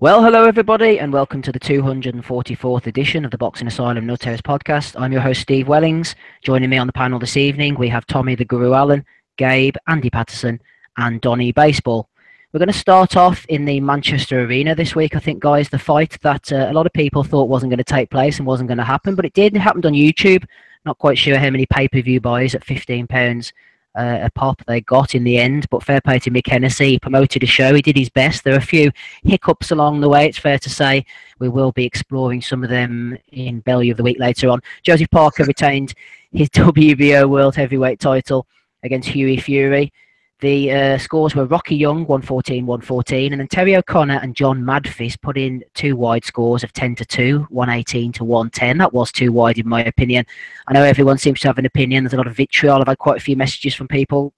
Well, hello everybody, and welcome to the 244th edition of the Boxing Asylum Nuthouse podcast. I'm your host, Steve Wellings. Joining me on the panel this evening, we have Tommy the Guru Allen, Gabe, Andy Patterson, and Donny Baseball. We're going to start off in the Manchester Arena this week, I think, guys. The fight that a lot of people thought wasn't going to take place and wasn't going to happen, but it did. It happened on YouTube. Not quite sure how many pay-per-view buys at £15 a pop they got in the end, but fair play to Mick Hennessy. He promoted a show. He did his best. There are a few hiccups along the way, it's fair to say. We will be exploring some of them in Belly of the Week later on. Joseph Parker retained his WBO World Heavyweight title against Hughie Fury. The scores were Rocky Young 114-114, and then Terry O'Connor and John Madfis put in two wide scores of 10-2, 118-110. That was too wide in my opinion. I know everyone seems to have an opinion. There's a lot of vitriol. I've had quite a few messages from people.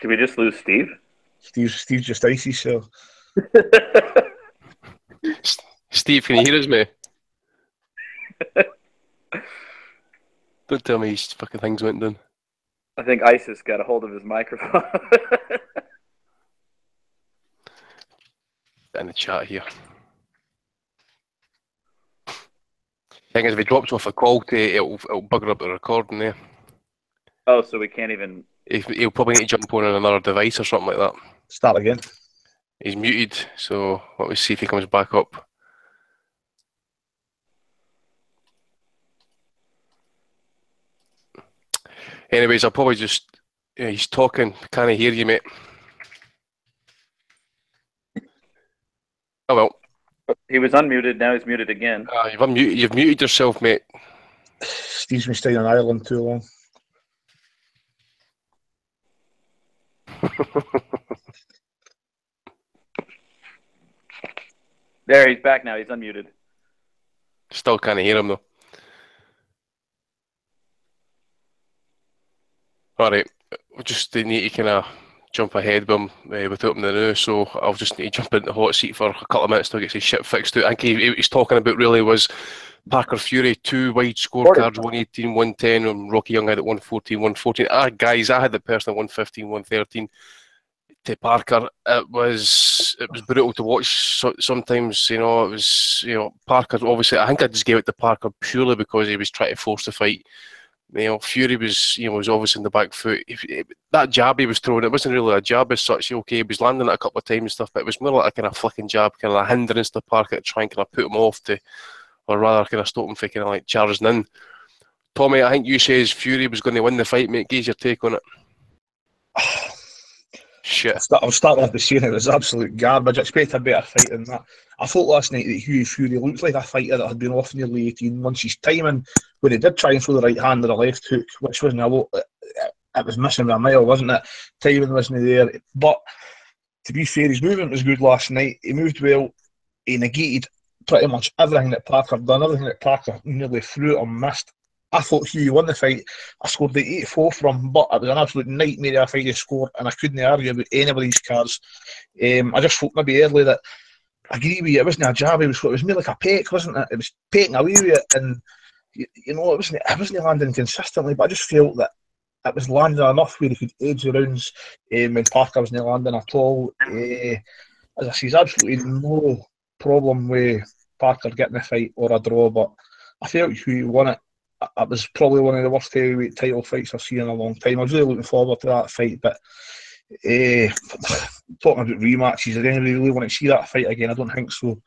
Did we just lose Steve? Steve's just icy, so. Steve, can you hear us, mate? Don't tell me his fucking things went down. I think ISIS got a hold of his microphone. In the chat here. Thing is, if he drops off a call to it'll bugger up the recording there. Oh, so we can't even... He'll probably need to jump on another device or something like that. Start again. He's muted, so let me see if he comes back up. Anyways, I'll probably just... he's talking. Can't hear you, mate. Oh, well. He was unmuted, now he's muted again. You've muted yourself, mate. Steve's been staying in Ireland too long. There, he's back now. He's unmuted. Still can't hear him, though. Alright, we just need to kind of jump ahead with him without him now, so I'll just need to jump into the hot seat for a couple of minutes till he gets his shit fixed out. I think he's talking about really was Parker Fury, two wide scorecards, 118-110, and Rocky Young had it 114-114. Guys, I had the person at 115-113 to Parker. It was brutal to watch sometimes, it was, Parker, obviously, I think I just gave it to Parker purely because he was trying to force the fight. Fury was, was obviously in the back foot. That jab he was throwing, it wasn't really a jab as such. Okay, he was landing it a couple of times and stuff, but it was more like a kind of flicking jab, kind of a hindrance to Parker to try and kind of put him off or rather kind of stop him from kind of like charging in. Tommy, I think you says Fury was going to win the fight, mate. Give your take on it. Shit. I'll start off by saying it was absolute garbage. I expected a better fight than that. I thought last night that Hughie Fury looked like a fighter that had been off nearly 18 months. His timing, when he did try and throw the right hand or the left hook, which wasn't a lot, it was missing by a mile, wasn't it? Timing wasn't there. But to be fair, his movement was good last night. He moved well. He negated pretty much everything that Parker done, everything that Parker nearly threw or missed. I thought Hughie won the fight. I scored the 8-4 from him, but it was an absolute nightmare of a fight to score, and I couldn't argue about anybody's cards. I just thought maybe early that I agree with you, it wasn't a jab, it was more like a peck, wasn't it? It was pecking away with it, and it wasn't landing consistently, but I just felt that it was landing enough where he could edge the rounds when Parker wasn't landing at all. As I say, there's absolutely no problem with Parker getting a fight or a draw, but I felt Hughie won it. It was probably one of the worst heavyweight title fights I've seen in a long time. I was really looking forward to that fight, but talking about rematches, did anybody really want to see that fight again? I don't think so.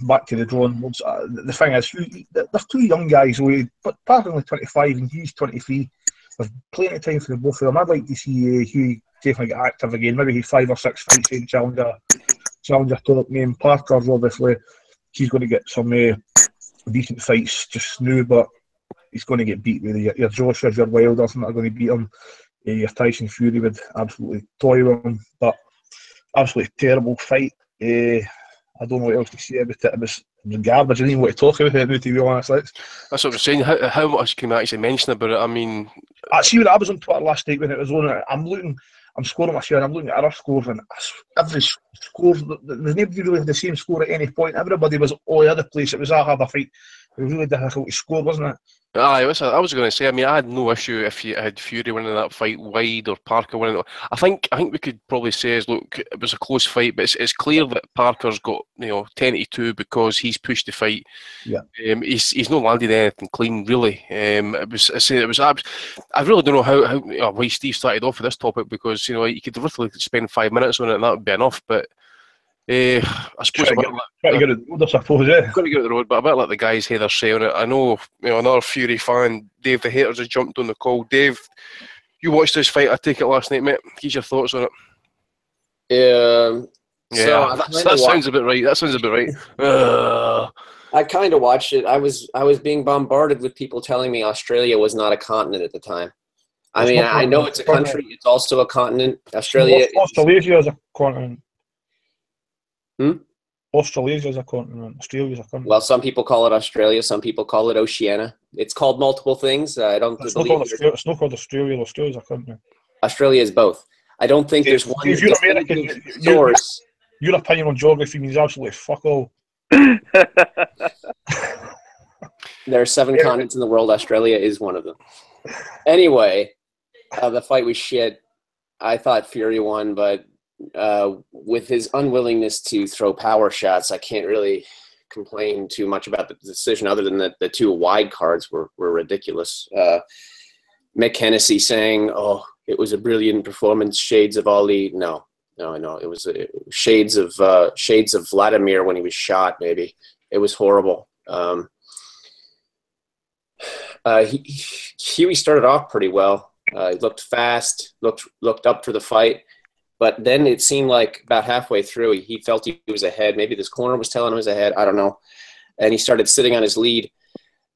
Back to the drawing boards. The thing is, there's two young guys, but Parker's only 25 and he's 23. There's plenty of time for the both of them. I'd like to see Hughie definitely get active again. Maybe he's 5 or 6 fights in challenger top name. Parker's obviously, he's going to get some decent fights just now, but he's going to get beat with your Joshua, your Wilders, and are going to beat him. Your Tyson Fury would absolutely toy with him, but absolutely terrible fight. I don't know what else to say about it. It was garbage. I didn't even want to talk about it now, to be honest. That's what I'm saying. How much can I actually mention about it? I mean, I see when I was on Twitter last night when it was on. I'm scoring my share and I'm looking at other scores, and every score, there's nobody really had the same score at any point. Everybody was all over the place. It was a harder fight It was really difficult to score, wasn't it? I was going to say. I mean, I had no issue if you had Fury winning that fight wide or Parker winning it. I think we could probably say look, it was a close fight, but it's clear that Parker's got 10-2 because he's pushed the fight. Yeah. He's not landed anything clean really. I really don't know how why Steve started off with this topic, because you could literally spend 5 minutes on it and that would be enough, but. I suppose try to get it road, I suppose, got to get the road, but I better let the guys hear their say on it. I know, another Fury fan, Dave the Haters, has jumped on the call. Dave, you watched this fight, I take it, last night, mate. What's your thoughts on it? So that sounds about right. That sounds about right. I kind of watched it. I was being bombarded with people telling me Australia was not a continent at the time. I know it's a country. It's also a continent. Australia is a continent. Hmm? Australasia is a continent. Australia is a continent. Well, some people call it Australia. Some people call it Oceania. It's called multiple things. I don't It's believe not called Australia. Australia is a continent. Australia is both. I don't think there's one If you're American, source. Your opinion on geography means absolutely fuck all. There are 7 continents in the world. Australia is one of them. Anyway, the fight was shit. I thought Fury won, but with his unwillingness to throw power shots, I can't really complain too much about the decision, other than that the 2 wide cards were ridiculous. Mick Hennessy saying, "Oh, it was a brilliant performance, shades of Ali." No, it was shades of Vladimir when he was shot. Maybe it was horrible. Huey started off pretty well. He looked fast, looked up for the fight. But then it seemed like about halfway through, he felt he was ahead. Maybe this corner was telling him he was ahead. I don't know. And he started sitting on his lead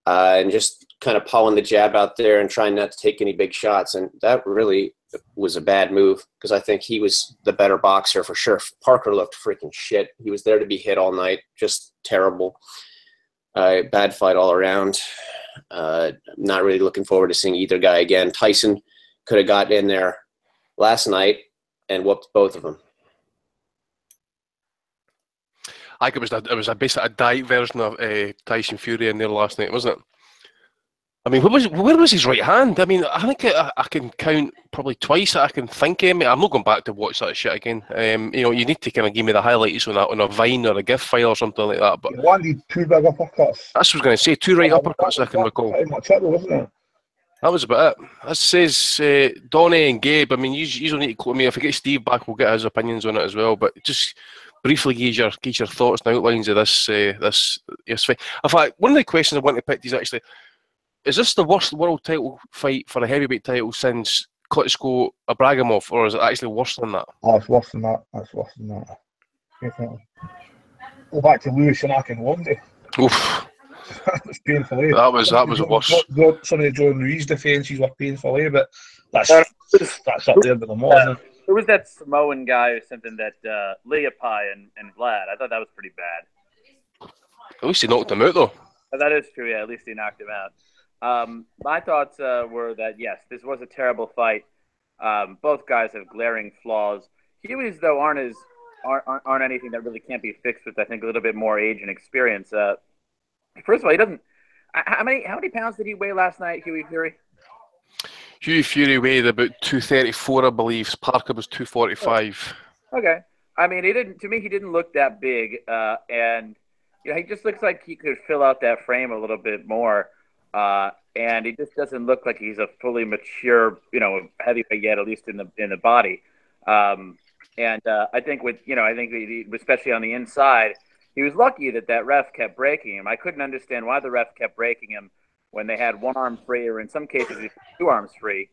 and just kind of pawing the jab out there and trying not to take any big shots. And that really was a bad move, because I think he was the better boxer for sure. Parker looked freaking shit. He was there to be hit all night. Just terrible. Bad fight all around. Not really looking forward to seeing either guy again. Tyson could have gotten in there last night and whooped both of them. I think it was basically a diet version of Tyson Fury in there last night, wasn't it? I mean, where was his right hand? I mean, I think I can count probably twice that I can think of. I'm not going back to watch that shit again. You need to kind of give me the highlights on a Vine or a GIF file or something like that. But he landed 2 big uppercuts. That's what I was going to say. 2 right uppercuts, I can recall. Pretty much it, wasn't it? That was about it. That says Donnie and Gabe. I mean, you don't need to quote me. If I get Steve back, we'll get his opinions on it as well. But just briefly gauge your thoughts and outlines of this fight. In fact, one of the questions I want to pick is actually, is this the worst world title fight for a heavyweight title since Klitschko Abragimov, or is it actually worse than that? Oh, it's worse than that. Definitely. Go back to Lewis and Akin one day. Oof. That was painful, eh? That was worse. Some of the John Ruiz defences were painful, eh? But that's up there with them all, isn't it? There was that Samoan guy or something that Leopai and Vlad. I thought that was pretty bad. At least he knocked him out, though. That is true, yeah. At least he knocked him out. My thoughts were that, yes, this was a terrible fight. Both guys have glaring flaws. Huey's, though, aren't anything that really can't be fixed with, I think, a little bit more age and experience. First of all, he doesn't. How many pounds did he weigh last night, Huey Fury? Huey Fury weighed about 234, I believe. Parker was 245. Okay. I mean, he didn't look that big, and he just looks like he could fill out that frame a little bit more. And he just doesn't look like he's a fully mature, heavyweight yet, at least in the body. And I think especially on the inside, he was lucky that ref kept breaking him. I couldn't understand why the ref kept breaking him when they had one arm free, or in some cases 2 arms free,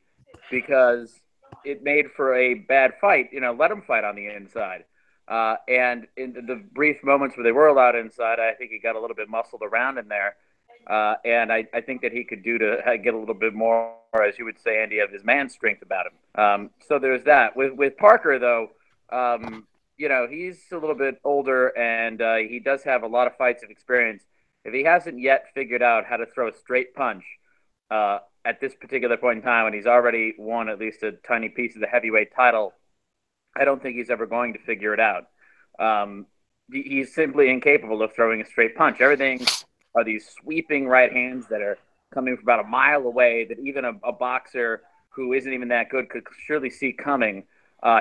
because it made for a bad fight. Let him fight on the inside. And in the brief moments where they were allowed inside, I think he got a little bit muscled around in there. And I think that he could do to get a little bit more, as you would say, Andy, of his man strength about him. So there's that. With Parker, though, he's a little bit older, and he does have a lot of fights of experience. If he hasn't yet figured out how to throw a straight punch at this particular point in time, and he's already won at least a tiny piece of the heavyweight title, I don't think he's ever going to figure it out. He's simply incapable of throwing a straight punch. Everything are these sweeping right hands that are coming from about a mile away that even a boxer who isn't even that good could surely see coming.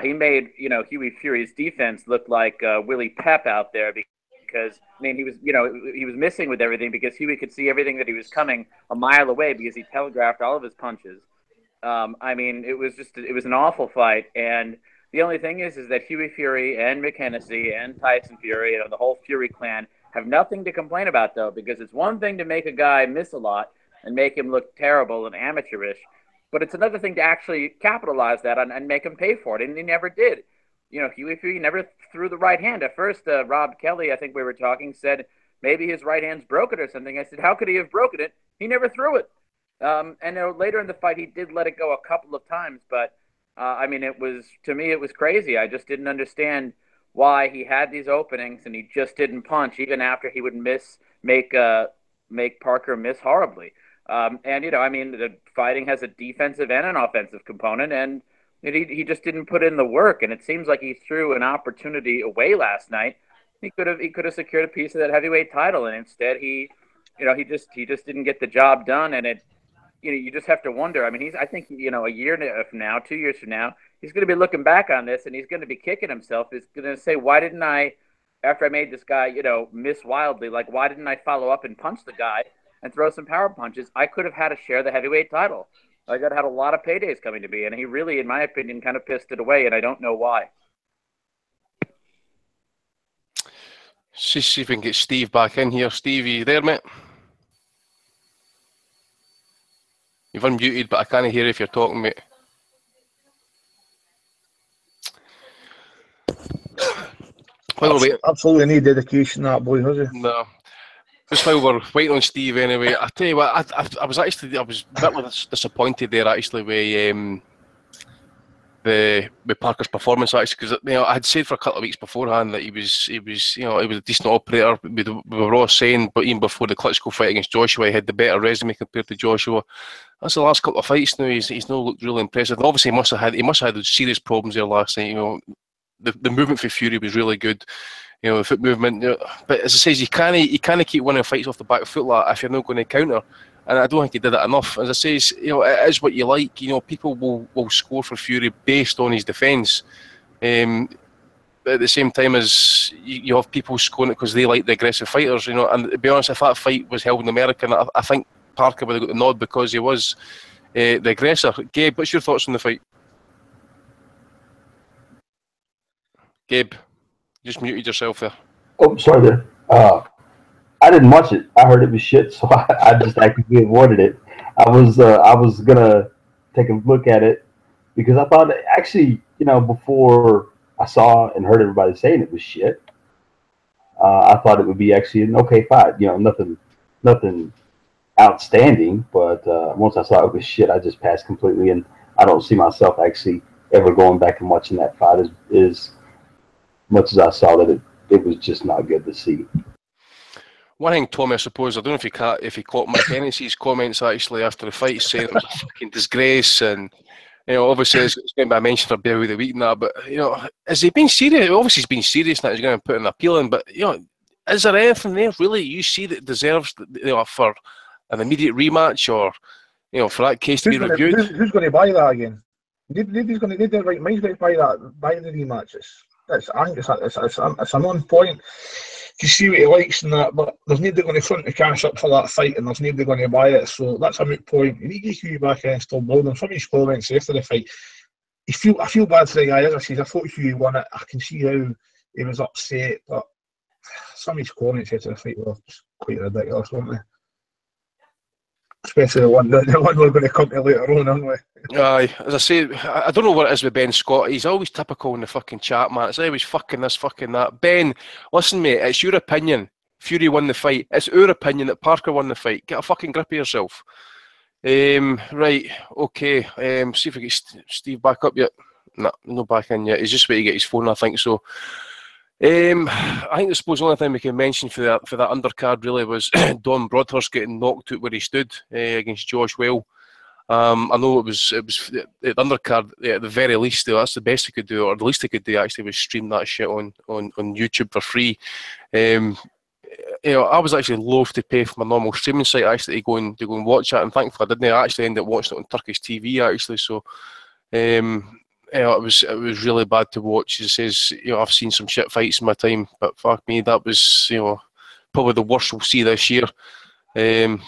He made, Huey Fury's defense look like Willie Pep out there because, I mean, he was missing with everything because Huey could see everything that he was coming a mile away because he telegraphed all of his punches. I mean, it was an awful fight. And the only thing is that Huey Fury and Mick Hennessy and Tyson Fury, the whole Fury clan, have nothing to complain about, though, because it's one thing to make a guy miss a lot and make him look terrible and amateurish, but it's another thing to actually capitalize that on and make him pay for it, and he never did. Huey Fury never threw the right hand. At first, Rob Kelly, I think we were talking, said maybe his right hand's broken or something. I said, how could he have broken it? He never threw it. And later in the fight, he did let it go a couple of times, but I mean, to me, it was crazy. I just didn't understand why he had these openings and he just didn't punch, even after he would make Parker miss horribly. And I mean, the fighting has a defensive and an offensive component, and he just didn't put in the work. And it seems like he threw an opportunity away last night. He could have secured a piece of that heavyweight title, and instead he just didn't get the job done. And you just have to wonder. I mean, I think a year from now, 2 years from now, he's going to be looking back on this and he's going to be kicking himself. He's going to say, why didn't I, after I made this guy, miss wildly, like, why didn't I follow up and punch the guy and throw some power punches? I could have had a share of the heavyweight title. I could have had a lot of paydays coming to me. And he really, in my opinion, kind of pissed it away. And I don't know why. See if we can get Steve back in here. Steve, are you there, mate? You've unmuted, but I can't hear if you're talking, mate. Absolutely no dedication, that boy, has he? No. Just while we're waiting on Steve, anyway, I tell you what, I was a bit disappointed there actually with Parker's performance, actually, because I had said for a couple of weeks beforehand that he was a decent operator. We were all saying, but even before the Klitschko fight against Joshua, he had the better resume compared to Joshua. That's the last couple of fights now. He's not looked really impressive. Obviously, he must have had serious problems there last night. The movement for Fury was really good. The foot movement. But as I say, you can't keep winning fights off the back foot like if you're not going to counter. And I don't think he did it enough. As I say, it is what you like. People will score for Fury based on his defence. But at the same time as you have people scoring it because they like the aggressive fighters. And to be honest, if that fight was held in America, I think Parker would have got the nod because he was the aggressor. Gabe, what's your thoughts on the fight? Gabe, you just muted yourself there. Oh, sorry there. I didn't watch it. I heard it was shit, so I just actively avoided it. I was gonna take a look at it because I thought actually, before I saw and heard everybody saying it was shit, I thought it would be actually an okay fight. Nothing outstanding, but once I saw it was shit, I just passed completely, and I don't see myself actually ever going back and watching that fight as much as I saw that it was just not good to see. One thing, Tommy, I suppose, I don't know if he caught Mike Hennessy's comments actually after the fight, saying it was a fucking disgrace, and obviously it's going to be a mention for Bear of the Week and that, but has he been serious? Obviously he's been serious now. He's going to put an appeal in, but is there anything there really you see that deserves for an immediate rematch or for that case to be reviewed? Who's going to buy that again? Nobody's going to right mind's going to buy the rematch. I think it's a non-point. You see what he likes and that, but there's nobody going to front the cash up for that fight, and there's nobody going to buy it. So that's a moot point. You need to get Hughie back in and still building. Some of his comments after the fight, I feel bad for the guy. As I said, I thought Hughie won it. I can see how he was upset, but some of his comments after the fight were quite ridiculous, weren't they? Especially the one we're going to come to later on, aren't we? Aye, as I say, I don't know what it is with Ben Scott. He's always typical in the fucking chat, man. It's always fucking this, fucking that. Ben, listen, mate, it's your opinion. Fury won the fight. It's our opinion that Parker won the fight. Get a fucking grip of yourself. Right, okay. See if we get Steve back up yet. No, not back in yet. He's just waiting to get his phone, I think so. I suppose the only thing we can mention for that undercard really was Don Broadhurst getting knocked out where he stood against Josh Well. I know it was the undercard at the very least. That's the best he could do, or the least he could do actually was stream that shit on YouTube for free. I was actually loath to pay for my normal streaming site actually to go and watch it, and thankfully I didn't. I actually ended up watching it on Turkish TV actually. So, it was really bad to watch. As it says, I've seen some shit fights in my time, but fuck me, that was probably the worst we'll see this year.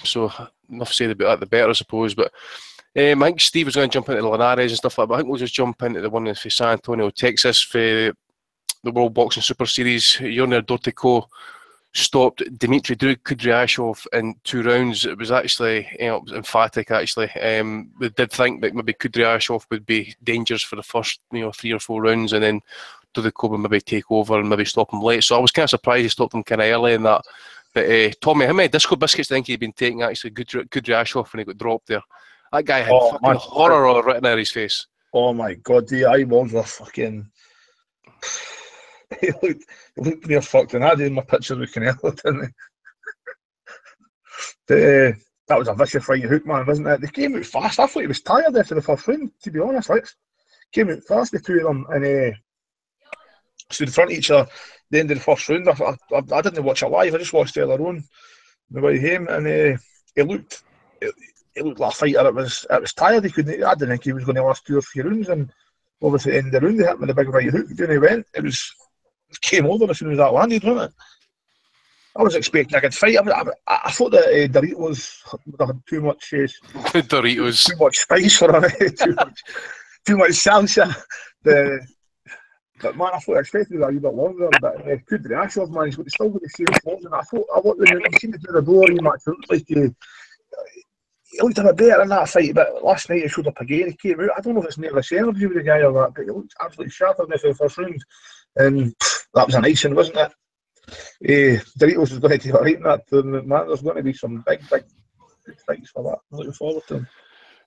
So enough said about that, the better, I suppose. But I think Steve was going to jump into the Linares and stuff like that. But I think we'll just jump into the one for San Antonio, Texas, for the World Boxing Super Series. Yurner Dortico stopped Dmitry Kudryashov in 2 rounds. It was actually, it was emphatic actually. We did think that maybe Kudryashov would be dangerous for the first, 3 or 4 rounds, and then Dortico would maybe take over and maybe stop him late. So I was kind of surprised he stopped him kind of early in that. But Tommy, how many disco biscuits do you think he'd been taking actually, Kudryashov, when he got dropped there? That guy had fucking horror written on his face. Oh my God, the eyeballs were fucking... He looked near fucked, and I did my pictures with Canelo, didn't he? That was a vicious right hook, man, wasn't it? They came out fast. I thought he was tired after the first round, to be honest. Came out fast, the two of them, and stood in front of each other at the end of the first round. I didn't watch it live, I just watched it on on the way home, and he looked like a fighter. It was tired. I didn't think he was going to last 2 or 3 rounds, and obviously at the end of the round they hit him with a big right hook, and he went. It came over as soon as that landed, wasn't it? I was expecting a good fight. I thought that Doritos had too much Doritos, too much spice for him, too much salsa. But man, I thought I expected it a wee bit longer. But Kudryashov, man, he's still got the same form. And I thought when you seen it through the door, he looked like he looked a bit better in that fight. But last night he showed up again. He came out. I don't know if it's nervous energy with the guy or that, but he looked absolutely shattered in the first round. And that was an icing, wasn't it? Doritos is going to take a right in that tournament, man. There's going to be some big good fights for that. I'm looking forward to them.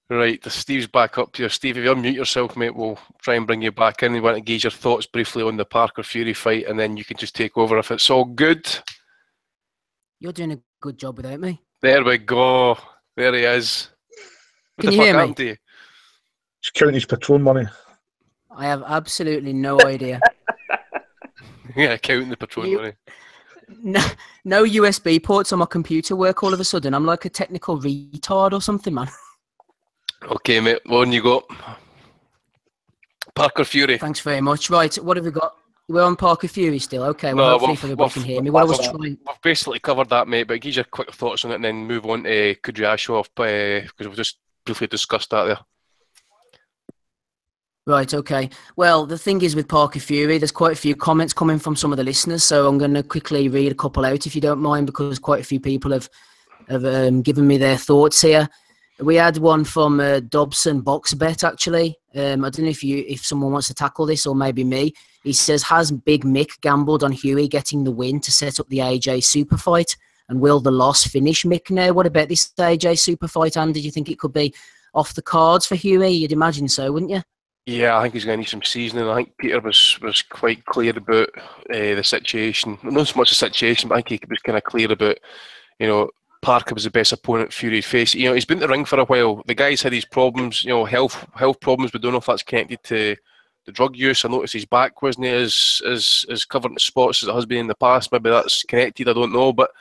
Right, Steve's back up here. Steve, if you unmute yourself, mate, we'll try and bring you back in. We want to gauge your thoughts briefly on the Parker Fury fight, and then you can just take over if it's all good. You're doing a good job without me. There we go. There he is. What Can the you fuck hear happened me? to you? He's counting his Patron money. I have absolutely no idea. Yeah, counting the Patron money. No USB ports on my computer work all of a sudden. I'm like a technical retard or something, man. Okay, mate, on you go. Parker Fury. Thanks very much. Right, what have we got? We're on Parker Fury still. Okay, well, No, hopefully everybody can hear me. What I was trying... We've basically covered that, mate, but give your quick thoughts on it and then move on to Kudryashov, because we've just briefly discussed that there. Right, okay. Well, the thing is with Parker Fury, there's quite a few comments coming from some of the listeners, so I'm going to quickly read a couple out if you don't mind, because quite a few people have given me their thoughts here. We had one from Dobson Boxbet, actually. I don't know if someone wants to tackle this, or maybe me. He says, has Big Mick gambled on Huey getting the win to set up the AJ super fight? And will the loss finish Mick now? What about this AJ super fight, Andy? Do you think it could be off the cards for Huey? You'd imagine so, wouldn't you? Yeah, I think he's going to need some seasoning. I think Peter was quite clear about the situation. Not so much the situation, but I think he was kind of clear about, Parker was the best opponent Fury'd face. He's been in the ring for a while. The guy's had his problems, health problems. We don't know if that's connected to the drug use. I noticed his back wasn't as covered in spots as it has been in the past. Maybe that's connected, I don't know. But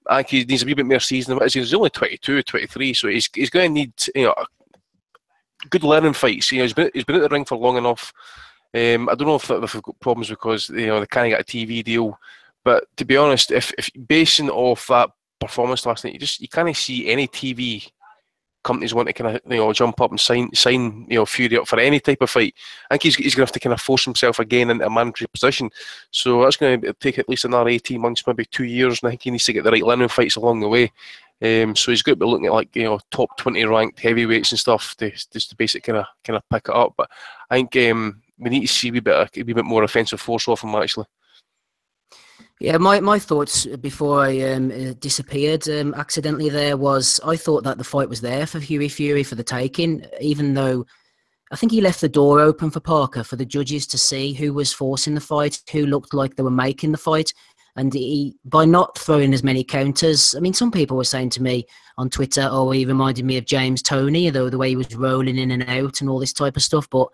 I think he needs a wee bit more seasoning. He's only 22, 23, so he's going to need, good learning fights. He's been in the ring for long enough. I don't know if they've got problems because they can't get a TV deal. But to be honest, if basing off that performance last night, you can't see any TV companies want to kind of jump up and sign Fury up for any type of fight. I think he's going to have to kind of force himself again into a mandatory position. So that's going to take at least another 18 months, maybe 2 years. And I think he needs to get the right learning fights along the way. So he's got to be looking at top 20 ranked heavyweights and stuff to basically kind of pick it up. But I think we need to see a wee bit more offensive force off him actually. Yeah, my thoughts before I disappeared accidentally there was I thought that the fight was there for Huey Fury for the taking, even though I think he left the door open for Parker for the judges to see who was forcing the fight, who looked like they were making the fight. And by not throwing as many counters, I mean, some people were saying to me on Twitter, oh, he reminded me of James Toney, though the way he was rolling in and out and all this type of stuff. But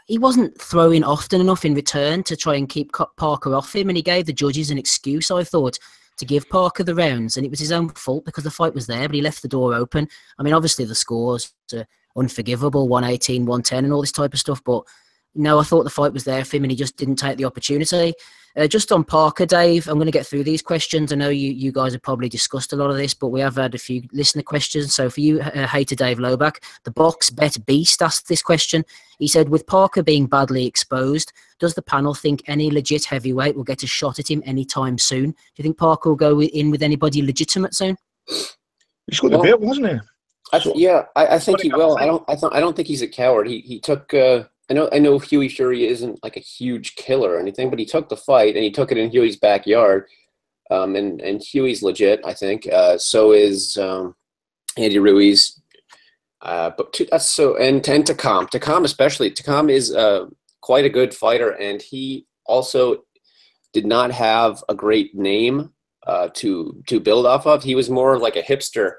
he wasn't throwing often enough in return to try and keep Parker off him. And he gave the judges an excuse, I thought, to give Parker the rounds, and it was his own fault because the fight was there, but he left the door open. I mean, obviously the scores are unforgivable, 118, 110 and all this type of stuff, but no, I thought the fight was there for him and he just didn't take the opportunity. Just on Parker, Dave, I'm going to get through these questions. I know you guys have probably discussed a lot of this, but we have had a few listener questions. So for you, hater Dave Lobach, the box bet beast asked this question. He said, with Parker being badly exposed, does the panel think any legit heavyweight will get a shot at him anytime soon? Do you think Parker will go in with anybody legitimate soon? He's got the belt, hasn't he? I think he will. I don't think he's a coward. He took. I know Hughie Fury isn't like a huge killer or anything, but he took the fight and he took it in Hughie's backyard. And Hughie's legit, I think. So is Andy Ruiz. But that's so, and Takam. Takam especially. Takam is quite a good fighter, and he also did not have a great name to build off of. He was more like a hipster.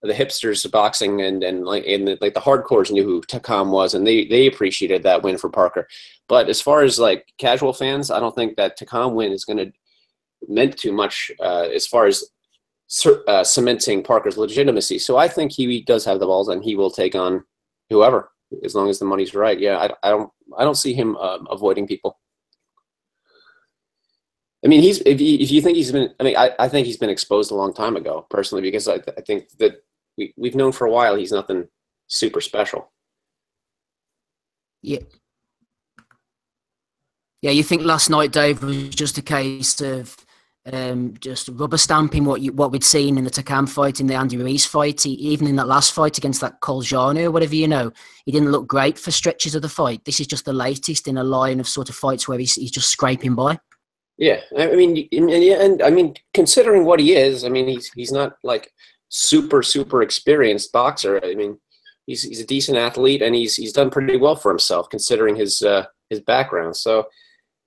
The hipsters of boxing and the hardcores knew who Takam was, and they appreciated that win for Parker. But as far as like casual fans, I don't think that Takam win is going to meant too much as far as cementing Parker's legitimacy. So I think he does have the balls, and he will take on whoever as long as the money's right. Yeah, I don't see him avoiding people. I mean, if you think he's been, I mean, I think he's been exposed a long time ago, personally, because I think that we've known for a while he's nothing super special. Yeah. Yeah, you think last night, Dave, was just a case of just rubber stamping what we'd seen in the Takam fight, in the Andy Ruiz fight, even in that last fight against that Koljanu or whatever, he didn't look great for stretches of the fight. This is just the latest in a line of sort of fights where he's just scraping by. Yeah, I mean, considering what he is, I mean, he's not like super experienced boxer. I mean, he's a decent athlete, and he's done pretty well for himself considering his background. So, I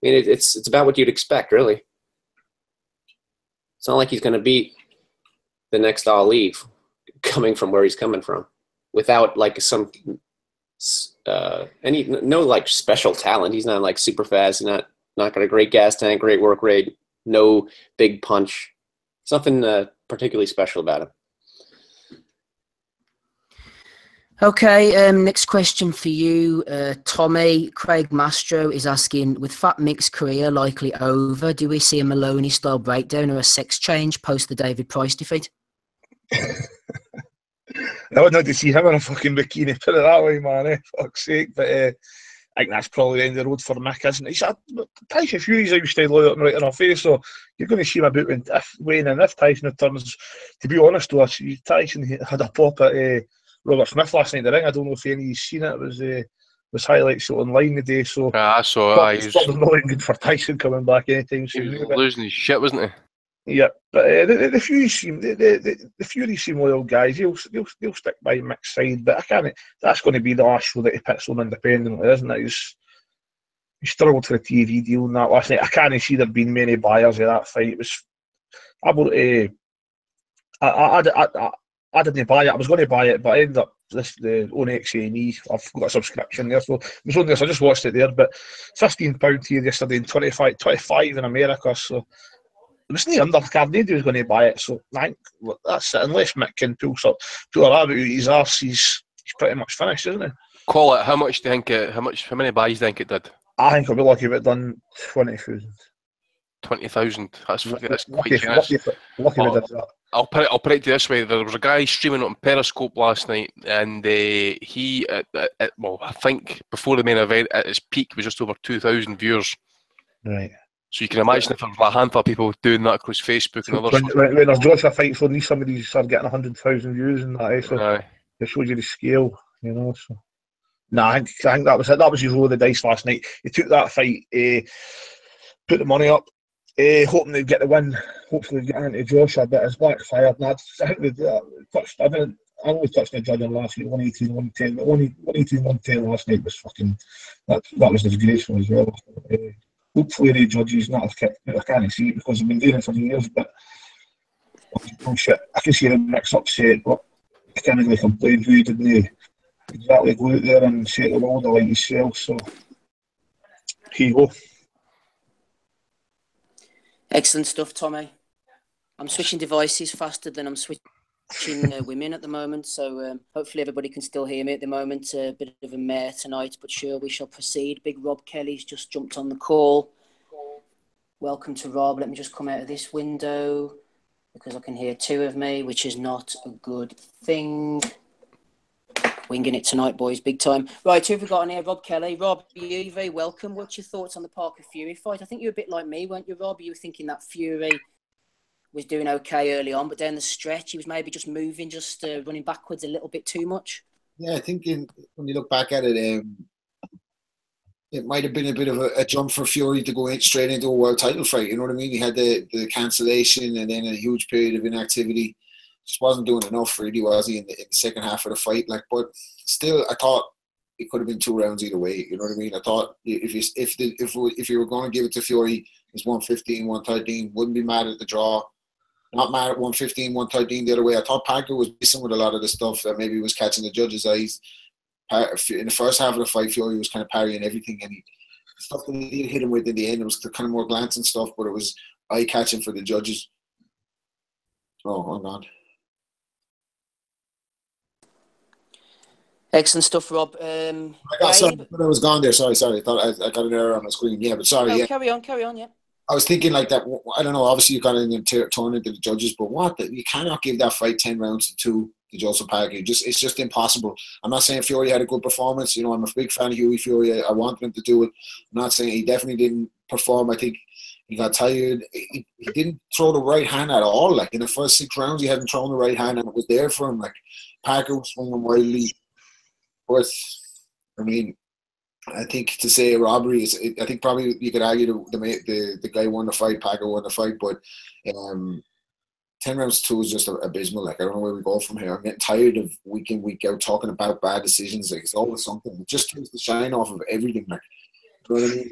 mean, it's about what you'd expect, really. It's not like he's going to beat the next Ali coming from where he's coming from without like no like special talent. He's not like super fast. He's not got a great gas tank, great work rate, no big punch. Something particularly special about him. Okay, next question for you, Tommy. Craig Mastro is asking, with Fat Mick's career likely over, do we see a Maloney-style breakdown or a sex change post the David Price defeat? I would not to see him in a fucking bikini, put it that way, man, fuck's sake. But I think that's probably the end of the road for Mick, isn't it? Tyson Fury's out style loyal right in our face, so you're going to see him about when if Tyson returns. To be honest, though, Tyson had a pop at Robert Smith last night in the ring. I don't know if any of you seen it. It was highlights online today. So I saw it. It's probably not looking good for Tyson coming back anytime soon. He was losing his shit, wasn't he? Yeah, but the Fury seem loyal guys. He'll stick by Mick's side, but I can't. That's going to be the last show that he pits on independently, isn't it? He struggled for a TV deal and that last night. I can't see there being many buyers of that fight. It was I didn't buy it. I was going to buy it, but I ended up the Onyx A&E. I've got a subscription there, so it was only this. I just watched it there, but £15 here yesterday and 25 in America. So it was no undercard. Nobody was going to buy it. So I think that's it. Unless Mick can pull a rabbit out his arse, he's pretty much finished, isn't he? Call it. How much do you think? How many buys do you think it did? I think I'll be lucky if it done 20,000. 20,000. That's quite generous. Lucky if it did that. I'll put it to you this way. There was a guy streaming on Periscope last night, and he, I think before the main event, at its peak, was just over 2,000 viewers. Right. So you can imagine if there was a handful of people doing that across Facebook and other stuff. When there's Joshua fights on these, some of these start getting 100,000 views and that, so it shows you the scale, So. No, I think that was it. That was his roll of the dice last night. He took that fight, put the money up, hoping they'd get the win. Hopefully get into Joshua, but it's backfired. And I think they touched. I only touched the judge on last week, 118, 110, but 118, 110 last night was fucking. That was disgraceful as well. Hopefully the judges not have kept. I can't see it because I've been doing it for years, but bullshit. I can see the mix upset, but I can't really complain. Who didn't exactly go out there and set the world like yourself? So here you go. Excellent stuff, Tommy. I'm switching devices faster than I'm switching women at the moment, so hopefully everybody can still hear me at the moment. A bit of a mare tonight, but sure, we shall proceed. Big Rob Kelly's just jumped on the call. Welcome to Rob. Let me just come out of this window because I can hear two of me, which is not a good thing. Winging it tonight, boys, big time. Right, who have we got on here? Rob Kelly. Rob, you're very welcome. What's your thoughts on the Parker Fury fight? I think you're a bit like me, weren't you, Rob? You were thinking that Fury was doing okay early on, but down the stretch, he was maybe just moving, just running backwards a little bit too much. Yeah, I think when you look back at it, it might have been a bit of a jump for Fury to go straight into a world title fight. You know what I mean? He had the cancellation and then a huge period of inactivity. Just wasn't doing enough, really, was he, in the second half of the fight? Like, but still, I thought it could have been 2 rounds either way. You know what I mean? I thought if you were going to give it to Fury, it's 115, 113. Wouldn't be mad at the draw. Not mad at 115, 113 the other way. I thought Parker was missing with a lot of the stuff that maybe was catching the judges' eyes. In the first half of the fight, Fury was kind of parrying everything, and the stuff that he did hit him with in the end, it was the kind of more glancing stuff, but it was eye-catching for the judges. Oh, hold on. Excellent stuff, Rob. I was gone there. Sorry. I thought I got an error on my screen. Yeah, but sorry. Yeah. Carry on, yeah. I was thinking like that. I don't know. Obviously, you got in the tournament to the judges, but you cannot give that fight 10 rounds to Joseph Parker. It's just impossible. I'm not saying Fury had a good performance. You know, I'm a big fan of Hughie Fury. I wanted him to do it. I'm not saying he definitely didn't perform. I think he got tired. He didn't throw the right hand at all. Like in the first 6 rounds, he hadn't thrown the right hand, and it was there for him. Like Parker was swinging wildly. But I mean, I think to say a robbery is, I think probably you could argue the guy won the fight, Parker won the fight, but 10 rounds to 2 is just abysmal. Like, I don't know where we go from here. I'm getting tired of week in, week out talking about bad decisions. Like, it's always something. It just takes the shine off of everything. Like, you know what I mean?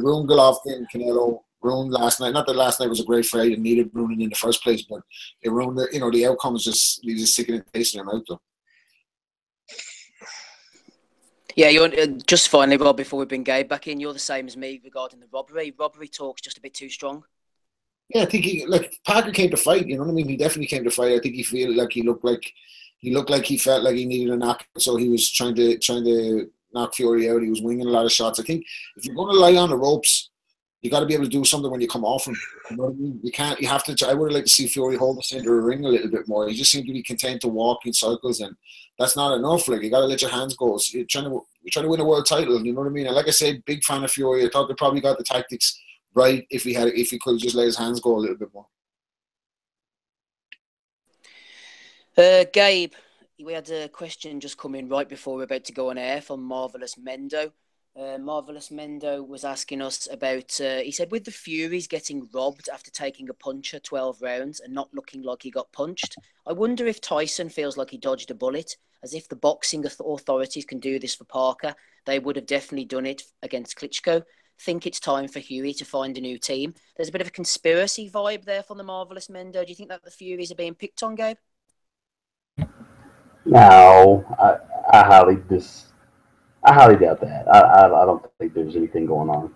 Ruined Golovkin, Canelo, ruined last night. Not that last night was a great fight and needed ruining in the first place, but it ruined the outcome is just, you just sickening taste in your mouth, though. Yeah, you're just finally, Rob, before we bring Gabe back in, you're the same as me regarding the robbery. Robbery talk's just a bit too strong. Yeah, I think Parker came to fight. You know what I mean? He definitely came to fight. I think he looked like he felt like he needed a knock, so he was trying to knock Fury out. He was winging a lot of shots. I think if you're going to lie on the ropes, you got to be able to do something when you come off him. You know what I mean? You can't. You have to. I would have liked to see Fury hold the center of the ring a little bit more. He just seemed to be content to walk in circles, and that's not enough. Like, you got to let your hands go. So you're trying to win a world title. You know what I mean? And like I said, big fan of Fury. I thought they probably got the tactics right if he could just let his hands go a little bit more. Gabe, we had a question just come in right before we're about to go on air from Marvelous Mendo. Marvelous Mendo was asking us about, he said, with the Furies getting robbed after taking a puncher 12 rounds and not looking like he got punched, I wonder if Tyson feels like he dodged a bullet, as if the boxing authorities can do this for Parker. They would have definitely done it against Klitschko. Think it's time for Hughie to find a new team. There's a bit of a conspiracy vibe there from the Marvelous Mendo. Do you think that the Furies are being picked on, Gabe? No, I highly doubt that. I don't think there's anything going on.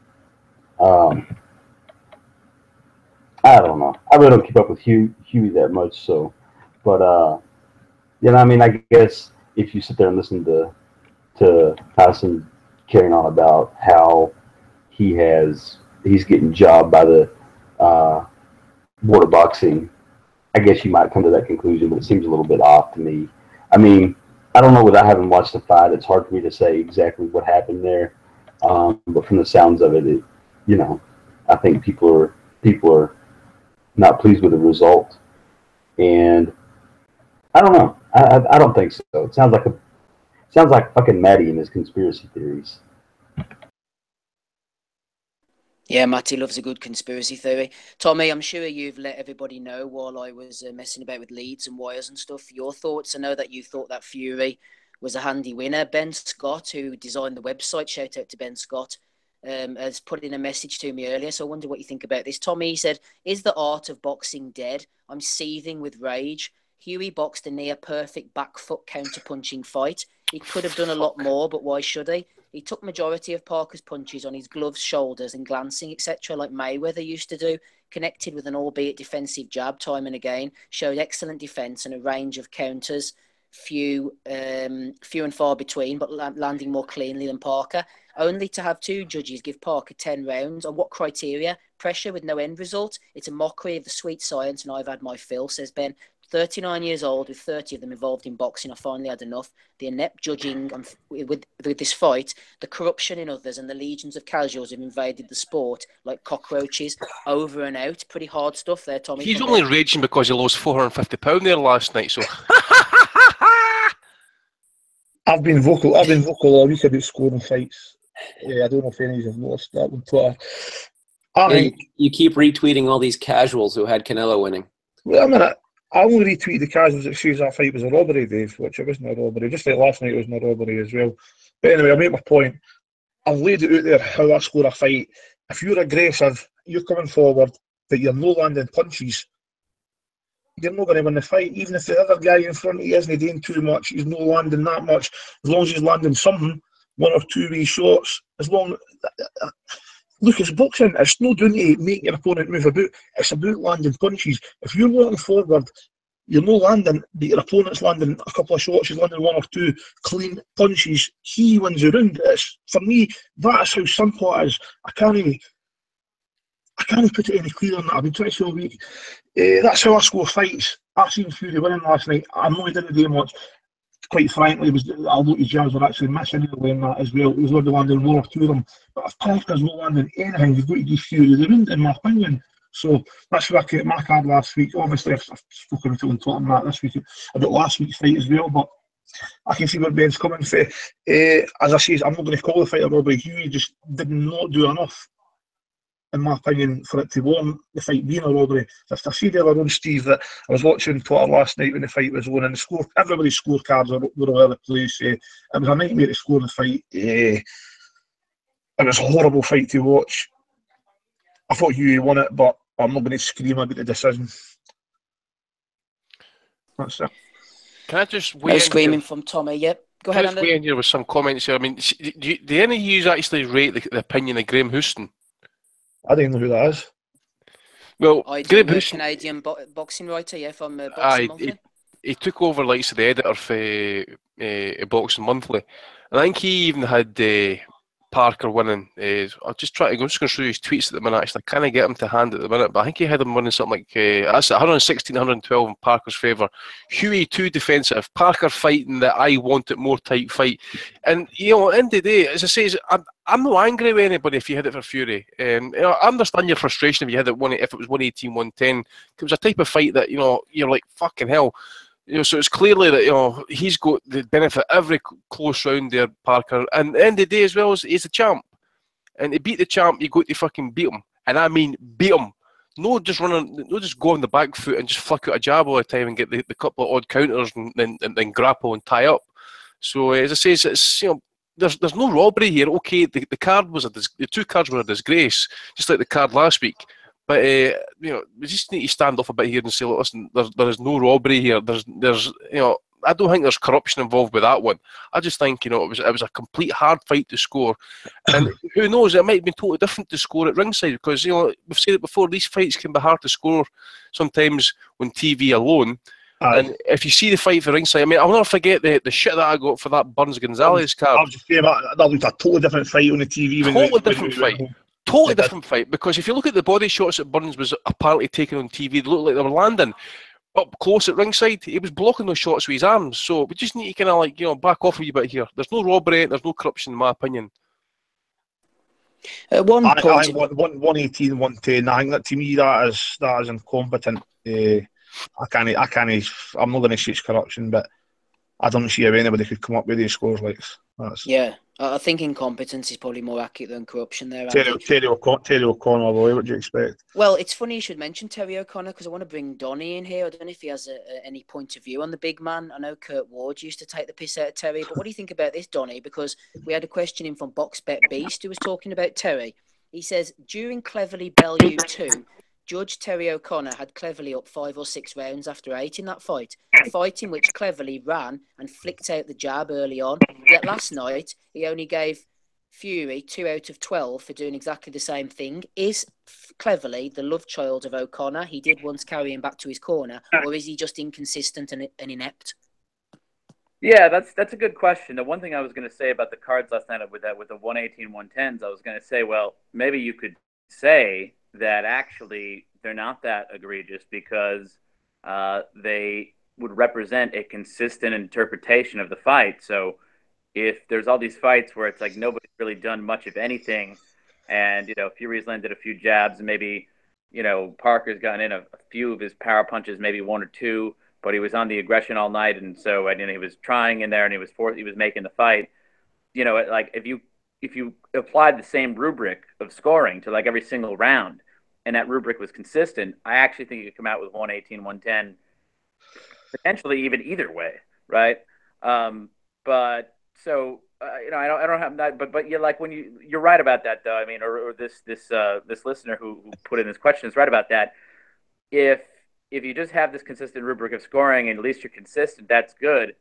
I don't know. I really don't keep up with Hughie that much, so. But I mean, I guess if you sit there and listen to Tyson carrying on about how he's getting jobbed by the Board of Boxing, I guess you might come to that conclusion, but it seems a little bit off to me. I mean, I don't know, without having watched the fight, it's hard for me to say exactly what happened there. But from the sounds of it, I think people are not pleased with the result, and I don't know. I don't think so. It sounds like fucking Matty and his conspiracy theories. Yeah, Matty loves a good conspiracy theory. Tommy, I'm sure you've let everybody know while I was messing about with leads and wires and stuff. Your thoughts? I know that you thought that Fury was a handy winner. Ben Scott, who designed the website, shout out to Ben Scott, has put in a message to me earlier. So I wonder what you think about this. Tommy said, is the art of boxing dead? I'm seething with rage. Hughie boxed a near-perfect back foot counter-punching fight. He could have done a lot more, but why should he? He took majority of Parker's punches on his gloves, shoulders, and glancing, etc., like Mayweather used to do. Connected with an albeit defensive jab time and again. Showed excellent defense and a range of counters. Few and far between, but landing more cleanly than Parker. Only to have two judges give Parker 10 rounds. On what criteria? Pressure with no end result. It's a mockery of the sweet science, and I've had my fill, says Ben. 39 years old, with 30 of them involved in boxing. I finally had enough. The inept judging with this fight, the corruption in others, and the legions of casuals who've invaded the sport like cockroaches, over and out. Pretty hard stuff there, Tommy. He's only raging because he lost £450 there last night, so... I've been vocal all week about scoring fights. I don't know if any of you have noticed that on Twitter. You keep retweeting all these casuals who had Canelo winning. Well, a minute. I only retweet the casuals that says that fight was a robbery, Dave, which it wasn't a robbery. Just like last night, it wasn't a robbery as well. But anyway, I make my point. I've laid it out there how I score a fight. If you're aggressive, you're coming forward, but you're no landing punches, you're not going to win the fight. Even if the other guy in front of you isn't doing too much, he's not landing that much. As long as he's landing something, one or two wee shots, look, it's boxing. It's not doing to make your opponent move about. It's about landing punches. If you're walking forward, you're not landing, but your opponent's landing a couple of shots, he's landing one or two clean punches, he wins the round. For me, that's how simple it is. I can't put it any clearer than that. I've been trying to say all week. That's how I score fights. I've seen Fury winning last night. I know he didn't do much. Quite frankly, I look his jabs were actually missing in that as well. He was only landing one or two of them. But if Parker's not landing anything, you've got to give Fury the round, in my opinion. So that's where I kept my card last week. Obviously, I've spoken to him on that this week about last week's fight as well. But I can see where Ben's coming from. As I say, I'm not going to call the fight a robbery. Hughie just did not do enough, in my opinion, for it to warrant the fight being a robbery. If I see the other one, Steve, that I was watching Twitter last night when the fight was on, and everybody's scorecards were all over the place. It was a nightmare to score the fight. It was a horrible fight to watch. I thought Hughie won it, but I'm not going to scream about the decision. That's it. Can I just weigh in screaming from Tommy? Yep. Go ahead, Andy. Weigh in here with some comments here. I mean, do any of you actually rate the opinion of Graham Houston? I don't know who that is. Well, I do, a Canadian boxing writer, from Boxing Monthly. He took over, like, the editor for Boxing Monthly. And I think he even had Parker winning. I'm just going to show you his tweets at the minute. Actually, I can't get him to hand at the minute, but I think he had him winning something like that's 116, 112 in Parker's favour. Hughie too defensive. Parker fighting the I want it more type fight. And at the end of the day, as I say, I'm not angry with anybody if you hit it for Fury. I understand your frustration if you hit it if it was 118, 110. It was a type of fight that you're like, fucking hell. So it's clearly that he's got the benefit of every close round there, Parker. And at the end of the day, as well, as he's the champ, and to beat the champ, you got to fucking beat him. And I mean, beat him. No, just go on the back foot and just flick out a jab all the time and get the couple of odd counters and then grapple and tie up. So as I say, it's there's no robbery here. Okay, the card was the two cards were a disgrace, just like the card last week. But we just need to stand off a bit here and say, look, listen, there is no robbery here. There's I don't think there's corruption involved with that one. I just think it was a complete hard fight to score, and who knows, it might have been totally different to score at ringside, because we've said it before, these fights can be hard to score sometimes on TV alone. And if you see the fight for ringside, I mean, I'll never forget the shit that I got for that Burns Gonzalez card. I was just saying that was a totally different fight on the TV. Totally different fight, because if you look at the body shots that Burns was apparently taking on TV, they looked like they were landing. Up close at ringside, he was blocking those shots with his arms. So we just need to kind of back off a wee bit here. There's no robbery, there's no corruption, in my opinion. At one point, 118, 110. I think that, to me, that is incompetent. I'm not going to say it's corruption, but I don't see how anybody could come up with these scores like that. Yeah, I think incompetence is probably more accurate than corruption there. Terry O'Connor, boy, what do you expect? Well, it's funny you should mention Terry O'Connor, because I want to bring Donnie in here. I don't know if he has any point of view on the big man. I know Kurt Ward used to take the piss out of Terry, but what do you think about this, Donnie? Because we had a question in from Boxbet Beast who was talking about Terry. He says, during Cleverly Bellew 2, Judge Terry O'Connor had Cleverly up 5 or 6 rounds after 8 in that fight. A fight in which Cleverly ran and flicked out the jab early on. Yet last night, he only gave Fury 2 out of 12 for doing exactly the same thing. Is Cleverly the love child of O'Connor? He did once carry him back to his corner, or is he just inconsistent and inept? Yeah, that's a good question. The one thing I was going to say about the cards last night with the 118, 110s, I was going to say, well, maybe you could say that actually they're not that egregious because they would represent a consistent interpretation of the fight. So if there's all these fights where it's like nobody's really done much of anything, and Fury's landed a few jabs, and maybe Parker's gotten in a few of his power punches, maybe 1 or 2. But he was on the aggression all night, and so he was trying in there, and he was making the fight. Like if you applied the same rubric of scoring to like every single round, and that rubric was consistent, I actually think you could come out with 118, 110, potentially even either way, right? But so I don't have that, but you're like you're right about that though. I mean, or this listener who put in this question is right about that. If you just have this consistent rubric of scoring and at least you're consistent, that's good.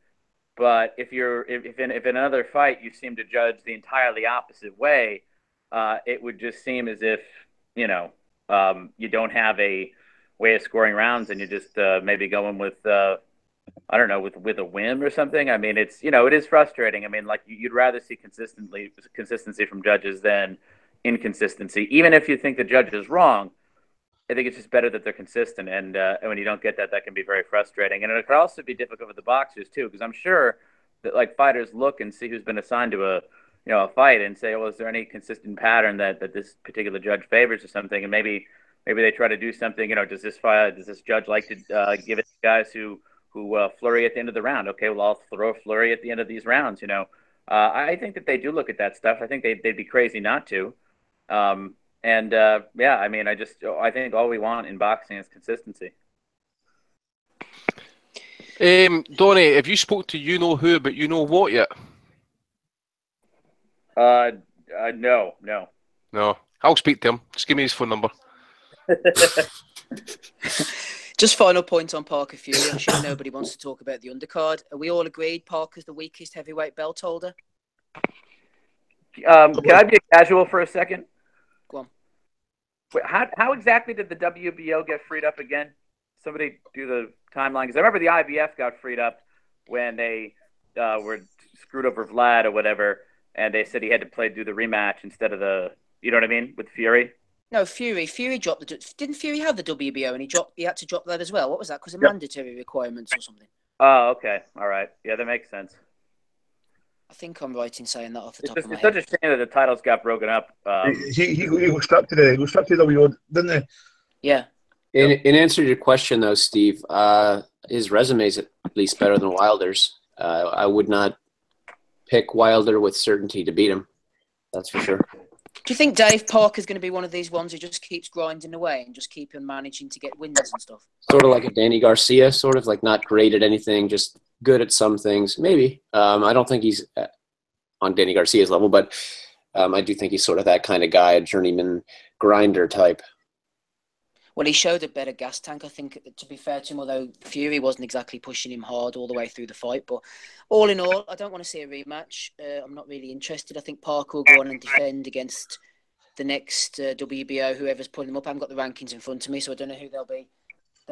But if in another fight you seem to judge the entirely opposite way, it would just seem as if you don't have a way of scoring rounds and you're just maybe going with I don't know, with a whim or something. I mean, it is frustrating. I mean, like you'd rather see consistency from judges than inconsistency, even if you think the judge is wrong. I think it's just better that they're consistent, and when you don't get that, that can be very frustrating. And it could also be difficult for the boxers too, because I'm sure that like fighters look and see who's been assigned to a fight and say, well, is there any consistent pattern that this particular judge favors or something? And maybe they try to do something. Does this judge like to give it to guys who flurry at the end of the round? Okay, well, I'll throw a flurry at the end of these rounds. I think that they do look at that stuff. I think they'd be crazy not to. Yeah, I mean, I think all we want in boxing is consistency. Donnie, have you spoke to who, but what yet? No. No, I'll speak to him. Just give me his phone number. Just final point on Parker Fury. I'm sure nobody wants to talk about the undercard. Are we all agreed Parker's the weakest heavyweight belt holder? Can I be a casual for a second? Go on. Wait, how exactly did the WBO get freed up again? Somebody do the timeline, because I remember the IBF got freed up when they were screwed over Vlad or whatever, and they said he had to do the rematch instead of you know what I mean, with Fury. No, Fury dropped didn't Fury have the WBO and he had to drop that as well? What was that? Because of mandatory requirements or something? Oh, okay, all right, yeah, that makes sense. I think I'm right in saying that off the top of my head. It's such a shame that the titles got broken up. He was strapped to the WBO, didn't he? Yeah. In answer to your question, though, Steve, his resume is at least better than Wilder's. I would not pick Wilder with certainty to beat him. That's for sure. Do you think Dave Parker's going to be one of these ones who just keeps grinding away and just keep him managing to get wins and stuff? Sort of like a Danny Garcia, sort of like not great at anything, just good at some things. Maybe. I don't think he's on Danny Garcia's level, but I do think he's sort of that kind of guy, a journeyman grinder type. Well, he showed a better gas tank, I think, to be fair to him, although Fury wasn't exactly pushing him hard all the way through the fight. But all in all, I don't want to see a rematch. I'm not really interested. I think Parker will go on and defend against the next WBO, whoever's putting him up. I haven't got the rankings in front of me, so I don't know who they'll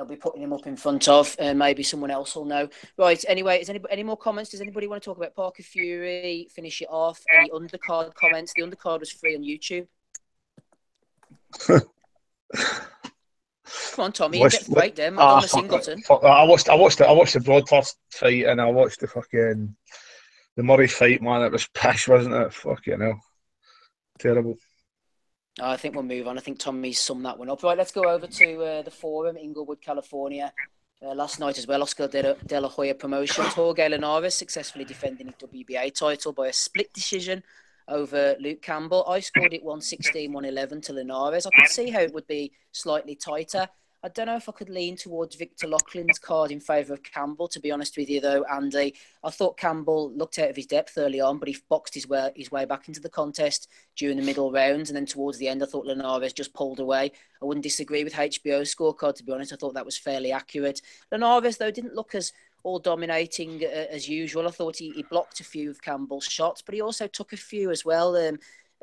be putting him up in front of. Maybe someone else will know. Right, anyway, is any more comments? Does anybody want to talk about Parker Fury, finish it off? Any undercard comments? The undercard was free on YouTube. Come on, Tommy, you get the breakdown. Madonna Singleton. I watched the broadcast fight and I watched the Murray fight, man. It was pish, wasn't it? Fucking hell. Terrible. I think we'll move on. I think Tommy's summed that one up. Right, let's go over to the Forum, Inglewood, California. Last night as well, Oscar De La Hoya Promotions. Jorge Linares successfully defending his WBA title by a split decision over Luke Campbell. I scored it 116-111 to Linares. I could see how it would be slightly tighter. I I don't know if I could lean towards Victor Loughlin's card in favour of Campbell, to be honest with you, though, Andy. I thought Campbell looked out of his depth early on, but he boxed his way back into the contest during the middle rounds. And then towards the end, I thought Linares just pulled away. I wouldn't disagree with HBO's scorecard, to be honest. I thought that was fairly accurate. Linares, though, didn't look as all dominating as usual. I thought he blocked a few of Campbell's shots, but he also took a few as well.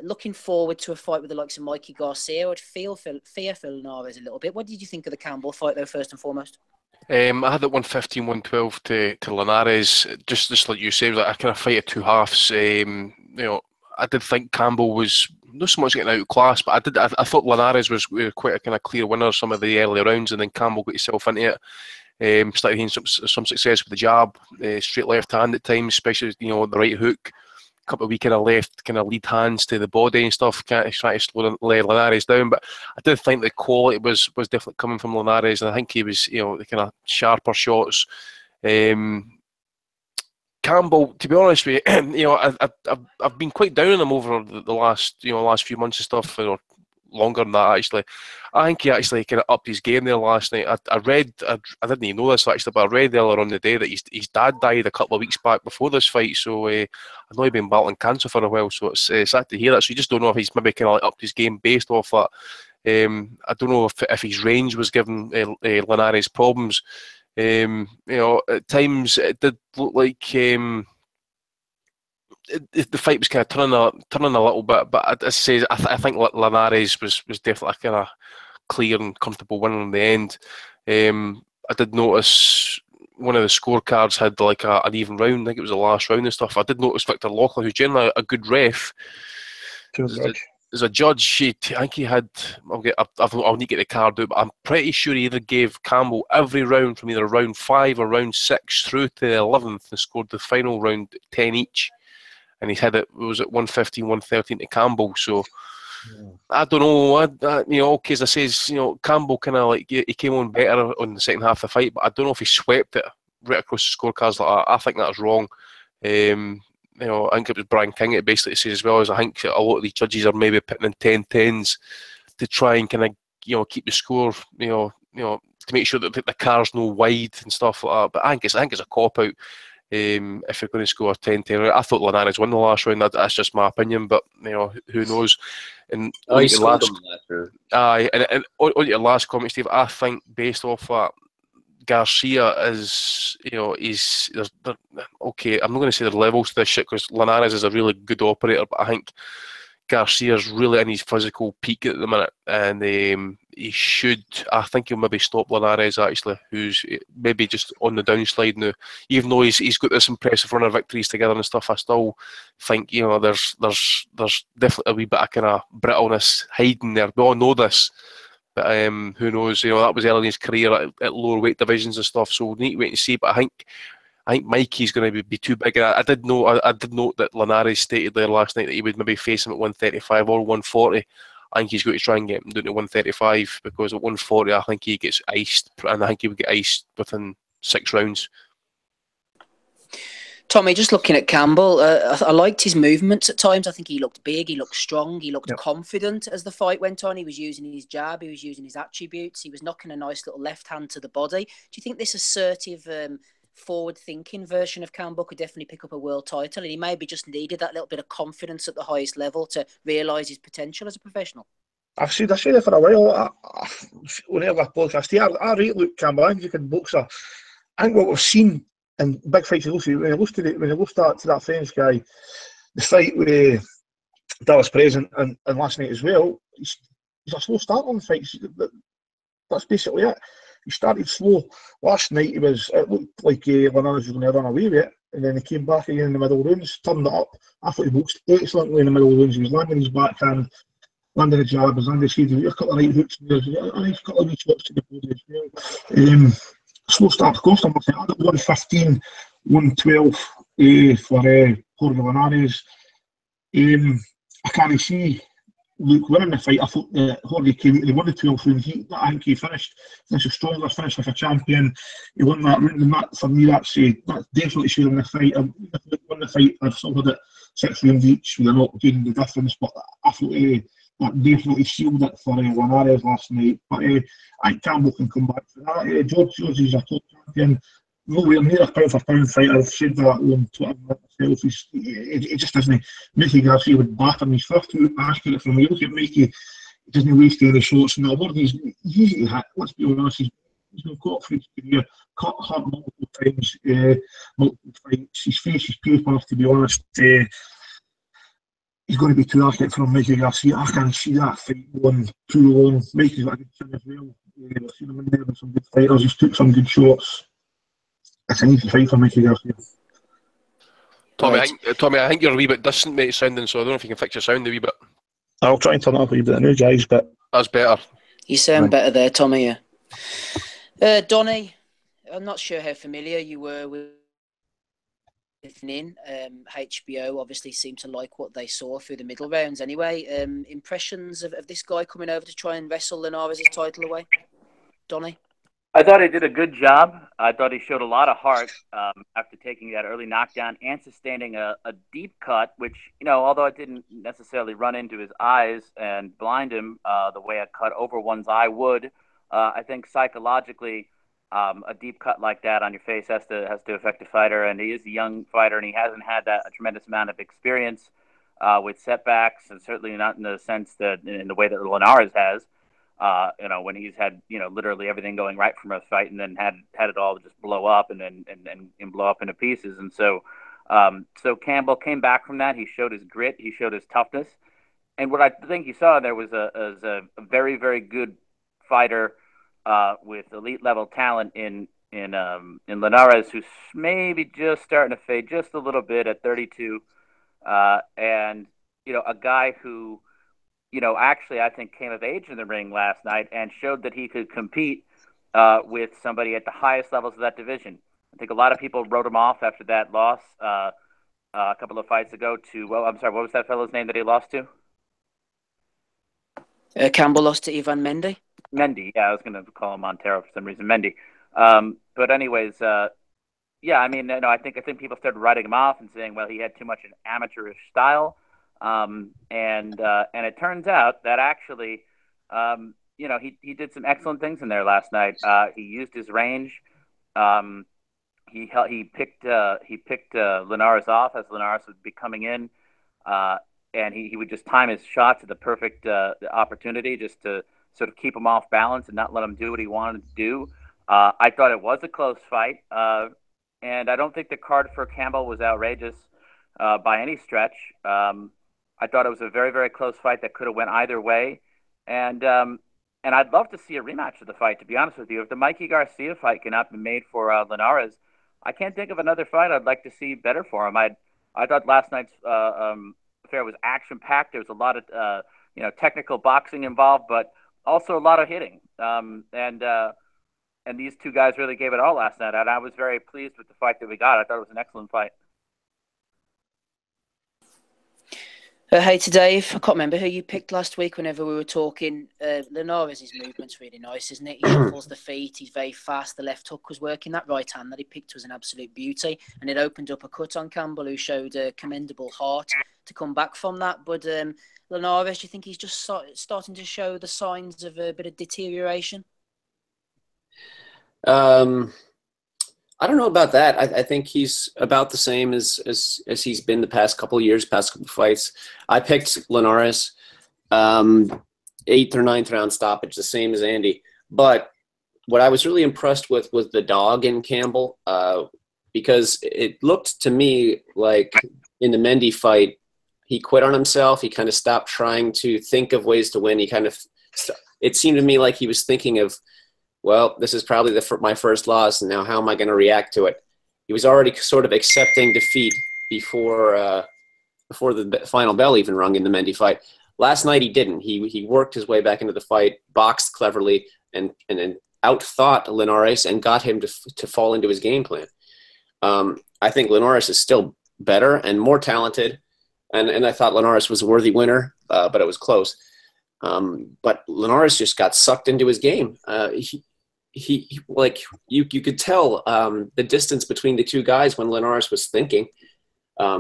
Looking forward to a fight with the likes of Mikey Garcia, I'd fear for Linares a little bit. What did you think of the Campbell fight, though, first and foremost? I had it 115, 112 to Linares. Just like you said, like a kind of fight of two halves. You know, I did think Campbell was not so much getting outclassed, but I thought Linares was quite a kind of clear winner some of the early rounds, and then Campbell got himself into it. Started having some success with the jab, straight left hand at times, especially the right hook. Couple of wee kind of left kind of lead hands to the body and stuff, trying to slow Linares down. But I did think the quality was definitely coming from Linares, and I think he was the kind of sharper shots. Campbell, to be honest with you, I've been quite down on him over the last few months and stuff, or longer than that actually. I think he actually kind of upped his game there last night. I didn't even know this actually, but I read earlier on the day that his dad died a couple of weeks back before this fight, so I know he'd been battling cancer for a while, so it's sad to hear that. So you just don't know if he's maybe kind of like upped his game based off that. I don't know if his range was giving Linares problems. At times it did look like the fight was kind of turning a little bit, but as I say, I think Linares was definitely a kind of clear and comfortable winner in the end. I did notice one of the scorecards had like an even round. I think it was the last round and stuff. I did notice Victor Loughlin, who's generally a good ref, as a judge, I think he had. I'll need to get the card out, but I'm pretty sure he either gave Campbell every round from either round 5 or round 6 through to the 11th, and scored the final round 10 each. And he had it was at 115, 113 to Campbell. So I don't know. Okay, as I says, Campbell kind of like he came on better on the second half of the fight, but I don't know if he swept it right across the scorecards like that. I think that's wrong. I think it was Brian King that basically says as well, as I think a lot of these judges are maybe putting in 10-10s to try and kind of keep the score, to make sure that the car's no wide and stuff like that. But I think it's a cop out. If you're going to score 10-10, I thought Linares won the last round. That's just my opinion, but who knows? And he scored them last round. Aye, and on your last comment, Steve, I think based off that, Garcia is, okay, I'm not going to say there's levels to this shit because Linares is a really good operator, but I think Garcia's really in his physical peak at the minute, and I think he'll maybe stop Linares actually, who's maybe just on the downslide now. Even though he's got this impressive run of victories together and stuff, I still think there's definitely a wee bit of kind of brittleness hiding there. We all know this. But who knows? That was early in his career at lower weight divisions and stuff. So we need to wait and see. But I think Mikey's going to be too big. I did note that Linares stated there last night that he would maybe face him at 135 or 140. I think he's going to try and get him down to 135 because at 140 I think he gets iced, and I think he would get iced within 6 rounds. Tommy, just looking at Campbell, I liked his movements at times. I think he looked big, he looked strong, he looked confident as the fight went on. He was using his jab, he was using his attributes, he was knocking a nice little left hand to the body. Do you think this assertive, forward-thinking version of Campbell could definitely pick up a world title, and he maybe just needed that little bit of confidence at the highest level to realise his potential as a professional? I said it for a while. On our podcast here, I rate Luke Campbell. I think he's a good boxer. I think what we've seen in big fights, when you look to that French guy, the fight with Dallas Perez and last night as well, he's a slow start on the fights. That's basically it. He started slow. Last night it looked like Linares was going to run away with it, and then he came back again in the middle rounds, turned it up. I thought he boxed excellently in the middle rounds. He was landing his backhand, landing a jab, as Andy said, a couple of right hooks, and a nice couple of wee shots to the body as well. Slow start cost him. I think I got 115, 112 for Jorge Linares. I can't see Luke winning the fight. I thought Jorge came out, he won the 12th round. I think he finished a stronger, finished like a champion. He won that round, and that for me, that's definitely showing the fight. If Luke won the fight, I've still had it 6 rounds each with a not getting the difference. But I thought That definitely sealed it for Linares last night. But Campbell can come back for that. George is a top champion. Nowhere near a pound for pound fighter. I've said that on Twitter myself. He just doesn't. Mickey Garcia would batter him. His first two asking it from me. Look at Mickey. He doesn't waste any shots. And the word he's easy to hit. Let's be honest. He's been caught for his career. Cut hurt multiple times. Multiple fights. His face is paper, to be honest. He's going to be too accurate from Mickey Garcia. I can't see that fight going too long. Mikey's got a good chin as well. We've seen him in there with some good fighters. He's took some good shots. It's an easy fight for Mickey Garcia. Tommy, I think you're a wee bit distant, mate, sounding, so I don't know if you can fix your sound a wee bit. I'll try and turn it up a wee bit. I know, guys, but that's better. You sound better there, Tommy. Yeah. Donny, I'm not sure how familiar you were with HBO obviously seemed to like what they saw through the middle rounds anyway. Impressions of this guy coming over to try and wrestle Linares' title away? Donny? I thought he did a good job. I thought he showed a lot of heart after taking that early knockdown and sustaining a deep cut, which, although it didn't necessarily run into his eyes and blind him the way a cut over one's eye would, I think psychologically a deep cut like that on your face has to affect a fighter, and he is a young fighter, and he hasn't had a tremendous amount of experience with setbacks, and certainly not in the sense that in the way that Linares has. When he's had literally everything going right from a fight, and then had it all just blow up and blow up into pieces, and so Campbell came back from that. He showed his grit, he showed his toughness, and what I think you saw there was a very, very good fighter. With elite level talent in Linares, who's maybe just starting to fade just a little bit at 32, and a guy who actually I think came of age in the ring last night and showed that he could compete with somebody at the highest levels of that division. I think a lot of people wrote him off after that loss a couple of fights ago to what was that fellow's name that he lost to? Campbell lost to Ivan Mendy. Mendy, yeah, I was going to call him Montero for some reason, Mendy. But anyways, I think people started writing him off and saying, well, he had too much an amateurish style, and it turns out that actually, he did some excellent things in there last night. He used his range. He picked Linares off as Linares would be coming in, and he would just time his shots at the perfect opportunity just to sort of keep him off balance and not let him do what he wanted to do. I thought it was a close fight, and I don't think the card for Campbell was outrageous by any stretch. I thought it was a very, very close fight that could have went either way, and I'd love to see a rematch of the fight, to be honest with you. If the Mikey Garcia fight cannot be made for Linares, I can't think of another fight I'd like to see better for him. I thought last night's affair was action-packed. There was a lot of technical boxing involved, but also a lot of hitting, and these two guys really gave it all last night, and I was very pleased with the fight that we got. I thought it was an excellent fight. Hey to Dave, I can't remember who you picked last week whenever we were talking. Linares' movement's really nice, isn't it? He shuffles the feet, he's very fast, the left hook was working, that right hand that he picked was an absolute beauty, and it opened up a cut on Campbell, who showed a commendable heart to come back from that, but Linares, do you think he's just starting to show the signs of a bit of deterioration? I don't know about that. I think he's about the same as he's been the past couple of years, past couple of fights. I picked Linares, 8th or 9th round stoppage, the same as Andy. But what I was really impressed with was the dog in Campbell, because it looked to me like in the Mendy fight, he quit on himself. He kind of stopped trying to think of ways to win. It seemed to me like he was thinking of, well, this is probably my first loss, and now how am I going to react to it? He was already sort of accepting defeat before the final bell even rung in the Mendy fight. Last night he didn't. He worked his way back into the fight, boxed cleverly, and outthought Linares and got him to fall into his game plan. I think Linares is still better and more talented, and I thought Linares was a worthy winner, but it was close. But Linares just got sucked into his game. He like you could tell the distance between the two guys when Linares was thinking,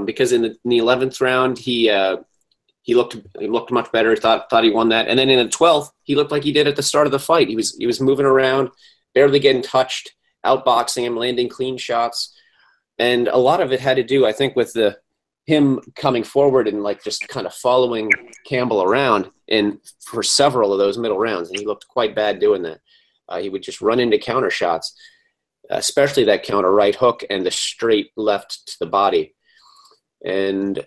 because in the 11th round he he looked much better. Thought he won that. And then in the 12th, he looked like he did at the start of the fight. He was moving around, barely getting touched, outboxing him, landing clean shots. And a lot of it had to do, I think, with him coming forward and like just kind of following Campbell around for several of those middle rounds. And he looked quite bad doing that. He would just run into counter shots, especially that counter right hook and the straight left to the body. And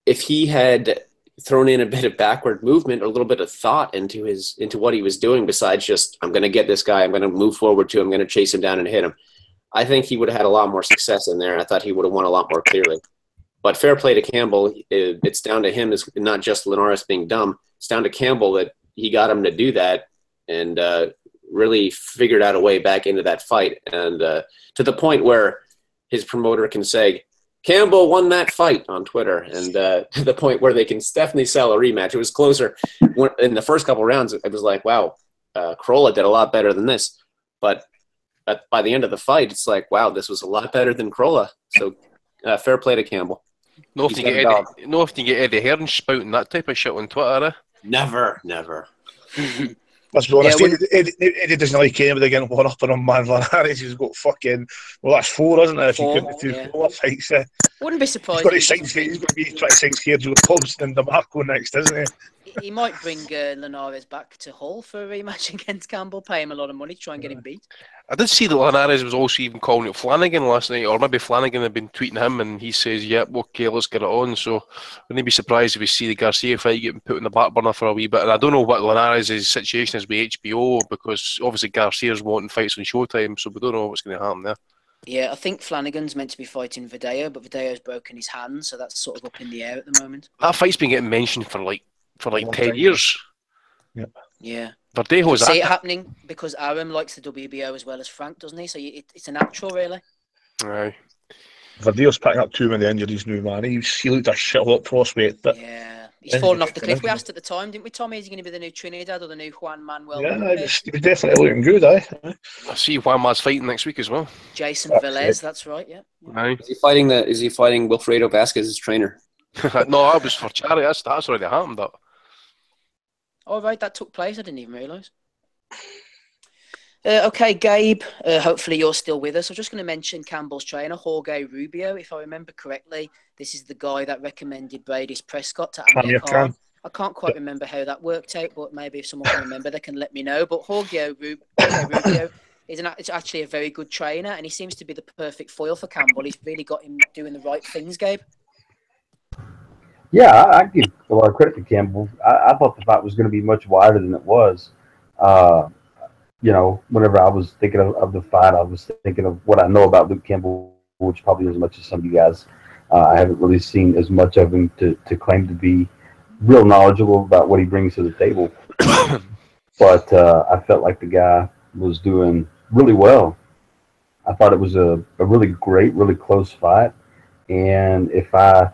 if he had thrown in a bit of backward movement, or a little bit of thought into what he was doing, besides just, I'm going to get this guy, I'm going to move forward to him, I'm going to chase him down and hit him, I think he would have had a lot more success in there, and I thought he would have won a lot more clearly. But fair play to Campbell. It's down to him, is not just Linares being dumb. It's down to Campbell that he got him to do that and really figured out a way back into that fight. And to the point where his promoter can say, Campbell won that fight on Twitter, and to the point where they can definitely sell a rematch. It was closer. In the first couple rounds, it was like, wow, Carolla did a lot better than this. But by the end of the fight, it's like, wow, this was a lot better than Carolla. So fair play to Campbell. No, if you get Eddie Hearn spouting that type of shit on Twitter, eh? Never. Let's be honest, Eddie doesn't like anybody getting one up on him, man. Linares has got fucking, well, that's 4, isn't it? If you couldn't do 4 fights. Wouldn't be surprised. He's got to be trying to sign Sergio Thompson and DeMarco next, isn't he? He might bring Linares back to Hull for a rematch against Campbell, pay him a lot of money to try and get him beat. I did see that Linares was also even calling out Flanagan last night, or maybe Flanagan had been tweeting him, and he says, yep, okay, let's get it on. So wouldn't be surprised if we see the Garcia fight getting put in the back burner for a wee bit. And I don't know what Linares' situation is with HBO, because obviously Garcia's wanting fights on Showtime, so we don't know what's going to happen there. Yeah, I think Flanagan's meant to be fighting Video, but Video's broken his hand, so that's sort of up in the air at the moment. That fight's been getting mentioned for like 10 years. Yeah. Verdejo's see it happening because Aram likes the WBO as well as Frank, doesn't he? So it's a natural, really. Aye. Verdejo's picking up too many injuries now, man. He looked a shit-hot prospect. Yeah. He's fallen off the cliff. We asked at the time, didn't we, Tommy? Is he going to be the new Trinidad or the new Juan Manuel? Yeah, he was definitely looking good, eh? I see Juan Ma's fighting next week as well. Jason Velez, that's right, yeah. Aye. Is he fighting Wilfredo Vasquez's trainer? No, that was for charity. That's already happened. That. Oh, right, that took place. I didn't even realise. Okay, Gabe, hopefully you're still with us. I'm just going to mention Campbell's trainer, Jorge Rubio. If I remember correctly, this is the guy that recommended Brady's Prescott to Amir Khan. I can't quite remember how that worked out, but maybe if someone can remember, they can let me know. But Jorge Rubio is actually a very good trainer, and he seems to be the perfect foil for Campbell. He's really got him doing the right things, Gabe. Yeah, I give a lot of credit to Campbell. I thought the fight was going to be much wider than it was. You know, whenever I was thinking of the fight, I was thinking of what I know about Luke Campbell, which probably as much as some of you guys. I haven't really seen as much of him to claim to be real knowledgeable about what he brings to the table. But I felt like the guy was doing really well. I thought it was a really great, really close fight. And if I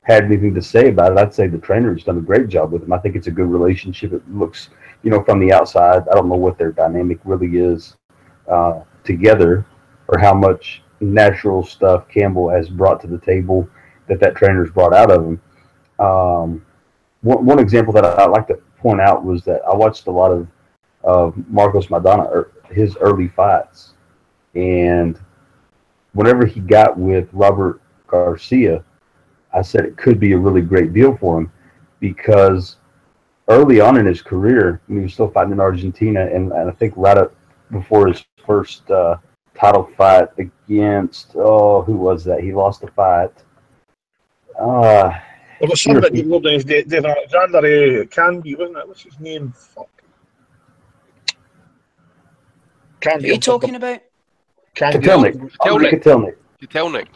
had anything to say about it, I'd say the trainer's done a great job with him. I think it's a good relationship. It looks, you know, from the outside, I don't know what their dynamic really is together, or how much natural stuff Campbell has brought to the table that trainer's brought out of him. One example that I like to point out was that I watched a lot of Marcos Maidana, or his early fights, and whenever he got with Robert Garcia, I said it could be a really great deal for him, because early on in his career, when he was still fighting in Argentina, and I think right up before his first title fight against, who was that? He lost the fight. There was somebody good named David Alexander Canby, wasn't it? What's his name? Fuck. Canby. Are you talking about? Kotelnik. Kotelnik.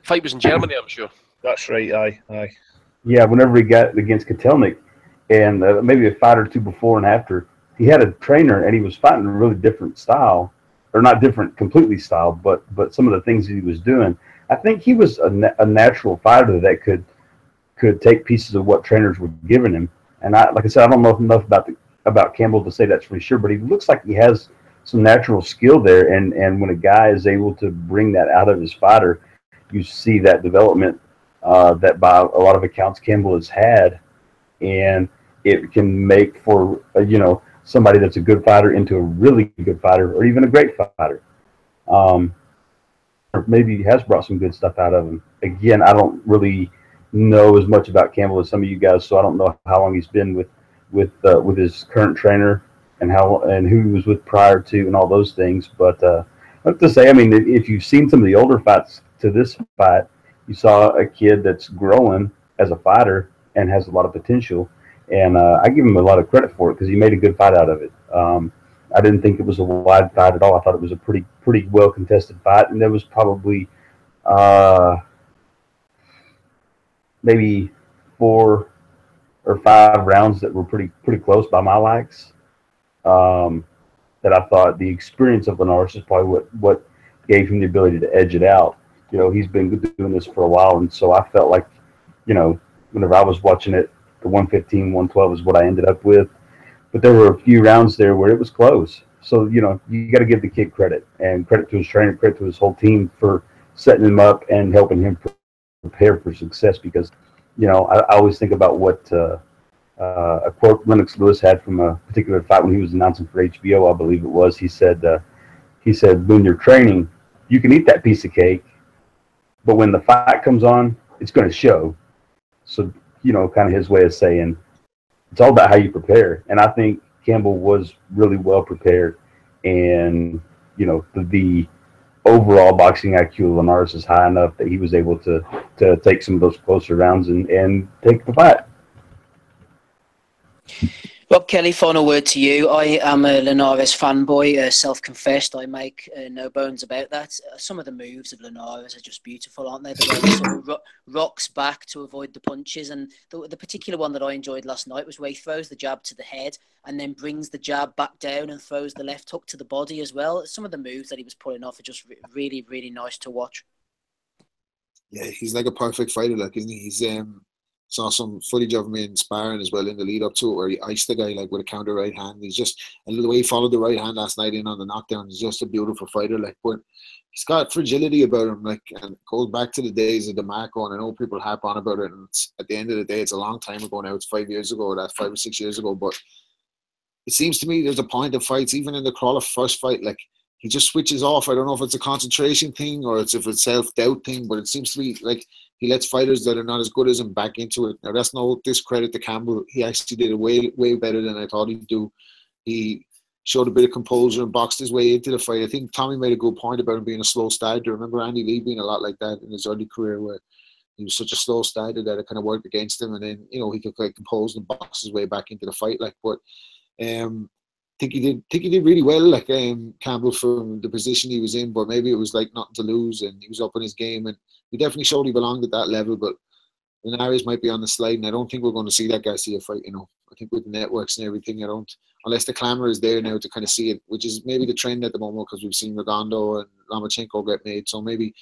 Fight was in Germany, I'm sure. That's right, aye. Yeah, whenever he got against Kotelnik, and maybe a fight or two before and after, he had a trainer, and he was fighting a really different style, or not different completely style, but some of the things that he was doing. I think he was a natural fighter that could take pieces of what trainers were giving him. And like I said, I don't know enough about Campbell to say that's for sure, but he looks like he has some natural skill there. And when a guy is able to bring that out of his fighter, you see that development that by a lot of accounts Campbell has had, and it can make for somebody that's a good fighter into a really good fighter, or even a great fighter. Or maybe he has brought some good stuff out of him. Again, I don't really know as much about Campbell as some of you guys, so I don't know how long he's been with his current trainer and who he was with prior to and all those things. But I have to say, I mean, if you've seen some of the older fights to this fight, you saw a kid that's growing as a fighter and has a lot of potential. And I give him a lot of credit for it because he made a good fight out of it. I didn't think it was a wide fight at all. I thought it was a pretty well contested fight, and there was probably maybe 4 or 5 rounds that were pretty close by my likes. That I thought the experience of Linares is probably what gave him the ability to edge it out. He's been doing this for a while, and so I felt like, whenever I was watching it, the 115, 112 is what I ended up with. But there were a few rounds there where it was close. So, you got to give the kid credit, and credit to his trainer, credit to his whole team for setting him up and helping him prepare for success. Because, I always think about what a quote Lennox Lewis had from a particular fight when he was announcing for HBO, I believe it was. He said, when you're training, you can eat that piece of cake, but when the fight comes on, it's going to show. So, kind of his way of saying, it's all about how you prepare. And I think Campbell was really well prepared. And, the overall boxing IQ of Linares is high enough that he was able to take some of those closer rounds and take the fight. Rob Kelly, final word to you. I am a Linares fanboy, self-confessed. I make no bones about that. Some of the moves of Linares are just beautiful, aren't they? The way he sort of rocks back to avoid the punches. And the particular one that I enjoyed last night was where he throws the jab to the head and then brings the jab back down and throws the left hook to the body as well. Some of the moves that he was pulling off are just really, really nice to watch. Yeah, he's like a perfect fighter, isn't he? He's saw some footage of him in sparring as well in the lead up to it, where he iced the guy with a counter right hand. He's just, and the way he followed the right hand last night in on the knockdown, he's just a beautiful fighter. But he's got fragility about him, and it goes back to the days of DeMarco, and I know people harp on about it, and at the end of the day, it's a long time ago now. It's 5 years ago, or that's 5 or 6 years ago. But it seems to me there's a point of fights, even in the Crawler first fight, he just switches off. I don't know if it's a concentration thing or if it's a self-doubt thing, but it seems to be he lets fighters that are not as good as him back into it. Now, that's no discredit to Campbell. He actually did it way, way better than I thought he'd do. He showed a bit of composure and boxed his way into the fight. I think Tommy made a good point about him being a slow starter. I remember Andy Lee being a lot like that in his early career, where he was such a slow starter that it kind of worked against him, and then he could compose and box his way back into the fight. But think he did really well, Campbell, from the position he was in. But maybe it was nothing to lose, and he was up in his game, and he definitely showed he belonged at that level. But Linares might be on the slide, and I don't think we're going to see that Garcia fight. I think with the networks and everything, unless the clamour is there now to kind of see it, which is maybe the trend at the moment, because we've seen Redondo and Lomachenko get made, so maybe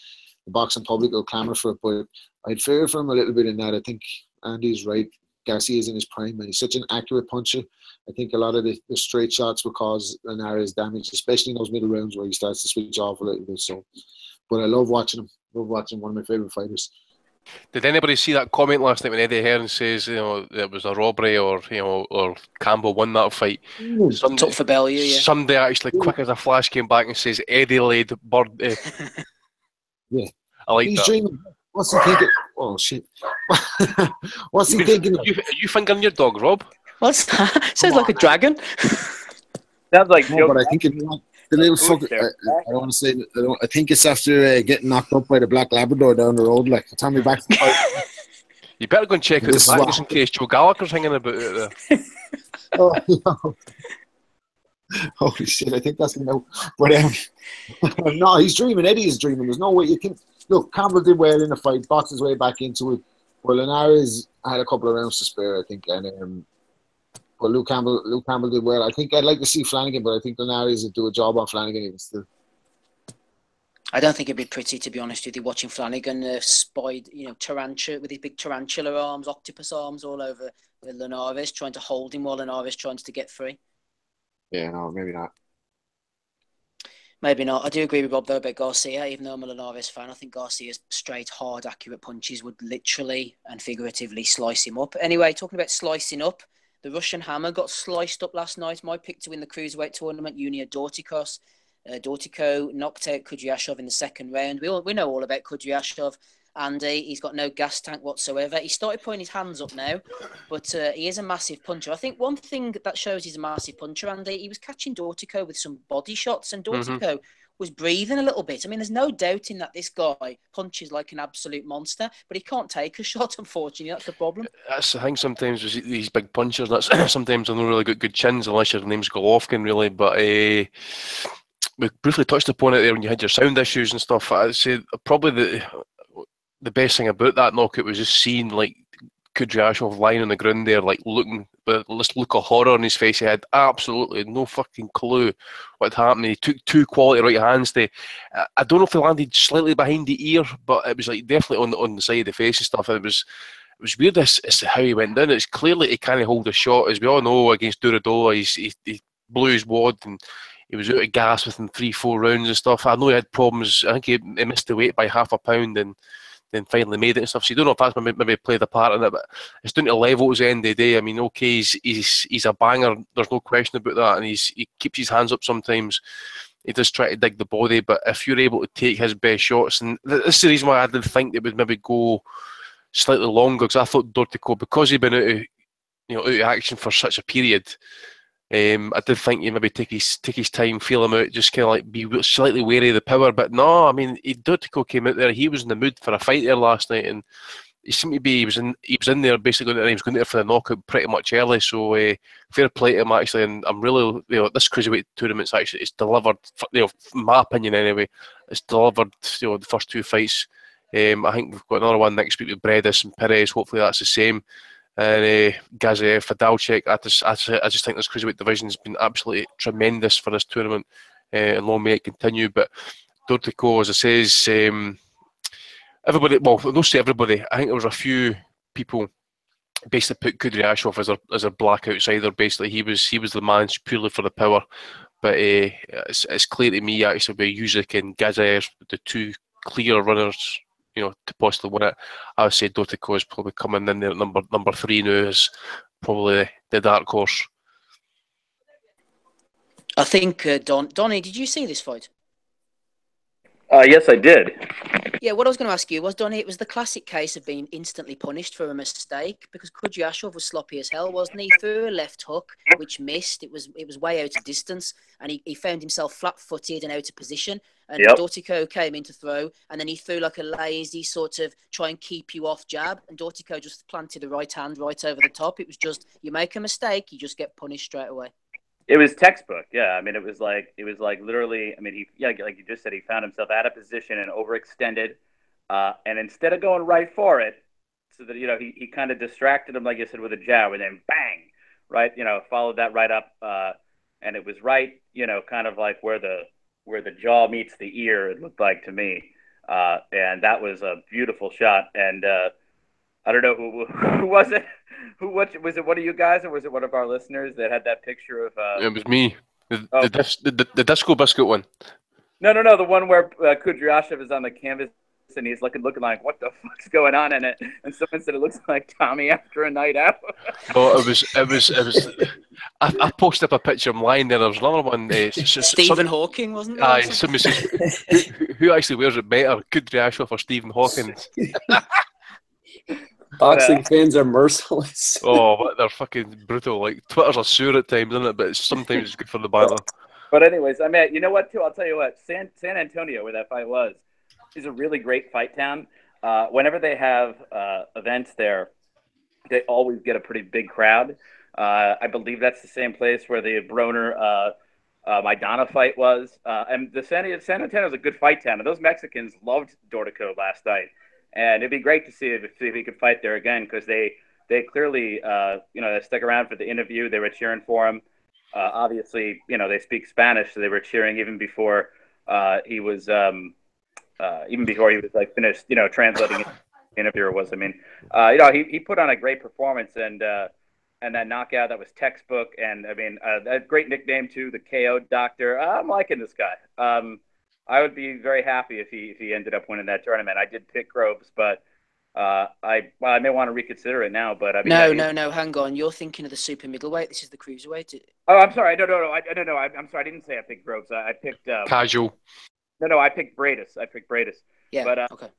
the boxing public will clamour for it. But I'd fear for him a little bit in that. I think Andy's right. Garcia's in his prime, and he's such an accurate puncher. I think a lot of the straight shots will cause Linares damage, especially in those middle rounds where he starts to switch off a little bit. So, but I love watching him. One of my favourite fighters. Did anybody see that comment last night when Eddie Hearn says, it was a robbery or Campbell won that fight? Took for Bellew, yeah. Somebody actually, quick as a flash, came back and says Eddie laid Bird. Yeah, I like he's that. Dreaming. What's he thinking? Oh shit! What's he thinking? Are you fingering your dog, Rob? What's that? Sounds like a dragon. Sounds like no, but I think the little fucker. I don't want to say. I think it's after getting knocked up by the black Labrador down the road. Tell me back. You better go and check out the back just in case Joe Gallagher's hanging about out there. Oh, no. Holy shit! I think that's enough. But no, he's dreaming. Eddie is dreaming. There's no way you can. Look, Campbell did well in the fight, boxed his way back into it. Well, Linares had a couple of rounds to spare, I think, and but Luke Campbell did well. I think I'd like to see Flanagan, but I think Linares would do a job on Flanagan even still. I don't think it'd be pretty, to be honest with you, watching Flanagan spied, tarantula with his big tarantula arms, octopus arms all over Linares, trying to hold him while Linares trying to get free. Yeah, no, maybe not. Maybe not. I do agree with Rob, though, about Garcia. Even though I'm a Linares fan, I think Garcia's straight, hard, accurate punches would literally and figuratively slice him up. Anyway, talking about slicing up, the Russian Hammer got sliced up last night. My pick to win the Cruiserweight tournament, Junior Dorticos. Dortico knocked out Kudryashov in the second round. We know all about Kudryashov. Andy, he's got no gas tank whatsoever. He started putting his hands up now, but he is a massive puncher. I think one thing that shows he's a massive puncher, Andy, he was catching Dortico with some body shots, and Dortico was breathing a little bit. I mean, there's no doubting that this guy punches like an absolute monster, but he can't take a shot, unfortunately. That's the problem. That's the thing sometimes with these big punchers. That's sometimes they're not really got good chins unless your name's Golovkin, really. But we briefly touched upon it there when you had your sound issues and stuff. I'd say probably the best thing about that knockout was just seeing like Kudryashov lying on the ground there, like looking with this look of horror on his face. He had absolutely no fucking clue what had happened. He took two quality right hands to. I don't know if he landed slightly behind the ear, but it was like definitely on the side of the face and stuff. It was weird as to how he went down. It's clearly he can't hold a shot, as we all know against Duradola. He blew his wad and he was out of gas within 3-4 rounds and stuff. I know he had problems. I think he missed the weight by half a pound and then finally made it and stuff. So you don't know if that's maybe played a part in it, but it's down to levels at the end of the day. I mean, okay, he's a banger. There's no question about that, and he keeps his hands up sometimes. He does try to dig the body, but if you're able to take his best shots, and this is the reason why I did think it would maybe go slightly longer, because I thought Dortico, because he'd been out of action for such a period. I did think he maybe take his time, feel him out, just kind of like be slightly wary of the power. But no, I mean, Dortico came out there. He was in the mood for a fight there last night, and he seemed to be. He was in there basically, and he was going there for the knockout pretty much early. So fair play to him actually. And I'm really, this cruiserweight tournament's actually it's delivered. My opinion anyway, it's delivered. The first two fights. I think we've got another one next week with Bredis and Perez. Hopefully that's the same. And Gaziev, Fadalchik, I just think this cruiserweight division has been absolutely tremendous for this tournament, and long may it continue. But Dortico, as I says, everybody, well, not say everybody, I think there was a few people basically put Kudryashov as a black outsider. Basically, he was the man purely for the power. But it's clear to me actually with Usyk and Gaziev, the two clear runners, to possibly win it. I would say Dortico is probably coming in there at number 3 now, is probably the dark horse. I think, Donnie, did you see this fight? Yes, I did. Yeah, what I was going to ask you was, Donnie, it was the classic case of being instantly punished for a mistake, because Kudryashov was sloppy as hell, wasn't he? He threw a left hook, which missed. It was way out of distance, and he found himself flat-footed and out of position. And Dortico came in to throw, and then he threw like a lazy sort of try and keep you off jab, and Dortico just planted the right hand right over the top. It was just, you make a mistake, you just get punished straight away. It was textbook, yeah. I mean, it was like literally. I mean, like you just said, he found himself out of position and overextended, and instead of going right for it, so that he kind of distracted him, like you said, with a jab, and then bang, right, followed that right up, and it was right, kind of like where the jaw meets the ear. It looked like to me, and that was a beautiful shot. And I don't know who was it. Was it one of you guys, or was it one of our listeners that had that picture of? It was me. The disco biscuit one. No. The one where Kudryashov is on the canvas and he's looking like, what the fuck's going on in it? And someone said it looks like Tommy after a night out. No, it was. I posted up a picture of him lying there. There was another one. Stephen Hawking, wasn't there? Aye, somebody says, who actually wears it better, Kudryashov or Stephen Hawking? Boxing fans are merciless. Oh, they're fucking brutal. Like, Twitter's a sewer at times, isn't it? But sometimes it's good for the banter. But anyways, I mean, you know what, too? I'll tell you what. San Antonio, where that fight was, is a really great fight town. Whenever they have events there, they always get a pretty big crowd. I believe that's the same place where the Broner Maidana fight was. And the San Antonio is a good fight town. And those Mexicans loved Dortico last night. And it'd be great to see if he could fight there again, because they clearly, they stuck around for the interview. They were cheering for him. Obviously, they speak Spanish, so they were cheering even before he was like finished, translating the interviewer was. I mean, he put on a great performance, and and that knockout, that was textbook. And I mean, that great nickname too, the KO Doctor. I'm liking this guy. I would be very happy if he ended up winning that tournament. I did pick Groves, but I may want to reconsider it now. But I mean, no. Hang on, you're thinking of the super middleweight. This is the cruiserweight. Oh, I'm sorry. No. I'm sorry. I didn't say I picked Groves. I picked Casual. No. I picked Bradis. Yeah. But okay.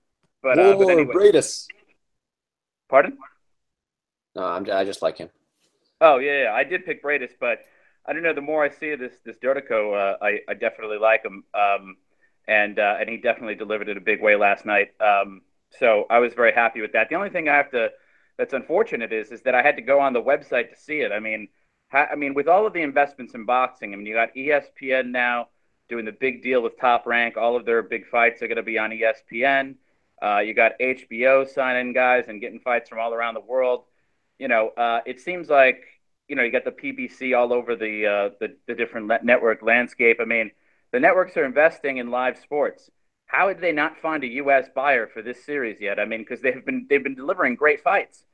But anyway. Bradis. Pardon? No, I just like him. Oh yeah. I did pick Bradis, but I don't know. The more I see of this Dortico, I definitely like him. And he definitely delivered it a big way last night. So I was very happy with that. The only thing that's unfortunate is that I had to go on the website to see it. I mean, with all of the investments in boxing, I mean, you got ESPN now doing the big deal with Top Rank. All of their big fights are going to be on ESPN. You got HBO signing guys and getting fights from all around the world. It seems like, you got the PBC all over the different network landscape. I mean, the networks are investing in live sports. How did they not find a U.S. buyer for this series yet? I mean, because they've been delivering great fights.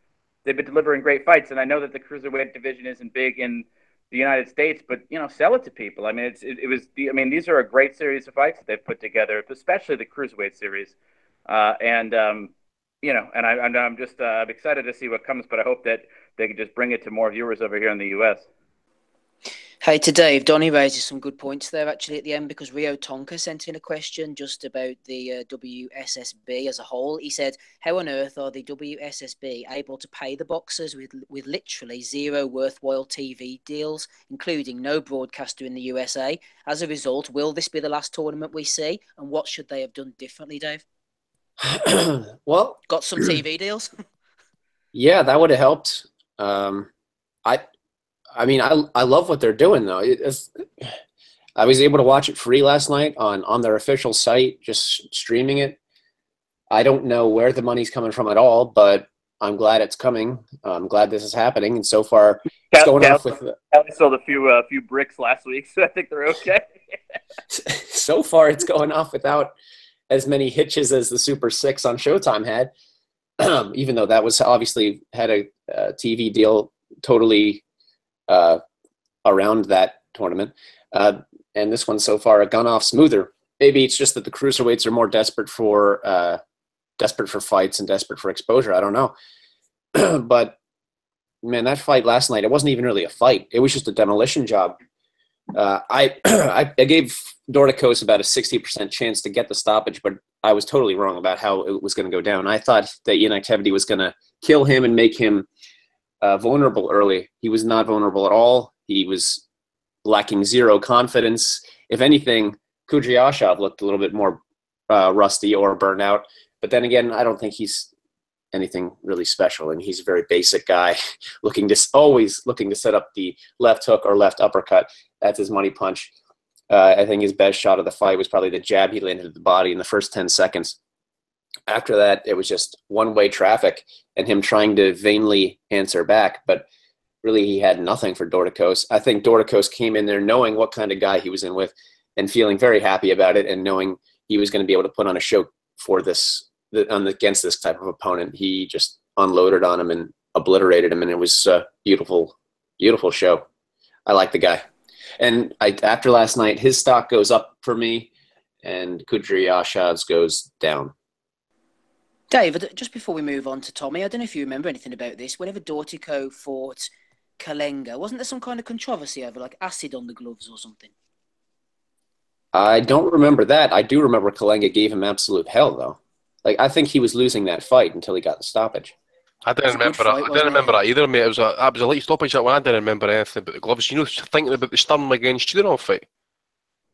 And I know that the cruiserweight division isn't big in the United States, but sell it to people. I mean, these are a great series of fights that they've put together, especially the cruiserweight series. I'm excited to see what comes, but I hope that they can just bring it to more viewers over here in the U.S. Hey, to Dave, Donnie raises some good points there actually at the end, because Rio Tonka sent in a question just about the WSSB as a whole. He said, how on earth are the WSSB able to pay the boxers with literally zero worthwhile TV deals, including no broadcaster in the USA? As a result, will this be the last tournament we see? And what should they have done differently, Dave? Well, got some TV deals? Yeah, that would have helped. I mean, I love what they're doing though. I was able to watch it free last night on their official site, just streaming it. I don't know where the money's coming from at all, but I'm glad it's coming. I'm glad this is happening, and so far it's going off with. Kelly sold a few bricks last week, so I think they're okay. So far, it's going off without as many hitches as the Super 6 on Showtime had, even though that was obviously had a TV deal totally around that tournament. And this one so far gone off smoother. Maybe it's just that the cruiserweights are more desperate for fights and desperate for exposure. I don't know. But man, that fight last night, it wasn't even really a fight. It was just a demolition job. I gave Dorticos about a 60% chance to get the stoppage, but I was totally wrong about how it was going to go down. I thought that inactivity was going to kill him and make him vulnerable early. He was not vulnerable at all. He was lacking zero confidence. If anything, Kudryashov looked a little bit more rusty or burnout. But then again, I don't think he's anything really special. I mean, he's a very basic guy, always looking to set up the left hook or left uppercut. That's his money punch. I think his best shot of the fight was probably the jab he landed at the body in the first 10 seconds. After that, it was just one-way traffic and him trying to vainly answer back. But really, he had nothing for Dorticos. I think Dorticos came in there knowing what kind of guy he was in with and feeling very happy about it, and knowing he was going to be able to put on a show for against this type of opponent. He just unloaded on him and obliterated him, and it was a beautiful, beautiful show. I like the guy. And after last night, his stock goes up for me, and Kudryashov's goes down. Dave, just before we move on to Tommy, I don't know if you remember anything about this. Whenever Dortico fought Kalenga, wasn't there some kind of controversy over like acid on the gloves or something? I don't remember that. I do remember Kalenga gave him absolute hell, though. Like, I think he was losing that fight until he got the stoppage. I didn't remember that either, mate. It was a late stoppage that one. I didn't remember anything about the gloves. Thinking about the Sturm against Judenov fight.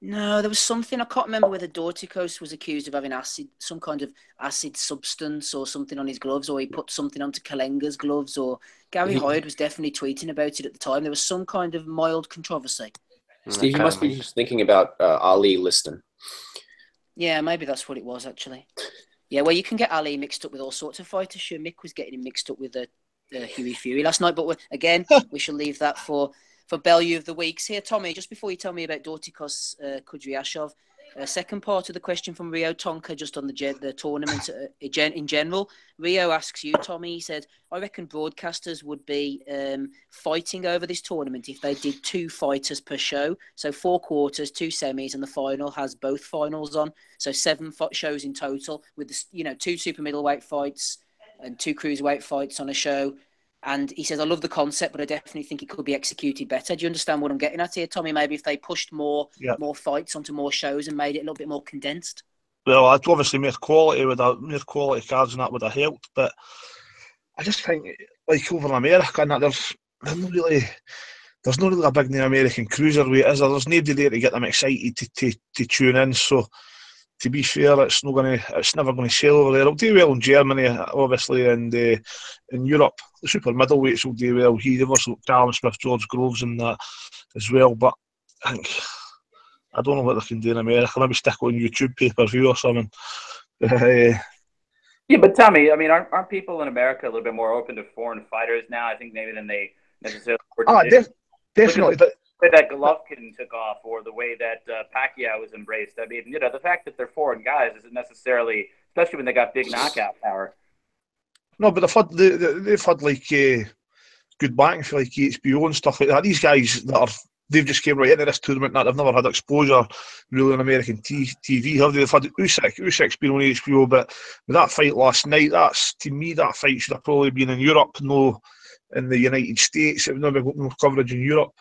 No, there was something. I can't remember whether Dorticos was accused of having acid, some kind of acid substance or something on his gloves, or he put something onto Kalenga's gloves, or Gary Hyde was definitely tweeting about it at the time. There was some kind of mild controversy. Steve, you must be just thinking about Ali Liston. Yeah, maybe that's what it was, actually. Yeah, well, you can get Ali mixed up with all sorts of fighters. Sure, Mick was getting him mixed up with Huey Fury last night, but again, we shall leave that for Bellew of the Weeks. Here, Tommy, just before you tell me about Dorticos Kudryashov, Second part of the question from Rio Tonka, just on the tournament in general. Rio asks you, Tommy, he said, I reckon broadcasters would be fighting over this tournament if they did 2 fighters per show. So 4 quarters, 2 semis, and the final has both finals on. So 7 shows in total with, 2 super middleweight fights and 2 cruiserweight fights on a show. And he says, I love the concept, but I definitely think it could be executed better. Do you understand what I'm getting at here, Tommy? Maybe if they pushed more fights onto more shows and made it a little bit more condensed. Well, I'd obviously more quality cards and that would have helped, but I just think, like over in America, and that there's not really a big American cruiserweight, is there? There's nobody there to get them excited to tune in. So to be fair, it's never going to sell over there. It'll do well in Germany, obviously, and in Europe. The super middleweights will do well. You've also got Callum Smith, George Groves, and that as well. But I don't know what they can do in America. Maybe stick on YouTube pay-per-view or something. Yeah, but Tommy, I mean, aren't people in America a little bit more open to foreign fighters now? I think maybe than they necessarily were. Definitely. The way that Golovkin took off, or the way that Pacquiao was embraced. I mean, the fact that they're foreign guys isn't necessarily, especially when they got big knockout power. No, but they've had like good backing for like HBO and stuff like that. These guys they've just came right into this tournament. That they've never had exposure really on American TV, have they? They've had Usyk's been on HBO, but with that fight last night, to me that fight should have probably been in Europe, no in the United States. It would never got more coverage in Europe.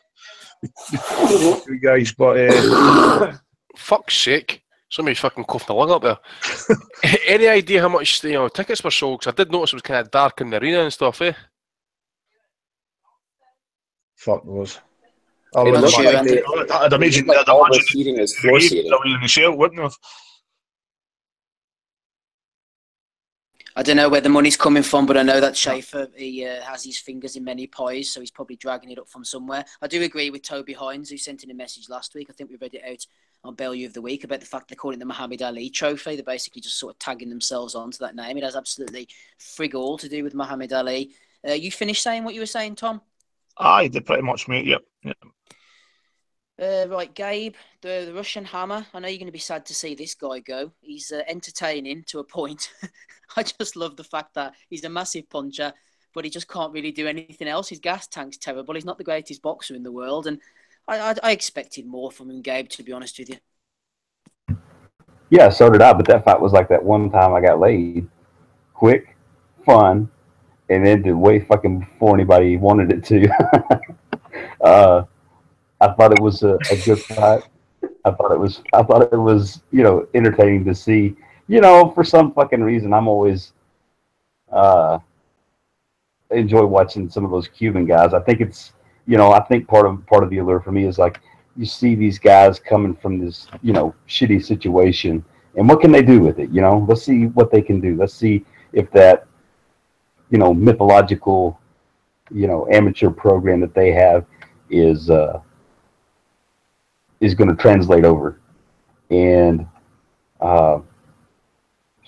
You guys, but fuck's sake, somebody's fucking coughing the lung up there. Any idea how much tickets were sold? Because I did notice it was kind of dark in the arena and stuff, eh? Fuck knows. I'd imagine that all the seating is floor seating. I don't know where the money's coming from, but I know that Schaefer, he has his fingers in many pies, so he's probably dragging it up from somewhere. I do agree with Toby Hines, who sent in a message last week. I think we read it out on Bellew of the Week about the fact they're calling it the Muhammad Ali Trophy. They're basically just sort of tagging themselves onto that name. It has absolutely frig all to do with Muhammad Ali. You finished saying what you were saying, Tom? Aye, they pretty much, mate, yep. Right, Gabe, the Russian Hammer. I know you're going to be sad to see this guy go. He's entertaining to a point. I just love the fact that he's a massive puncher, but he just can't really do anything else. His gas tank's terrible. He's not the greatest boxer in the world, and I expected more from him, Gabe, to be honest with you. Yeah, so did I, but that fight was like that one time I got laid. Quick, fun, and ended way fucking before anybody wanted it to. I thought it was a good fight. I thought it was entertaining to see. For some fucking reason, I'm always enjoy watching some of those Cuban guys. I think it's I think part of the allure for me is like you see these guys coming from this shitty situation, and what can they do with it? Let's see what they can do. Let's see if that mythological amateur program that they have is going to translate over. And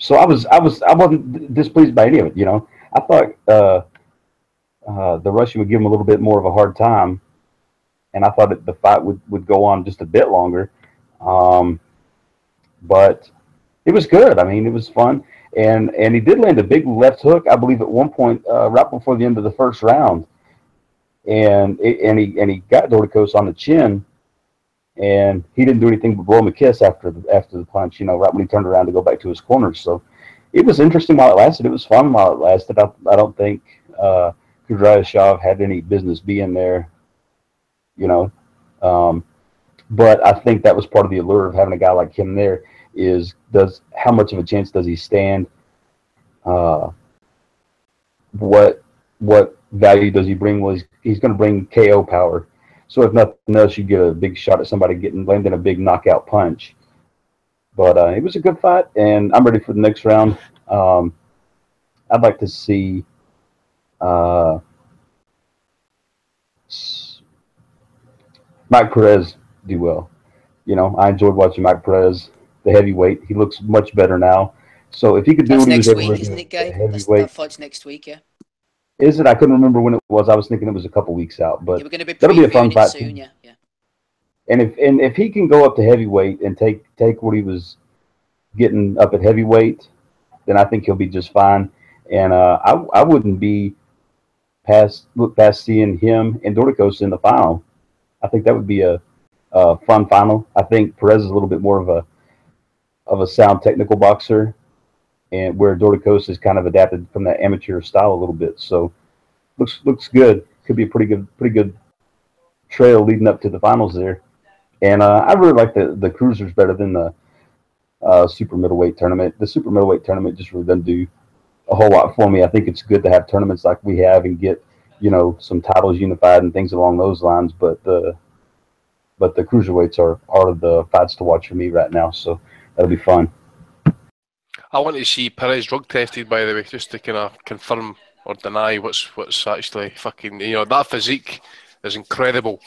so I wasn't displeased by any of it. I thought the Russian would give him a little bit more of a hard time, and I thought the fight would go on just a bit longer. But it was good. I mean, it was fun, and he did land a big left hook, I believe, at one point right before the end of the first round, and he got Dorticos on the chin. And he didn't do anything but blow him a kiss after the punch, right when he turned around to go back to his corner. So it was interesting while it lasted. It was fun while it lasted. I don't think Kudryashov had any business being there, but I think that was part of the allure of having a guy like him there is how much of a chance does he stand? What value does he bring? Well, he's going to bring KO power. So if nothing else, you get a big shot at somebody landing a big knockout punch. But it was a good fight, and I'm ready for the next round. I'd like to see Mike Perez do well. I enjoyed watching Mike Perez, the heavyweight. He looks much better now. So if he could do that's what he was next able week, to do, isn't it, Gabe? That fight's next week, yeah. Is it? I couldn't remember when it was. I was thinking it was a couple weeks out, but we're going to be that'll be a fun fight soon, yeah. And if he can go up to heavyweight and take what he was getting up at heavyweight, then I think he'll be just fine. And I wouldn't look past seeing him and Dorticos in the final. I think that would be a fun final. I think Perez is a little bit more of a sound technical boxer, and where Dorticos is kind of adapted from that amateur style a little bit. So looks good. Could be a pretty good trail leading up to the finals there. And I really like the cruisers better than the super middleweight tournament. The super middleweight tournament just really doesn't do a whole lot for me. I think it's good to have tournaments like we have and get, some titles unified and things along those lines. But the cruiserweights are the fights to watch for me right now. So that'll be fun. I want to see Perez drug tested, by the way, just to kind of confirm or deny what's actually fucking, that physique is incredible.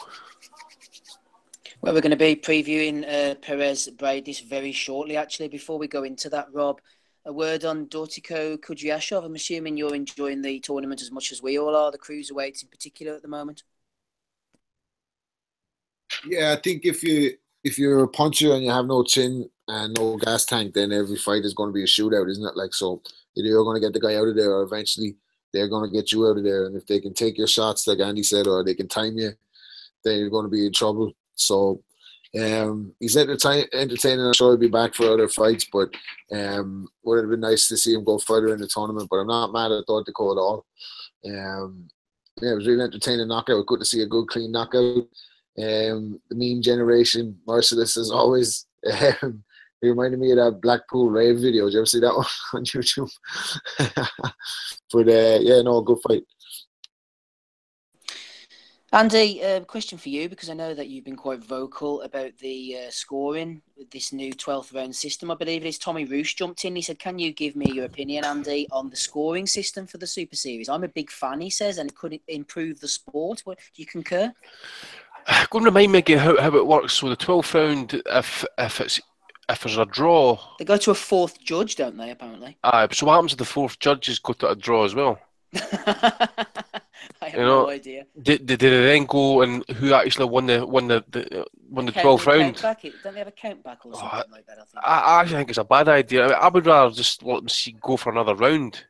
Well, we're going to be previewing Perez Bradis very shortly, actually. Before we go into that, Rob, a word on Dortico-Kudryashov. I'm assuming you're enjoying the tournament as much as we all are, the cruiserweights in particular at the moment. Yeah, I think if you're a puncher and you have no chin and no gas tank, then every fight is going to be a shootout, isn't it? Like, so either you're going to get the guy out of there, or eventually they're going to get you out of there. And if they can take your shots, like Andy said, or they can time you, then you're going to be in trouble. So he's entertaining. I'm sure he'll be back for other fights, but would have been nice to see him go further in the tournament. But I'm not mad at Dortico at all. It was really entertaining knockout. Good to see a good, clean knockout. The meme generation, merciless as always. It reminded me of that Blackpool rave video. Did you ever see that one on YouTube? But good fight. Andy, question for you, because I know that you've been quite vocal about the scoring with this new 12th round system. I believe it is Tommy Roosh jumped in. He said, can you give me your opinion, Andy, on the scoring system for the Super Series? I'm a big fan, he says, and it could improve the sport. Do you concur? Go and remind me again how it works. So the 12th round, if there's a draw... They go to a fourth judge, don't they, apparently? So what happens if the fourth judges go to a draw as well? I have no idea. Did they then go and who actually won the 12th round? Don't they have a count back or something like that? I actually think it's a bad idea. I would rather just let them go for another round,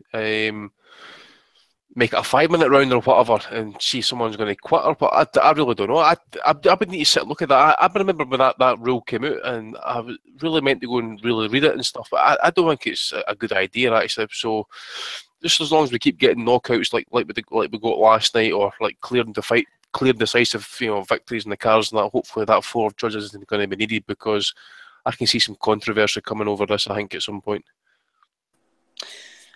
make it a 5-minute round or whatever, and see if someone's going to quit. But I really don't know. I would need to sit and look at that. I remember when that rule came out, and I was really meant to go and really read it and stuff. But I don't think it's a good idea actually. So. Just as long as we keep getting knockouts like we got last night, or like clear decisive victories in the cars, and that hopefully that fourth judge isn't going to be needed, because I can see some controversy coming over this, I think, at some point.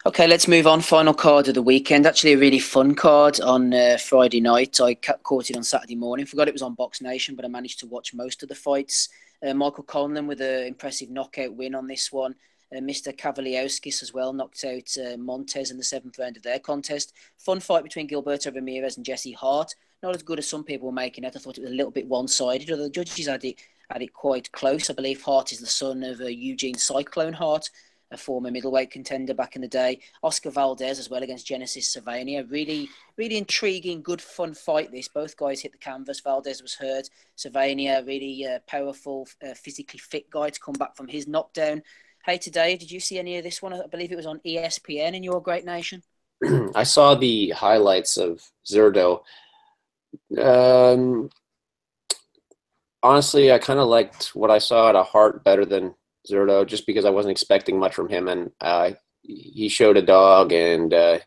Okay, let's move on. Final card of the weekend. Actually, a really fun card on Friday night. I caught it on Saturday morning. Forgot it was on Box Nation, but I managed to watch most of the fights. Michael Conlan with an impressive knockout win on this one. Mr. Kavaliauskas as well knocked out Montez in the 7th round of their contest. Fun fight between Gilberto Ramirez and Jesse Hart. Not as good as some people were making it. I thought it was a little bit one-sided, although the judges had it quite close. I believe Hart is the son of Eugene Cyclone Hart, a former middleweight contender back in the day. Oscar Valdez as well against Genesis Savania. Really, really intriguing, good, fun fight this. Both guys hit the canvas. Valdez was hurt. Savania, really powerful, physically fit guy to come back from his knockdown. Hey, today, did you see any of this one? I believe it was on ESPN in your great nation. I saw the highlights of Zurdo. Honestly, I kind of liked what I saw at a Hart better than Zurdo, just because I wasn't expecting much from him, and he showed a dog, and I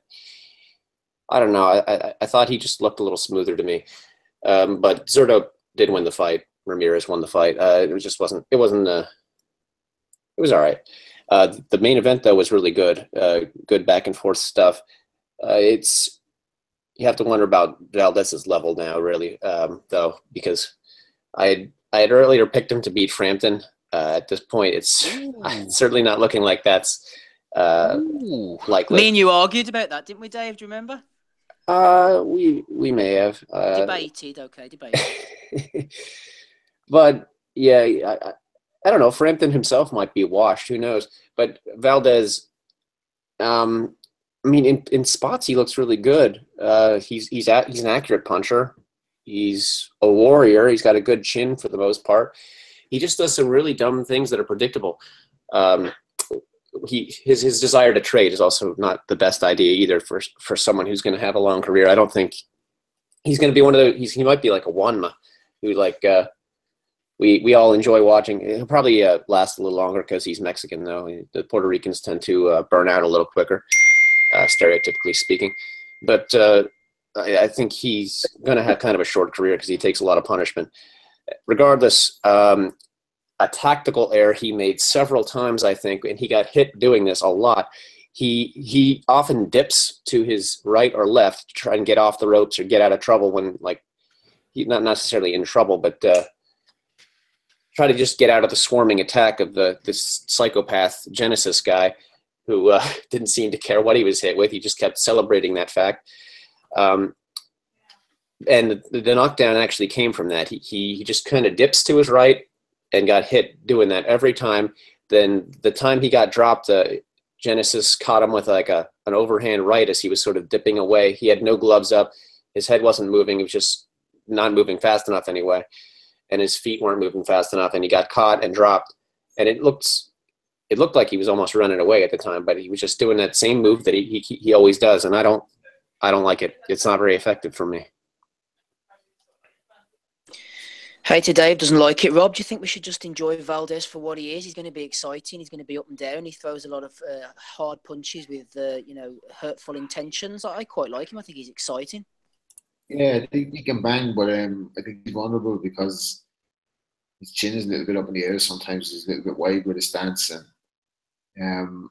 don't know. I thought he just looked a little smoother to me, but Zurdo did win the fight. Ramirez won the fight. It was all right. The main event, though, was really good. Good back and forth stuff. You have to wonder about Valdez's level now, really, though, because I had earlier picked him to beat Frampton. At this point, it's certainly not looking like that's likely. Me and you argued about that, didn't we, Dave? Do you remember? We may have debated. Okay, debated. But yeah, I don't know. Frampton himself might be washed. Who knows? But Valdez, I mean, in spots he looks really good. He's an accurate puncher. He's a warrior. He's got a good chin for the most part. He just does some really dumb things that are predictable. His desire to trade is also not the best idea either for someone who's going to have a long career. I don't think he's going to be one of those. He might be like a Wanma, who like we all enjoy watching. He'll probably last a little longer because he's Mexican, though. The Puerto Ricans tend to burn out a little quicker, stereotypically speaking. But I think he's going to have kind of a short career because he takes a lot of punishment. Regardless, a tactical error he made several times, I think, and he got hit doing this a lot. He often dips to his right or left to try and get off the ropes or get out of trouble when, like, he's not necessarily in trouble, but try to just get out of the swarming attack of this psychopath Genesis guy who didn't seem to care what he was hit with. He just kept celebrating that fact. And the knockdown actually came from that. He just kind of dips to his right and got hit doing that every time. Then the time he got dropped, Genesis caught him with like an overhand right as he was sort of dipping away. He had no gloves up. His head wasn't moving. He was just not moving fast enough anyway. And his feet weren't moving fast enough, and he got caught and dropped. And it looked like he was almost running away at the time, but he was just doing that same move that he always does, and I don't like it. It's not very effective for me. Hater Dave doesn't like it. Rob, do you think we should just enjoy Valdez for what he is? He's going to be exciting. He's going to be up and down. He throws a lot of hard punches with, hurtful intentions. I quite like him. I think he's exciting. Yeah, I think he can bang, but I think he's vulnerable because his chin is a little bit up in the air. Sometimes he's a little bit wide with his stance, and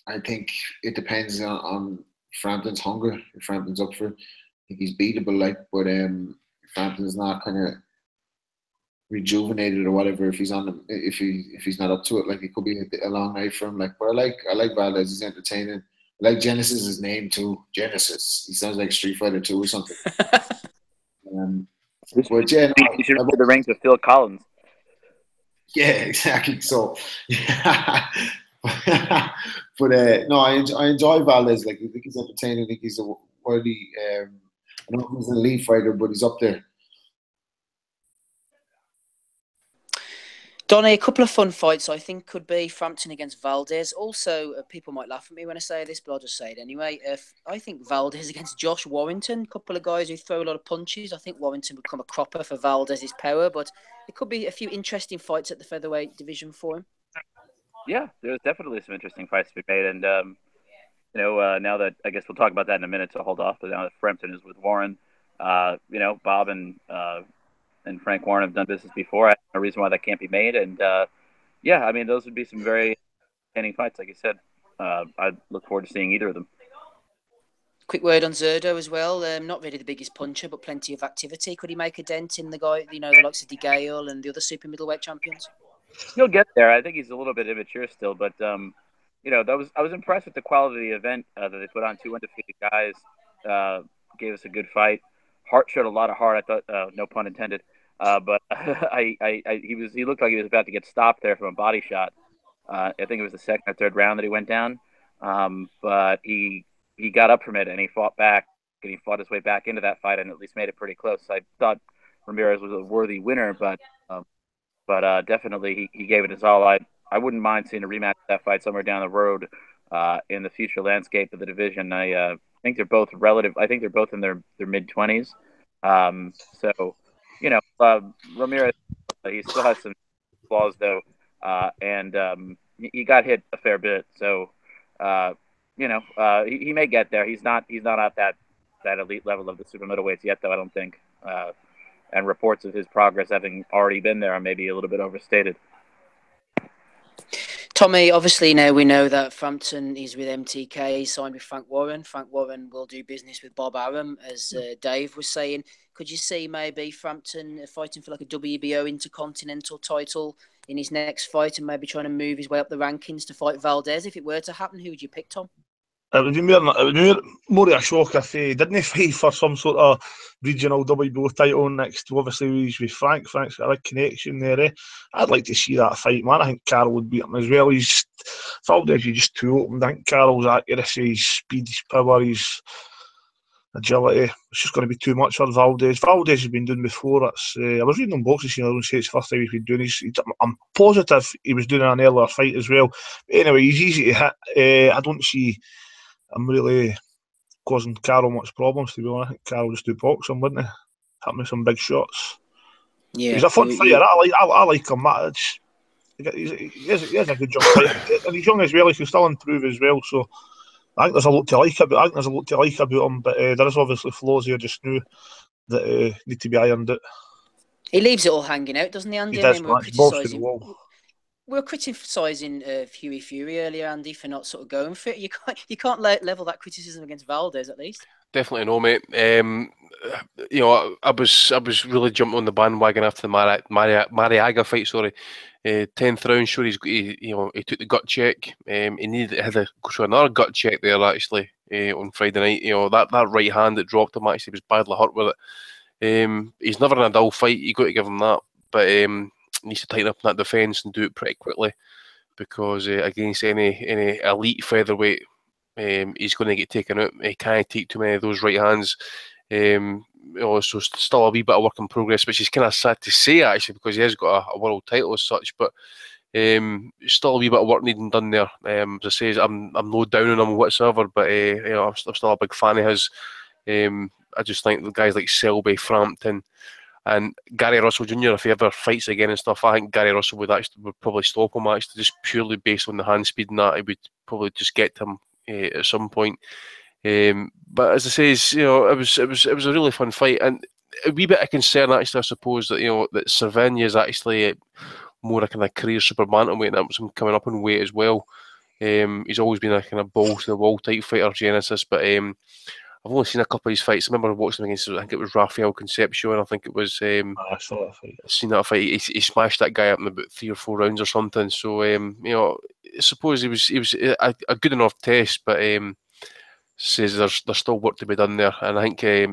I think it depends on Frampton's hunger. If Frampton's up for it, I think he's beatable. But if Frampton's not kind of rejuvenated or whatever, if he's not up to it, like, it could be a long night for him. But I like Valdez. He's entertaining. I like Genesis' name too. Genesis. He sounds like Street Fighter 2 or something. But yeah, you should put the ring to Phil Collins. Yeah, exactly. So, yeah. But no, I enjoy Valdez. Like, I think he's entertaining. I think he's a worthy. I don't know if he's an elite fighter, but he's up there. Donnie, a couple of fun fights I think could be Frampton against Valdez. Also, people might laugh at me when I say this, but I'll just say it anyway. I think Valdez against Josh Warrington, a couple of guys who throw a lot of punches. I think Warrington would come a cropper for Valdez's power, but it could be a few interesting fights at the featherweight division for him. Yeah, there's definitely some interesting fights to be made, and now that, I guess we'll talk about that in a minute, so hold off. But now that Frampton is with Warren, Bob and Frank Warren have done business before. I have no reason why that can't be made. And, those would be some very entertaining fights, like you said. I look forward to seeing either of them. Quick word on Zerdo as well. Not really the biggest puncher, but plenty of activity. Could he make a dent in the guy, the likes of DeGale and the other super middleweight champions? He'll get there. I think he's a little bit immature still, but, I was impressed with the quality of the event that they put on. 2 undefeated guys, gave us a good fight. Hart showed a lot of heart. I thought, no pun intended. But he looked like he was about to get stopped there from a body shot. I think it was the second or third round that he went down. But he got up from it and he fought back, and he fought his way back into that fight and at least made it pretty close. I thought Ramirez was a worthy winner, but definitely he gave it his all. I wouldn't mind seeing a rematch of that fight somewhere down the road in the future landscape of the division. I think they're both in their mid-20s. Ramirez, he still has some flaws though, and he got hit a fair bit. So, he may get there. He's not at that elite level of the super middleweights yet, though, I don't think. And reports of his progress having already been there are maybe a little bit overstated. Tommy, obviously now we know that Frampton is with MTK. He signed with Frank Warren. Frank Warren will do business with Bob Arum, as Dave was saying. Could you see maybe Frampton fighting for like a WBO Intercontinental title in his next fight and maybe trying to move his way up the rankings to fight Valdez? If it were to happen, who would you pick, Tom? It would be more of a shock if he didn't fight for some sort of regional WBO title next to, obviously, he's with Frank. Frank's got a big connection there. I'd like to see that fight, man. I think Carroll would beat him as well. Valdez, he's just too open. I think Carroll's accuracy, his speed, his power, agility. It's just going to be too much for Valdez. Valdez has been doing before. I was reading on boxing scene. I don't say it's the first time he's been doing. I'm positive he was doing an earlier fight as well. But anyway, he's easy to hit. I don't see him really causing Carroll much problems, to be honest. I think Carroll just do boxing, wouldn't he? Hit me some big shots. Yeah, he's a fun fighter. I like him. He is a good young fighter, and he's young as well. He can still improve as well. So I think there's a lot to like about. Him, but there is obviously flaws here just now that need to be ironed out. He leaves it all hanging out, doesn't he, Andy? He does, we're criticising Huey Fury earlier, Andy, for not sort of going for it. You can't level that criticism against Valdez, at least. Definitely no, mate. I was really jumping on the bandwagon after the Mariaga fight. Sorry, 10th round. Sure, he took the gut check. He had to go through another gut check there actually on Friday night. That right hand that dropped him actually was badly hurt with it. He's never in a dull fight. You got to give him that, but needs to tighten up that defence and do it pretty quickly, because against any elite featherweight, he's going to get taken out. He can't take too many of those right hands. So still a wee bit of work in progress, which is kind of sad to say actually, because he has got a world title as such. But still a wee bit of work needing done there. As I say, I'm no down on him whatsoever, but I'm still a big fan of his. I just think the guys like Selby, Frampton, and Gary Russell Jr., if he ever fights again and stuff, I think Gary Russell would probably stop him actually, just purely based on the hand speed and that. He would probably just get to him at some point. But as I say, it was a really fun fight, and a wee bit of concern actually, I suppose, that that Cervenia is actually more a kind of career super bantamweight, and that was him coming up in weight as well. He's always been a kind of balls to the wall type fighter, Genesis, but I've only seen a couple of his fights. I remember watching him against, I think it was Rafael Concepcion. I think it was. I saw that fight. Seen that fight. He smashed that guy up in about 3 or 4 rounds or something. So I suppose he was a good enough test, but says there's still work to be done there. And I think I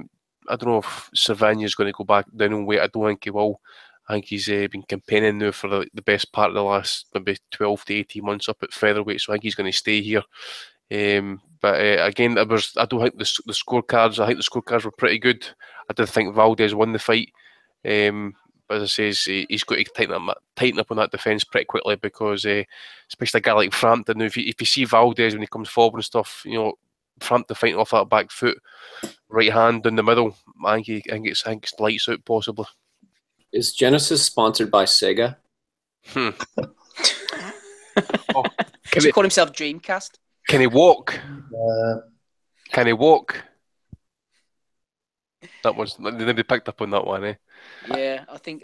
don't know if Cervenia is going to go back down in weight. I don't think he will. I think he's been campaigning now for the best part of the last maybe 12 to 18 months up at featherweight. So I think he's going to stay here. But again, I don't think the scorecards. I think the scorecards were pretty good. I did think Valdez won the fight, but as I say, he's got to tighten up on that defence pretty quickly, because especially a guy like Frampton. Now, if you see Valdez when he comes forward and stuff, Frampton fighting off that back foot, right hand down the middle. I think it's lights out possibly. Is Genesis sponsored by Sega? Does he call himself Dreamcast? Can he walk? Can he walk? That was they picked up on that one, eh? Yeah, I think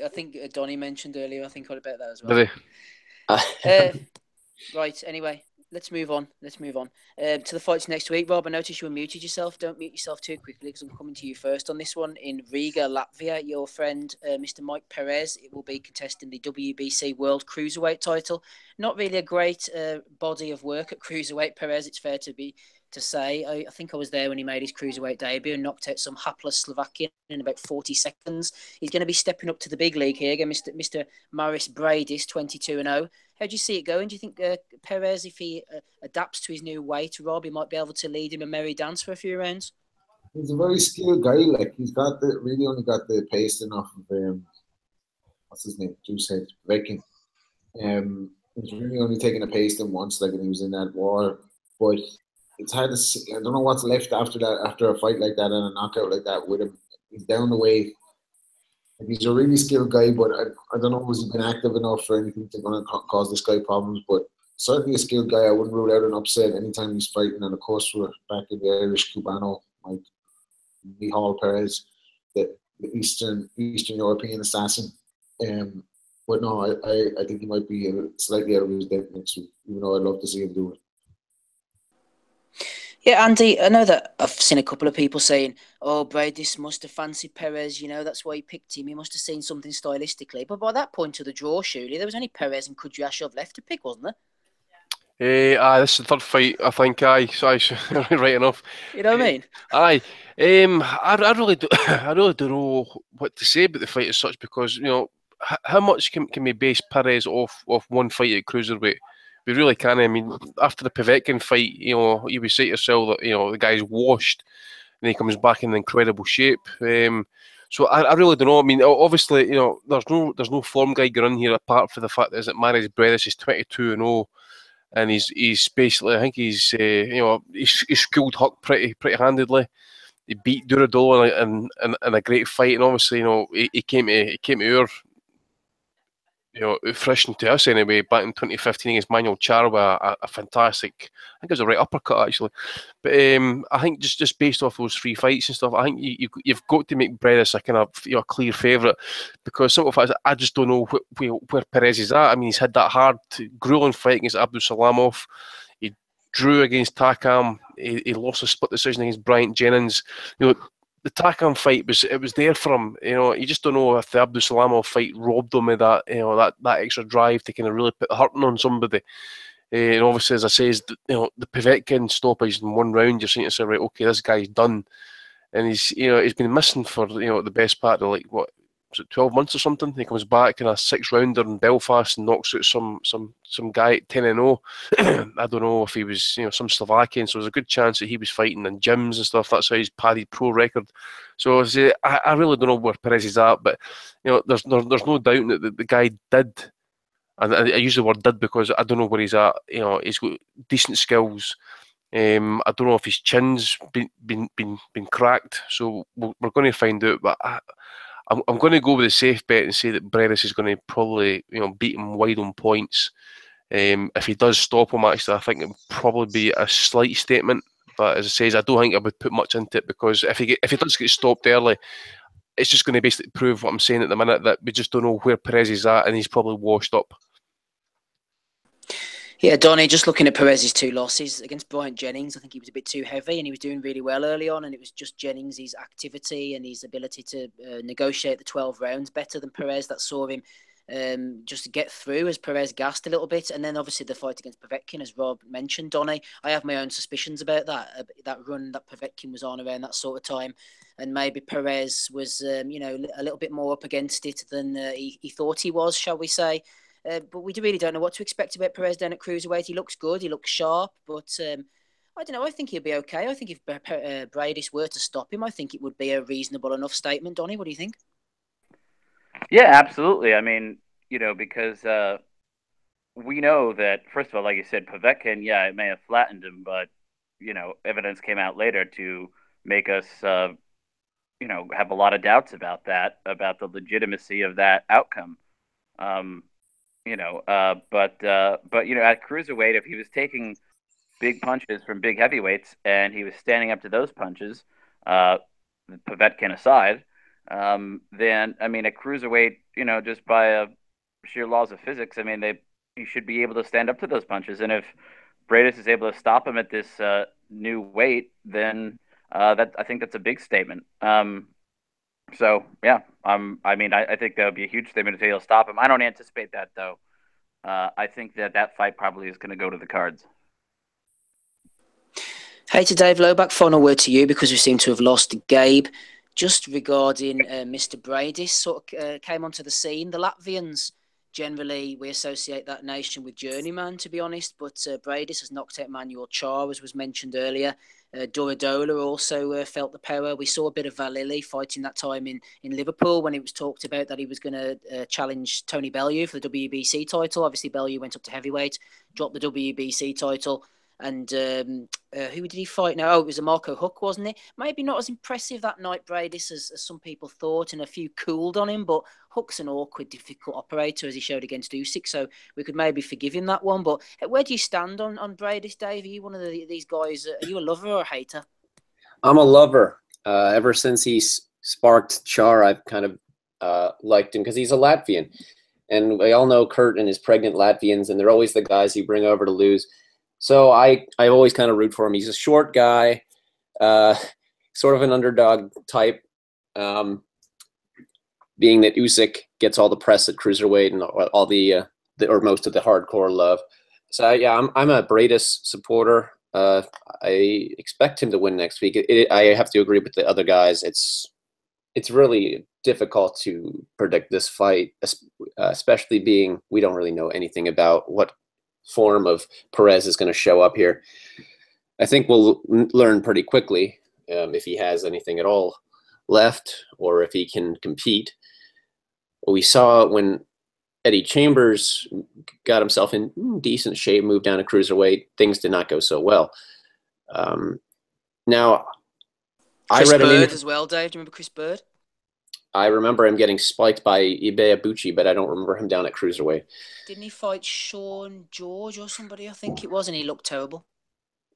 Donnie mentioned earlier. I think about that as well. Did he? Right. Anyway, let's move on. To the fights next week. Rob, I noticed you unmuted yourself. Don't mute yourself too quickly, because I'm coming to you first on this one. In Riga, Latvia, your friend Mr. Mike Perez will be contesting the WBC World Cruiserweight title. Not really a great body of work at Cruiserweight, Perez, it's fair to say. I think I was there when he made his Cruiserweight debut and knocked out some hapless Slovakian in about 40 seconds. He's going to be stepping up to the big league here again, Mr. Maris Bradis, 22-0. How do you see it going? Do you think Perez, if he adapts to his new weight, Rob, he might be able to lead him a merry dance for a few rounds? He's a very skilled guy. Like, he's really only got the pace enough of what's his name? Juicehead Viking. He's really only taken a pace than once, like when he was in that war. But it's hard to see. I don't know what's left after that, after a fight like that and a knockout like that with him. He's down the way. He's a really skilled guy, but I don't know, has he been active enough for anything to going to cause this guy problems? But certainly a skilled guy. I wouldn't rule out an upset anytime he's fighting. And of course, we're back in the Irish Cubano, like Mihal Perez, the Eastern European assassin. But no, I think he might be slightly out of his depth next week, even though I'd love to see him do it. Yeah, Andy, I know that I've seen a couple of people saying, oh, Bradis must have fancied Perez, that's why he picked him. He must have seen something stylistically. But by that point of the draw, surely, there was only Perez and Kudryashov left to pick, wasn't there? This is the third fight, I think. Right enough. You know what I mean? I really don't know what to say about the fight as such, because how much can we base Perez off one fight at cruiserweight? We really can. I mean, after the Povetkin fight, you would say to yourself that the guy's washed. and he comes back in incredible shape. So I really don't know. I mean, obviously, you know, there's no form guy going in here apart from the fact that Maris Bredis is 22-0, and he's basically, I think he's schooled Huck pretty handedly. He beat Duradolo in a great fight, and obviously, you know, he came to our, you know, fruition to us anyway back in 2015 against Manuel Charwa, a fantastic, I think it was a right uppercut actually. But I think just based off those 3 fights and stuff, I think you've got to make Bredis a kind of, you know, clear favourite, because simple fact is I just don't know where Perez is at. I mean, he's had that hard, grueling fight against Abdul Salamov. He drew against Takam. He lost a split decision against Bryant Jennings. You know, the Takam fight was there for him. You know, you just don't know if the Abdul Salamov fight robbed him of that, you know, that extra drive to kind of really put the hurting on somebody. And obviously, as I say, you know, the Povetkin stoppage in 1 round, you're saying to yourself, right, okay, this guy's done, and he's been missing for, you know, the best part of, like, what was it, 12 months or something. He comes back in a 6-rounder in Belfast and knocks out some guy at 10-0. I don't know if he was, you know, some Slovakian, so there's a good chance that he was fighting in gyms and stuff. That's how he's padded pro record. So I really don't know where Perez is at, but, you know, there's no doubt that the guy did. And I use the word did because I don't know where he's at. You know, he's got decent skills. I don't know if his chin's been cracked. So we're going to find out. But I'm going to go with a safe bet and say that Bredis is going to probably, you know, beat him wide on points. If he does stop him, actually, I think it would probably be a slight statement. But as I say, I don't think I would put much into it, because if he does get stopped early, it's just going to basically prove what I'm saying at the minute, that we just don't know where Perez is at, and he's probably washed up. Yeah, Donny, just looking at Perez's 2 losses against Bryant Jennings, I think he was a bit too heavy, and he was doing really well early on, and it was just Jennings' activity and his ability to negotiate the 12 rounds better than Perez that saw him just to get through, as Perez gassed a little bit. And then obviously the fight against Povetkin, as Rob mentioned, Donny, I have my own suspicions about that run that Povetkin was on around that sort of time, and maybe Perez was you know, a little bit more up against it than he thought he was, shall we say. But we really don't know what to expect about Perez down at cruiserweight. He looks good, he looks sharp, but I don't know, I think he'll be okay. I think if Bredis were to stop him, I think it would be a reasonable enough statement. Donny, what do you think? Yeah, absolutely. I mean, you know, because we know that, first of all, like you said, Povetkin, yeah, it may have flattened him, but, you know, evidence came out later to make us, you know, have a lot of doubts about that, about the legitimacy of that outcome. You know, but you know, at cruiserweight, if he was taking big punches from big heavyweights and he was standing up to those punches, Povetkin aside, then, I mean, at cruiserweight, you know, just by sheer laws of physics, I mean, he should be able to stand up to those punches. And if Bredis is able to stop him at this new weight, then I think that's a big statement. So yeah, I mean, I think that would be a huge statement if he'll stop him. I don't anticipate that, though. I think that fight probably is going to go to the cards. Hey, to Dave Loback, final word to you, because we seem to have lost Gabe. Just regarding Mr. Bredis, sort of came onto the scene. The Latvians, generally, we associate that nation with journeyman, to be honest, but Bredis has knocked out Manuel Char, as was mentioned earlier. Duradola also felt the power. We saw a bit of Valili fighting that time in Liverpool when it was talked about that he was going to challenge Tony Bellew for the WBC title. Obviously, Bellew went up to heavyweight, dropped the WBC title. And who did he fight now? Oh, it was a Marco Huck, wasn't it? Maybe not as impressive that night, Bredis, as some people thought, and a few cooled on him, but Huck's an awkward, difficult operator, as he showed against Usyk, so we could maybe forgive him that one. But where do you stand on Bredis, Dave? Are you one of these guys? Are you a lover or a hater? I'm a lover. Ever since he sparked Char, I've kind of liked him because he's a Latvian. And we all know Kurt and his pregnant Latvians, and they're always the guys you bring over to lose. So I always kind of root for him. He's a short guy, sort of an underdog type, being that Usyk gets all the press at cruiserweight and all the or most of the hardcore love. So yeah, I'm a Bredis supporter. I expect him to win next week. I have to agree with the other guys. It's really difficult to predict this fight, especially being we don't really know anything about what form of Perez is going to show up here. I think we'll learn pretty quickly if he has anything at all left or if he can compete. We saw when Eddie Chambers got himself in decent shape, moved down to cruiserweight, things did not go so well. Now, Chris Bird as well, Dave. Do you remember Chris Bird? I remember him getting spiked by Ibe Abuchi, but I don't remember him down at cruiserweight. Didn't he fight Sean George or somebody, I think it was, and he looked terrible?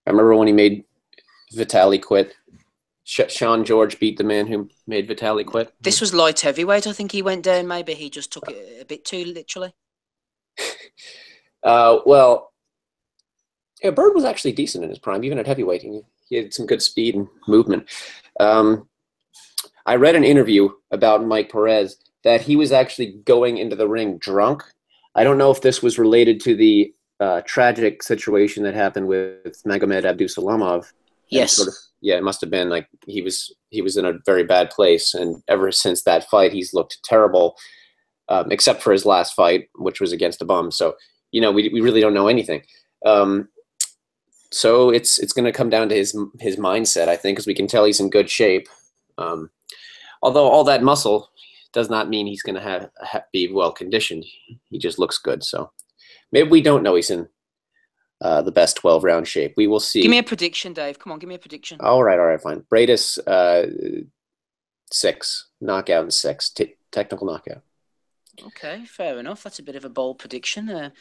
I remember when he made Vitali quit. Sean George beat the man who made Vitali quit. This was light heavyweight, I think he went down. Maybe he just took it a bit too literally. Well, yeah, Bird was actually decent in his prime, even at heavyweight. He had some good speed and movement. I read an interview about Mike Perez that he was actually going into the ring drunk. I don't know if this was related to the tragic situation that happened with Magomed Abdusalamov. Yes. Yeah, it must have been like he was in a very bad place, and ever since that fight, he's looked terrible, except for his last fight, which was against a bum. So, we really don't know anything. So it's going to come down to his mindset, I think, because we can tell he's in good shape. Although all that muscle does not mean he's going to be well conditioned. He just looks good. So maybe we don't know he's in the best 12-round shape. We will see. Give me a prediction, Dave. Come on, give me a prediction. All right, fine. Bradis 6, knockout in 6, technical knockout. Okay, fair enough. That's a bit of a bold prediction.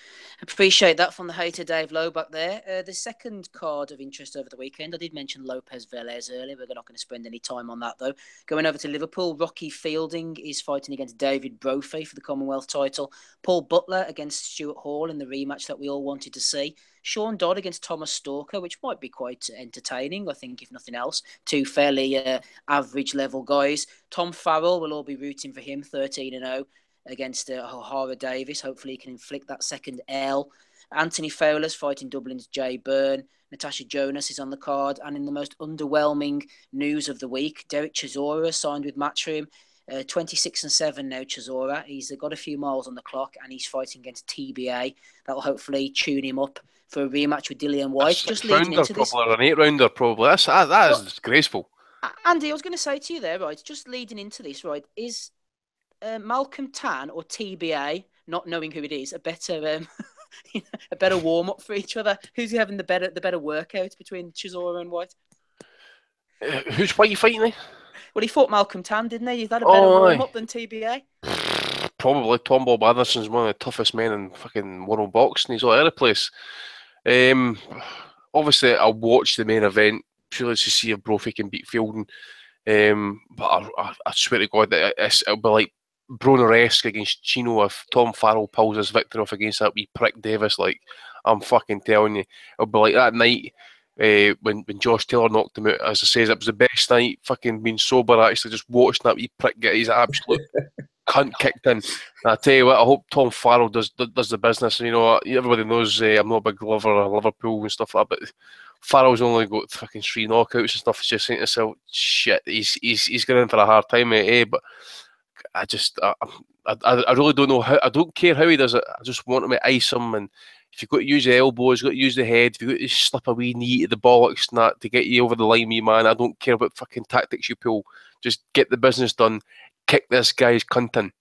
Appreciate that from the hater Dave Lowe back there. The second card of interest over the weekend, I did mention Lopez Velez earlier. We're not going to spend any time on that, though. Going over to Liverpool, Rocky Fielding is fighting against David Brophy for the Commonwealth title. Paul Butler against Stuart Hall in the rematch that we all wanted to see. Sean Dodd against Thomas Stalker, which might be quite entertaining, I think, if nothing else. Two fairly average-level guys. Tom Farrell, we'll all be rooting for him, 13-0. Against O'Hara Davis. Hopefully he can inflict that second L. Anthony Fowler's fighting Dublin's Jay Byrne. Natasha Jonas is on the card. And in the most underwhelming news of the week, Derek Chisora signed with Matchroom. 26-7 now, Chisora. He's got a few miles on the clock and he's fighting against TBA. That will hopefully tune him up for a rematch with Dillian White. Just leading into this. An 8-rounder probably. That is disgraceful. Andy, I was going to say to you there, right, just leading into this, right, is Malcolm Tan or TBA, not knowing who it is, a better a better warm up for each other? Who's having the better workout between Chisora and White? Who's White fighting? Well, he fought Malcolm Tan, didn't he? He's had a better warm up than TBA. Probably. Tom Bob Anderson's one of the toughest men in fucking world boxing. He's all over the place. Obviously, I watched the main event purely to see if Brophy can beat Fielding. But I swear to God that it'll be like Broner-esque against Chino if Tom Farrell pulls his victory off against that wee prick Davis. Like, I'm fucking telling you, it'll be like that night when Josh Taylor knocked him out. As I says, it was the best night fucking being sober, actually, just watching that wee prick get his absolute cunt kicked in. And I tell you what, I hope Tom Farrell does the business. And, everybody knows I'm not a big lover of Liverpool and stuff like that, but Farrell's only got fucking 3 knockouts and stuff. It's just saying to yourself, shit, he's going in for a hard time, but I really don't know how. I don't care how he does it. I just want him to ice him. And if you've got to use the elbows, you've got to use the head. If you've got to slip a wee knee to the bollocks and that to get you over the line, man, I don't care about fucking tactics you pull. Just get the business done. Kick this guy's cunt in.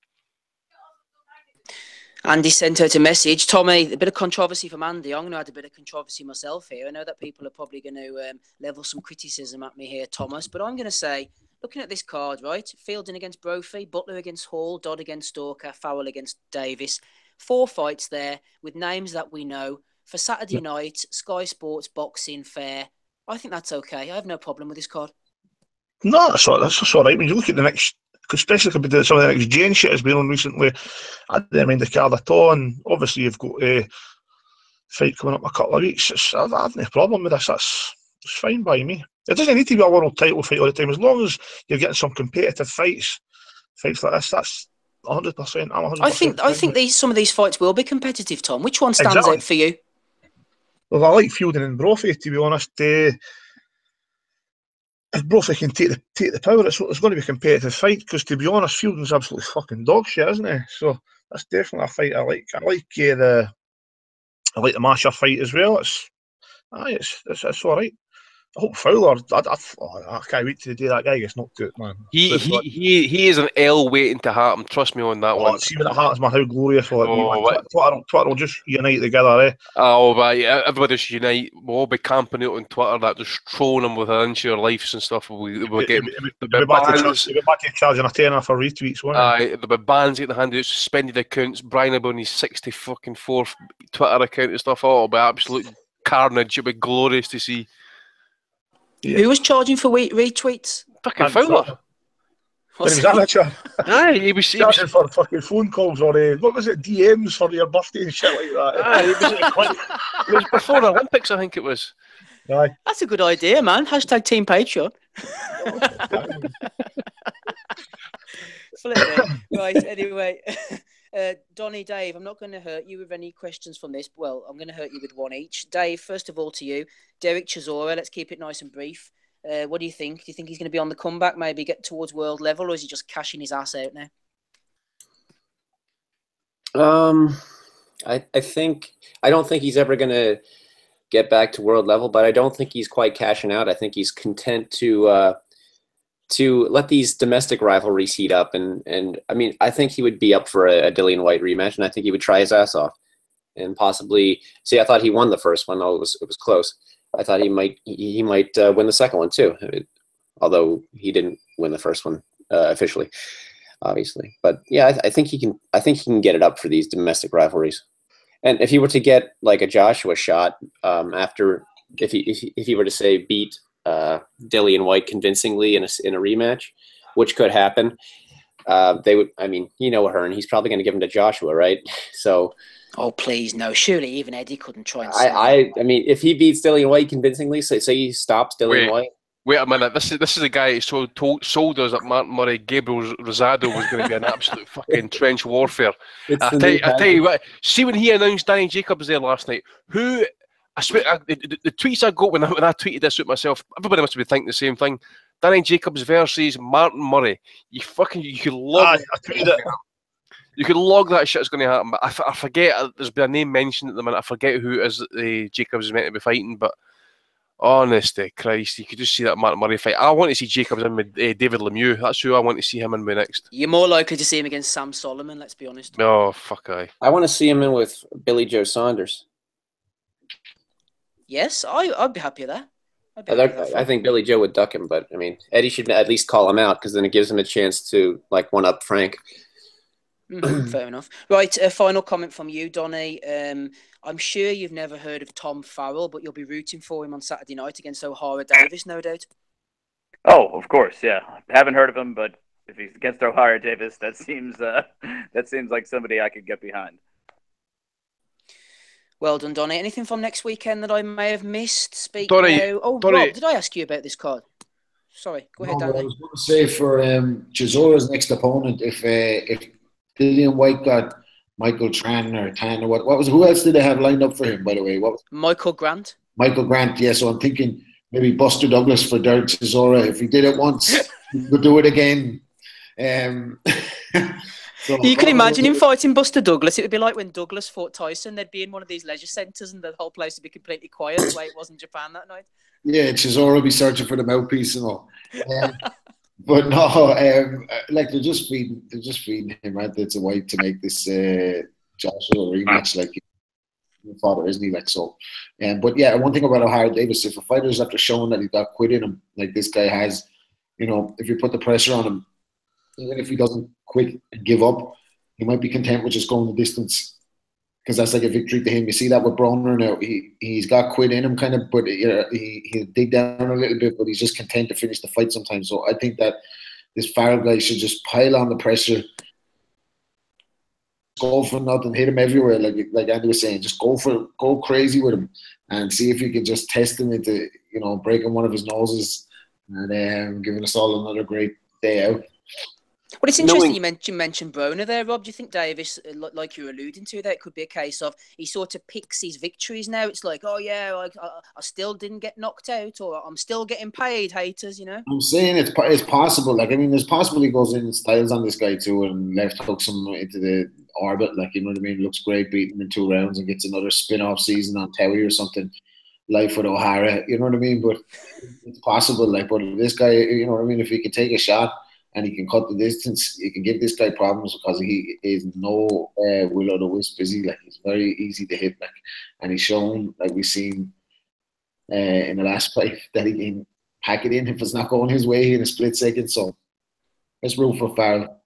Andy sent out a message. Tommy, a bit of controversy from Andy. I'm going to add a bit of controversy myself here. I know that people are probably going to level some criticism at me here, Thomas, but I'm going to say, looking at this card, right? Fielding against Brophy, Butler against Hall, Dodd against Stalker, Farrell against Davis. 4 fights there with names that we know. For Saturday night, Sky Sports Boxing Fair. I think that's okay. I have no problem with this card. No, that's all right. When you look at the next, especially compared to some of the next Jane shit has been on recently, I didn't mind the card at all. And obviously, you've got a fight coming up in a couple of weeks. I have no problem with this. It's fine by me. It doesn't need to be a world title fight all the time. As long as you're getting some competitive fights like this, that's 100%. I'm 100%. I think some of these fights will be competitive, Tom. Which one stands out for you? Well, I like Fielding and Brophy, to be honest. If Brophy can take the power, it's going to be a competitive fight. Because to be honest, Fielding's absolutely fucking dog shit, isn't he? So that's definitely a fight I like. I like the Masher fight as well. It's all right. Oh, Fowler! I can't wait to the day that guy gets knocked out, man. He is an L waiting to happen. Trust me on that one. See when it happens, man, how glorious will it be, man? Twitter will just unite together, eh? Oh, but everybody should unite. We'll all be camping out on Twitter, that just trolling them with an inch of your lives and stuff. We'll get the bans. We'll be back to charging a tenner for retweets, won't it? There'll be bans getting handed out, suspended accounts, Brian about his 64th Twitter account and stuff. Oh, it'll be absolute carnage. It'll be glorious to see. Yeah. Who was charging for retweets? Fucking Fowler. Was that Richard? Aye, he was charging for fucking phone calls or what was it, DMs for your birthday and shit like that. Aye, it was before the Olympics, I think it was. Aye. That's a good idea, man. Hashtag Team Patreon. Right, anyway. Donny, Dave, I'm not going to hurt you with any questions from this. Well, I'm going to hurt you with one each. Dave, first of all to you. Derek Chisora, let's keep it nice and brief. What do you think? Do you think he's going to be on the comeback, maybe get towards world level, or is he just cashing his ass out now? I don't think he's ever going to get back to world level, but I don't think he's quite cashing out. I think he's content to let these domestic rivalries heat up, and I mean, I think he would be up for a Dillian White rematch, and I think he would try his ass off, and possibly. See, I thought he won the first one. Oh, it was close. I thought he might win the second one too, although he didn't win the first one officially, obviously. But yeah, I think he can. I think he can get it up for these domestic rivalries, and if he were to get like a Joshua shot after, if he were to say beat Dillian White convincingly in a rematch, which could happen. They would. I mean, you know Hearn. He's probably going to give him to Joshua, right? So. Oh please, no! Surely even Eddie couldn't try and. I mean, if he beats Dillian White convincingly, say he stops Dillian White. Wait a minute! This is a guy who sold us that Martin Murray, Gabriel Rosado was going to be an absolute fucking trench warfare. I tell you what. See when he announced Danny Jacobs there last night, who. I swear, the tweets I got when I tweeted this out myself, everybody must be thinking the same thing. Danny Jacobs versus Martin Murray. You could log. You could log that shit is going to happen, but I forget. There's been a name mentioned at the minute. I forget who it is that Jacobs is meant to be fighting, but honest to Christ, you could just see that Martin Murray fight. I want to see Jacobs in with David Lemieux. That's who I want to see him in with next. You're more likely to see him against Sam Solomon, let's be honest. Oh, fuck aye. I want to see him in with Billy Joe Saunders. Yes, I'd be happy with that. I think Billy Joe would duck him, but I mean, Eddie should at least call him out because then it gives him a chance to like one up Frank. Fair enough. Right, a final comment from you, Donny. I'm sure you've never heard of Tom Farrell, but you'll be rooting for him on Saturday night against O'Hara Davis, no doubt. Oh, of course, yeah. Haven't heard of him, but if he's against O'Hara Davis, that seems like somebody I could get behind. Well done, Donny. Anything from next weekend that I may have missed? Donny, Rob, did I ask you about this card? Sorry, go ahead, Danny. I was going to say for Chisora's next opponent, if Dillian White got Michael Tran or Tan or who else did they have lined up for him, by the way? Michael Grant. Michael Grant, yeah. So I'm thinking maybe Buster Douglas for Derek Chisora. If he did it once, he could do it again. So you can imagine him fighting Buster Douglas. It would be like when Douglas fought Tyson. They'd be in one of these leisure centres and the whole place would be completely quiet the way it was in Japan that night. Yeah, Chisora would be searching for the mouthpiece and all. But no, like they're just feeding him right to White to make this Joshua rematch. Like your father, isn't he? Like so. But yeah, one thing about O'Hara Davis, if a fighter's after showing that he's got quit in him, like this guy has, if you put the pressure on him, even if he doesn't quit and give up, he might be content with just going the distance because that's like a victory to him. You see that with Broner now. He's got quit in him kind of, but he'll dig down a little bit, but he's just content to finish the fight sometimes. So I think that this Farrell guy should just pile on the pressure, go for nothing, hit him everywhere, like Andy was saying. Just go crazy with him and see if you can just test him into breaking one of his noses and giving us all another great day out. Well, it's interesting you mentioned Broner there, Rob. Do you think Davis, like you're alluding to, that could be a case of he sort of picks his victories now? It's like, oh yeah, I still didn't get knocked out, or I'm still getting paid, haters, I'm saying it's possible. Like, I mean, it's possible he goes in and styles on this guy too and left hooks him into the orbit. Like, you know what I mean? Looks great, beating him in 2 rounds and gets another spin-off season on Towie or something. life with O'Hara. You know what I mean? But it's possible. Like, but this guy, you know what I mean? If he can take a shot and he can cut the distance, you can give this guy problems because he is no will o' the wisp, is he? Like, he's very easy to hit, like, and he's shown, like we've seen in the last fight, that he can pack it in if it's not going his way in a split second. So let's root for Farrell.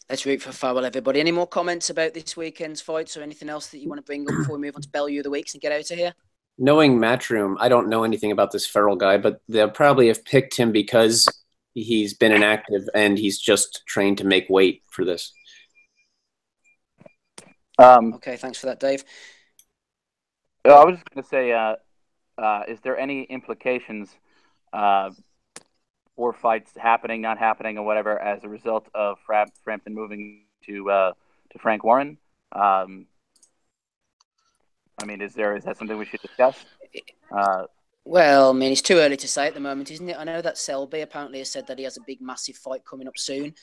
Let's root for Farrell, everybody. Any more comments about this weekend's fights or anything else that you want to bring up before we move on to Bellew of the Weeks and get out of here? Knowing Matchroom, I don't know anything about this Farrell guy, but they'll probably have picked him because he's been inactive and he's just trained to make weight for this. Okay, thanks for that, Dave. I was just going to say, is there any implications for fights happening, not happening, or whatever as a result of Frampton moving to Frank Warren? I mean, is that something we should discuss? Well, I mean, it's too early to say at the moment, isn't it? I know that Selby apparently has said that he has a big, massive fight coming up soon.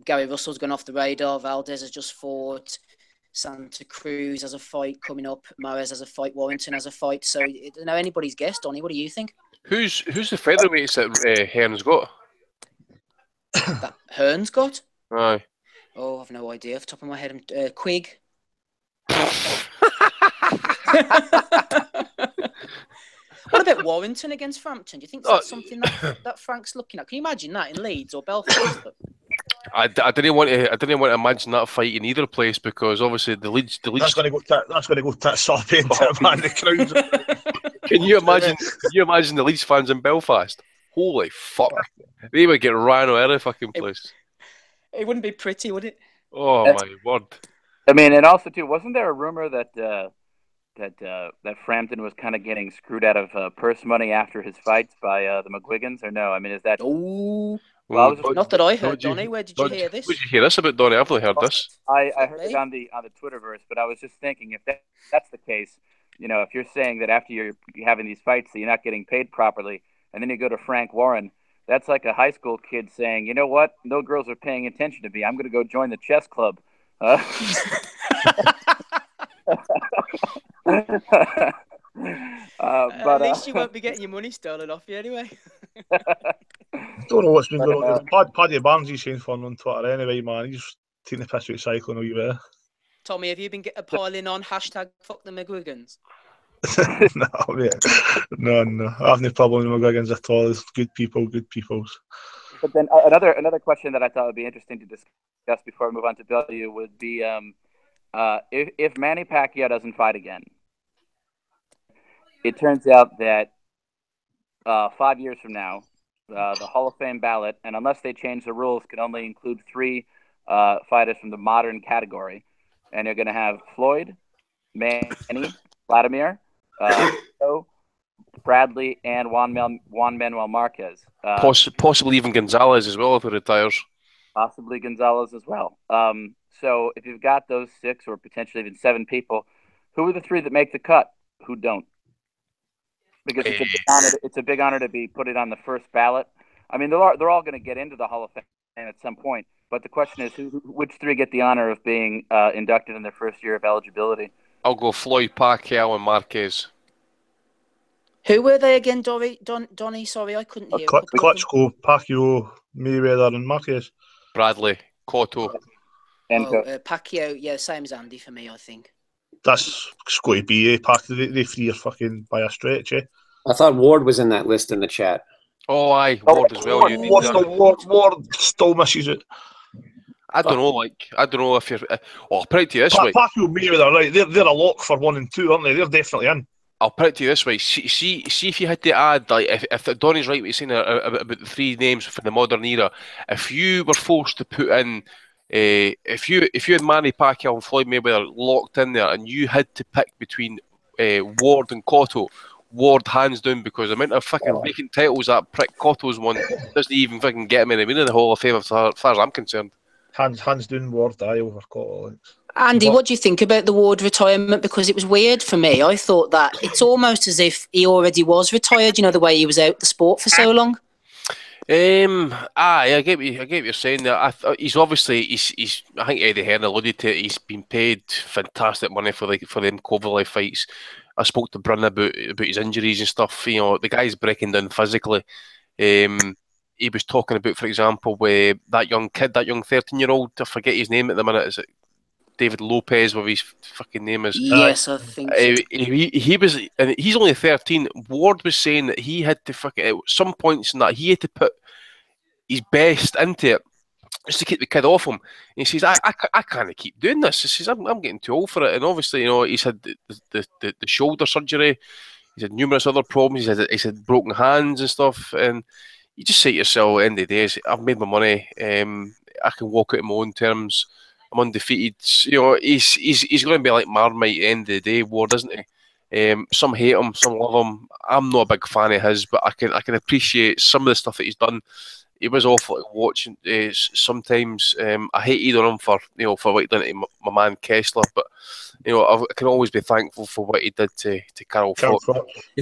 Gary Russell's gone off the radar. Valdez has just fought. Santa Cruz has a fight coming up. Mares has a fight. Warrington has a fight. So, I don't know anybody's guess. Donnie, what do you think? Who's the featherweights that Hearn's got? That Hearn's got? Aye. Oh, I've no idea off the top of my head. Quigg. What about Warrington against Frampton? Do you think that's something that Frank's looking at? Can you imagine that in Leeds or Belfast? I didn't want to imagine that fight in either place because obviously the Leeds. That's going to go tits up into the crowd. Can you imagine the Leeds fans in Belfast? Holy fuck! They would get ran out of the fucking place. It wouldn't be pretty, would it? Oh my word! I mean, and also too, wasn't there a rumor that Frampton was kind of getting screwed out of purse money after his fights by the McGuigans, or no? I mean, is that? Oh, well, not that I heard, Donnie. Where did you hear this? Where did you hear this about, Donnie? I've not heard this. I heard it on the Twitterverse, but I was just thinking if that's the case, you know, if you're saying that after you're having these fights that you're not getting paid properly, and then you go to Frank Warren, that's like a high school kid saying, you know what? No girls are paying attention to me. I'm going to go join the chess club. At least you won't be getting your money stolen off you anyway. Don't know what's been going on. Paddy Barnes is saying fun on Twitter anyway, man. He's taking the piss out cycling all you there. Tommy, have you been piling on hashtag fuck the McGuigans? No, mate. No. I have no problem with McGuigans at all. It's good people. But then another question that I thought would be interesting to discuss before we move on to Bellew would be if Manny Pacquiao doesn't fight again, it turns out that 5 years from now, the Hall of Fame ballot, and unless they change the rules, can only include 3 fighters from the modern category. And you're going to have Floyd, Manny, Vladimir, Bradley, and Juan Manuel Marquez. Possibly even Gonzalez as well if he retires. Possibly Gonzalez as well. So if you've got those 6 or potentially even 7 people, who are the 3 that make the cut? Who don't? Because it's a big honor to be put it on the first ballot. I mean, they're all going to get into the Hall of Fame at some point. But the question is, which 3 get the honor of being inducted in their first year of eligibility? I'll go Floyd, Pacquiao, and Marquez. Who were they again, Donnie? Sorry, I couldn't hear. Klitschko, Pacquiao, Mayweather, and Marquez. Bradley, Cotto. And Pacquiao, yeah, same as Andy for me, I think. That's got to be Pacquiao. They 3 are fucking by a stretch, eh? I thought Ward was in that list in the chat. Oh, aye, Ward as well. Ward still misses it. I don't know if you're. I'll put it to you this way. Pacquiao, Mayweather, right? They're a lock for 1 and 2, aren't they? They're definitely in. I'll put it to you this way. See if you had to add, like, if Donnie's right what he's saying about the 3 names for the modern era, if you were forced to put in, if you had Manny Pacquiao and Floyd Mayweather locked in there, and you had to pick between Ward and Cotto, Ward hands down, because the amount of fucking vacant titles that prick Cotto's won doesn't even fucking get him in the Hall of Fame as far as I'm concerned. Hands down Ward, over Cotto. Andy, what do you think about the Ward retirement? Because it was weird for me. I thought that it's almost as if he already was retired, you know, the way he was out the sport for so long. I get what you're saying there. I think Eddie Hearn alluded to it. He's been paid fantastic money for them Kovalev fights. I spoke to Bryn about his injuries and stuff. You know, the guy's breaking down physically. He was talking about, for example, with that young kid, that young 13-year-old, I forget his name at the minute, is it David Lopez, what his fucking name is? Yes, I think so. He was, and he's only 13. Ward was saying that he had to at some points in that he had to put his best into it just to keep the kid off him. And he says, I can't keep doing this. He says, I'm getting too old for it. And obviously, you know, he's had the shoulder surgery. He's had numerous other problems. He's had broken hands and stuff. And you just say to yourself, at the end of the day, I've made my money. I can walk out on my own terms. I'm undefeated. You know, he's going to be like Marmite at the end of the day, Ward, isn't he? Some hate him, some love him. I'm not a big fan of his, but I can appreciate some of the stuff that he's done. He was awful to watch sometimes. I hated on him for what he done to my man Kessler, but you know, I can always be thankful for what he did to Carol Froch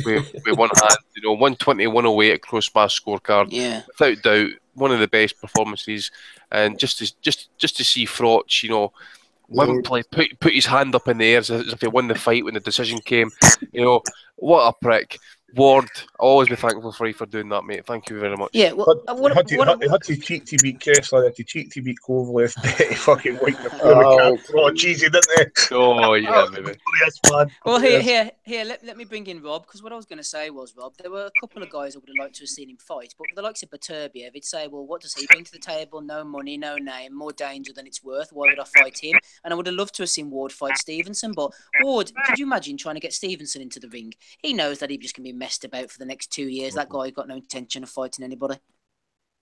with one hand. You know, 120, 108 across my scorecard. Yeah, without doubt, one of the best performances. And just to see Froch, you know, put his hand up in the air as if he won the fight when the decision came. You know, what a prick. Ward, I'll always be thankful for you for doing that, mate. Thank you very much. Yeah, well, he had to cheat to beat Kessler, he had to cheat to beat Kovalev, he fucking wiped the floor with cheesy, didn't he? Oh, yeah, baby. Well, here, let me bring in Rob, because what I was going to say was, Rob, there were a couple of guys I would have liked to have seen him fight, but with the likes of Baturbiev, he'd say, well, what does he bring to the table? No money, no name, more danger than it's worth. Why would I fight him? And I would have loved to have seen Ward fight Stevenson, but Ward, could you imagine trying to get Stevenson into the ring? He knows that he's just going to be messed about for the next 2 years. That guy got no intention of fighting anybody.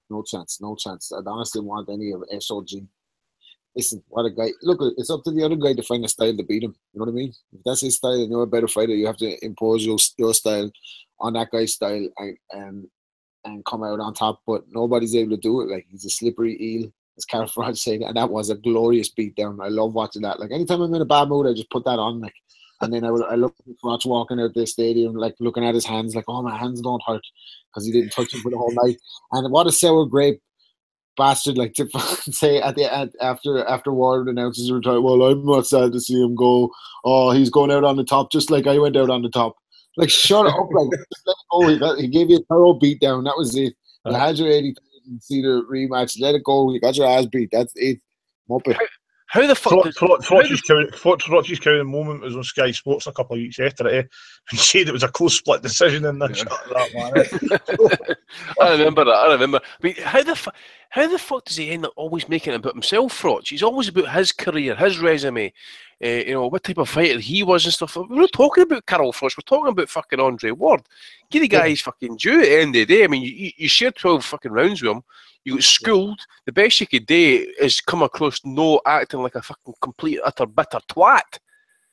No chance. I honestly want any of SOG. Listen, what a guy. Look, it's up to the other guy to find a style to beat him. You know what I mean? If that's his style and you're a better fighter, you have to impose your style on that guy's style and come out on top. But nobody's able to do it. Like, he's a slippery eel, as Carl Froch said, and that was a glorious beatdown. I love watching that. Like, anytime I'm in a bad mood, I just put that on, like. And then I look at Froch walking out the stadium, like looking at his hands, like, oh, my hands don't hurt, because he didn't touch them for the whole night. And what a sour grape bastard, like, to say after Ward announces his retirement, well, I'm not sad to see him go. Oh, he's going out on the top, just like I went out on the top. Like, shut up, like, just let it go. He gave you a thorough beat down. That was it. You had your 80 see the rematch. Let it go. You got your ass beat. That's it. Muppet. How the fuck? Froch's crowning moment was on Sky Sports a couple of weeks after it, and said it was a close split decision in that. I remember that. I mean, how the fuck does he end up always making it about himself, Froch? He's always about his career, his resume, you know, what type of fighter he was and stuff. We're not talking about Carol Froch. We're talking about fucking Andre Ward. Give the guy his fucking due at the end of the day. I mean, you shared 12 fucking rounds with him. You got schooled. The best you could do is come across no acting like a fucking complete, utter, bitter twat.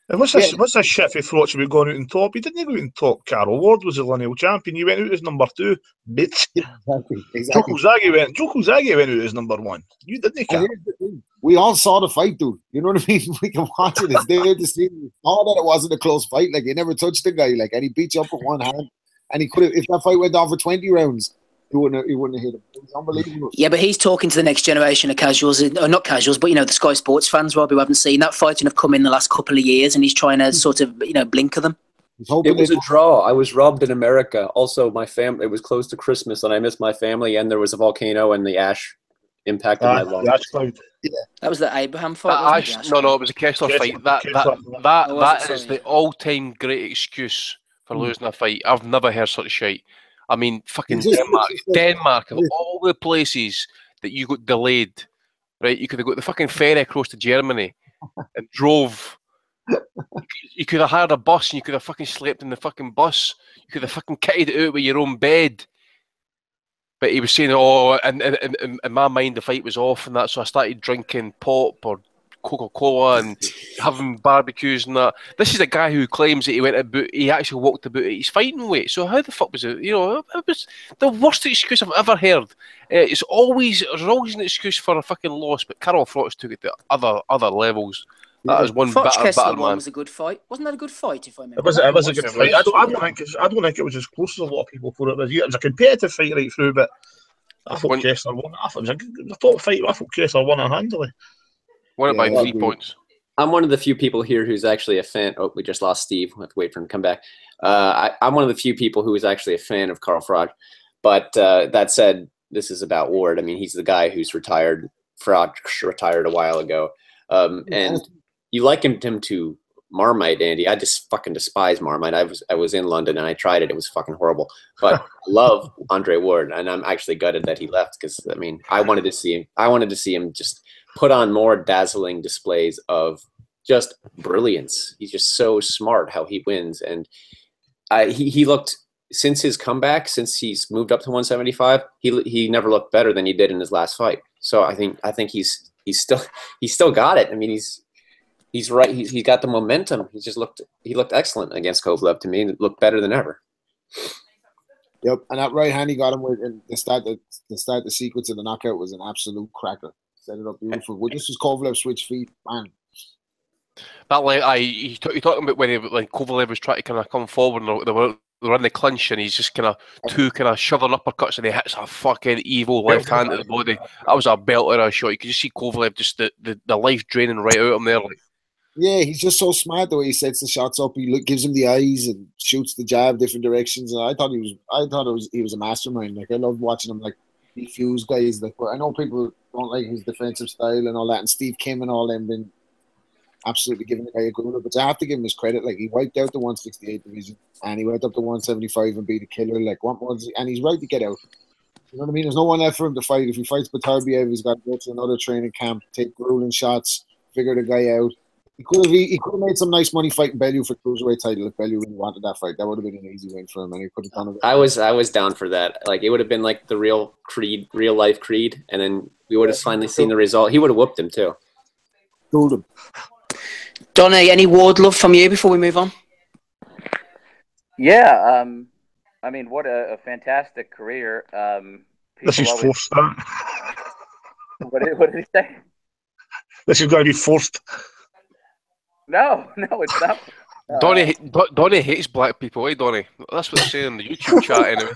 And what's this shit for Froch about going out on top? He didn't go out on top. Carol Ward was the lineal champion. He went out as number 2. Bits. Exactly. Jokozagi went out as number 1. You didn't, Carol. We all saw the fight, dude. You know what I mean? We can watch it. It's there to see. We saw that it wasn't a close fight. Like, he never touched the guy. Like, and he beat you up with one hand. And he could have, if that fight went on for 20 rounds, he wouldn't have hit him. It was unbelievable. Yeah, but he's talking to the next generation of casuals, or not casuals, but, you know, the Sky Sports fans, Rob, who haven't seen that fight and have come in the last couple of years, and he's trying to sort of, you know, blinker them. It was a draw. I was robbed in America. Also, my family, it was close to Christmas, and I missed my family, and there was a volcano, and the ash impacted my lungs. Yeah. That was the Abraham fight, wasn't it? No, it was a Kessler fight. That is the all-time great excuse for losing a fight. I've never heard such shit. I mean, fucking Denmark, of all the places that you got delayed, right? You could have got the fucking ferry across to Germany and drove. You could have hired a bus and you could have fucking slept in the fucking bus. You could have fucking kitted it out with your own bed. But he was saying, oh, and in my mind, the fight was off and that, so I started drinking pop or Coca-Cola and having barbecues and that. This is a guy who claims that he actually walked about at his fighting weight. So how the fuck was it? You know, it was the worst excuse I've ever heard. There's always an excuse for a fucking loss, but Carol Froch took it to other levels. That is one better man. Was a good fight. Wasn't that a good fight, if I remember? It was a good fight. I don't think it was as close as a lot of people thought it was. It was a competitive fight right through, but I thought Kessler won. I thought it was a top fight. I thought Kessler won it handily. Won it by 3 points. I'm one of the few people here who's actually a fan. Oh, we just lost Steve. We'll have to wait for him to come back. I'm one of the few people who is actually a fan of Carl Frog. But that said, this is about Ward. I mean, he's the guy who's retired. Frog retired a while ago. And you likened him to Marmite, Andy. I just fucking despise Marmite. I was in London and I tried it. It was fucking horrible. But I love Andre Ward, and I'm actually gutted that he left because I mean, I wanted to see him just put on more dazzling displays of just brilliance. He's just so smart how he wins, and he looked since his comeback, since he's moved up to 175, he never looked better than he did in his last fight. So I think he's still got it. I mean, he's right. He got the momentum. He looked excellent against Kovalev to me, and looked better than ever. Yep, and that right hand he got him with, and the start the sequence of the knockout was an absolute cracker. Set it up beautiful. Well, this was Kovalev switch feet, bang. That like you're talking about when Kovalev was trying to kind of come forward and they were in the clinch and he's just kind of two kind of shoving uppercuts and he hits a fucking evil left hand to the body. That was a belter of a shot. You could just see Kovalev just the life draining right out of him there. Like. Yeah, he's just so smart the way he sets the shots up. He gives him the eyes and shoots the jab different directions. And I thought he was a mastermind. Like I loved watching him like defuse guys. Like, but I know people don't like his defensive style and all that. And Steve Kim and all them been absolutely giving the guy a good one. But I have to give him his credit. Like he wiped out the 168 division and he went up to 175 and beat a killer. Like what was? And he's right to get out. You know what I mean? There's no one left for him to fight. If he fights Batarbiev, he's got to go to another training camp, take grueling shots, figure the guy out. He could have made some nice money fighting Bellew for cruiserweight title if Bellew really wanted that fight. That would have been an easy win for him, and he could have done it. I was down for that. Like it would have been like the real life Creed, and then we would have finally seen the result. He would have whooped him too. Told him. Donny, any Ward love from you before we move on? Yeah, I mean, what a fantastic career. This is forced. What did he say? This is going to be forced. No, it's not. Donny hates black people, eh, Donny? That's what they're saying in the YouTube chat, anyway.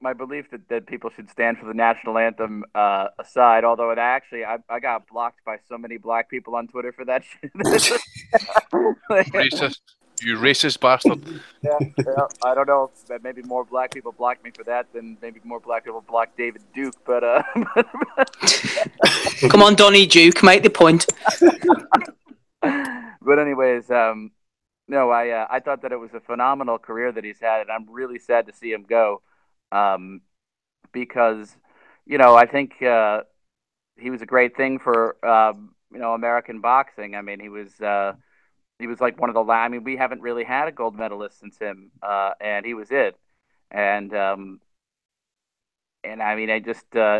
My belief that people should stand for the national anthem aside, although I got blocked by so many black people on Twitter for that shit. Racist. You racist bastard. Yeah, I don't know if maybe more black people blocked me for that than maybe more black people blocked David Duke, but Come on, Donny Duke, make the point. But anyways, no, I thought that it was a phenomenal career that he's had, and I'm really sad to see him go, because I think he was a great thing for American boxing. I mean, he was like one of the last. I mean, we haven't really had a gold medalist since him, and he was it. And I mean,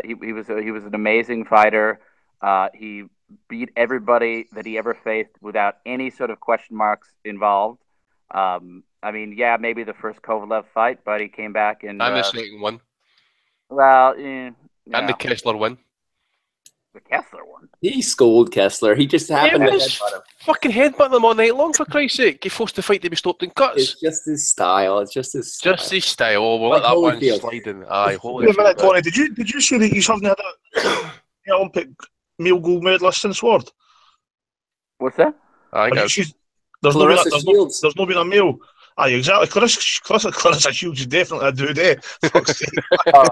he was an amazing fighter. He beat everybody that he ever faced without any sort of question marks involved. I mean, yeah, maybe the first Kovalev fight, but he came back and the second one. Well, yeah, and the Kessler win. The Kessler one. He schooled Kessler. He just happened to headbutt him. Fucking headbutt them all night long, for Christ's sake. He forced the fight to be stopped in cuts. It's just his style. Just his style. Oh, we'll let that one slide in. Aye, Wait a minute, Tony. Did you say that you haven't had a Olympic male gold medalist since Ward? What's that? There's no been a male. Aye, exactly. Clarissa Shields is definitely a dude, eh? Fuck's sake. Sorry.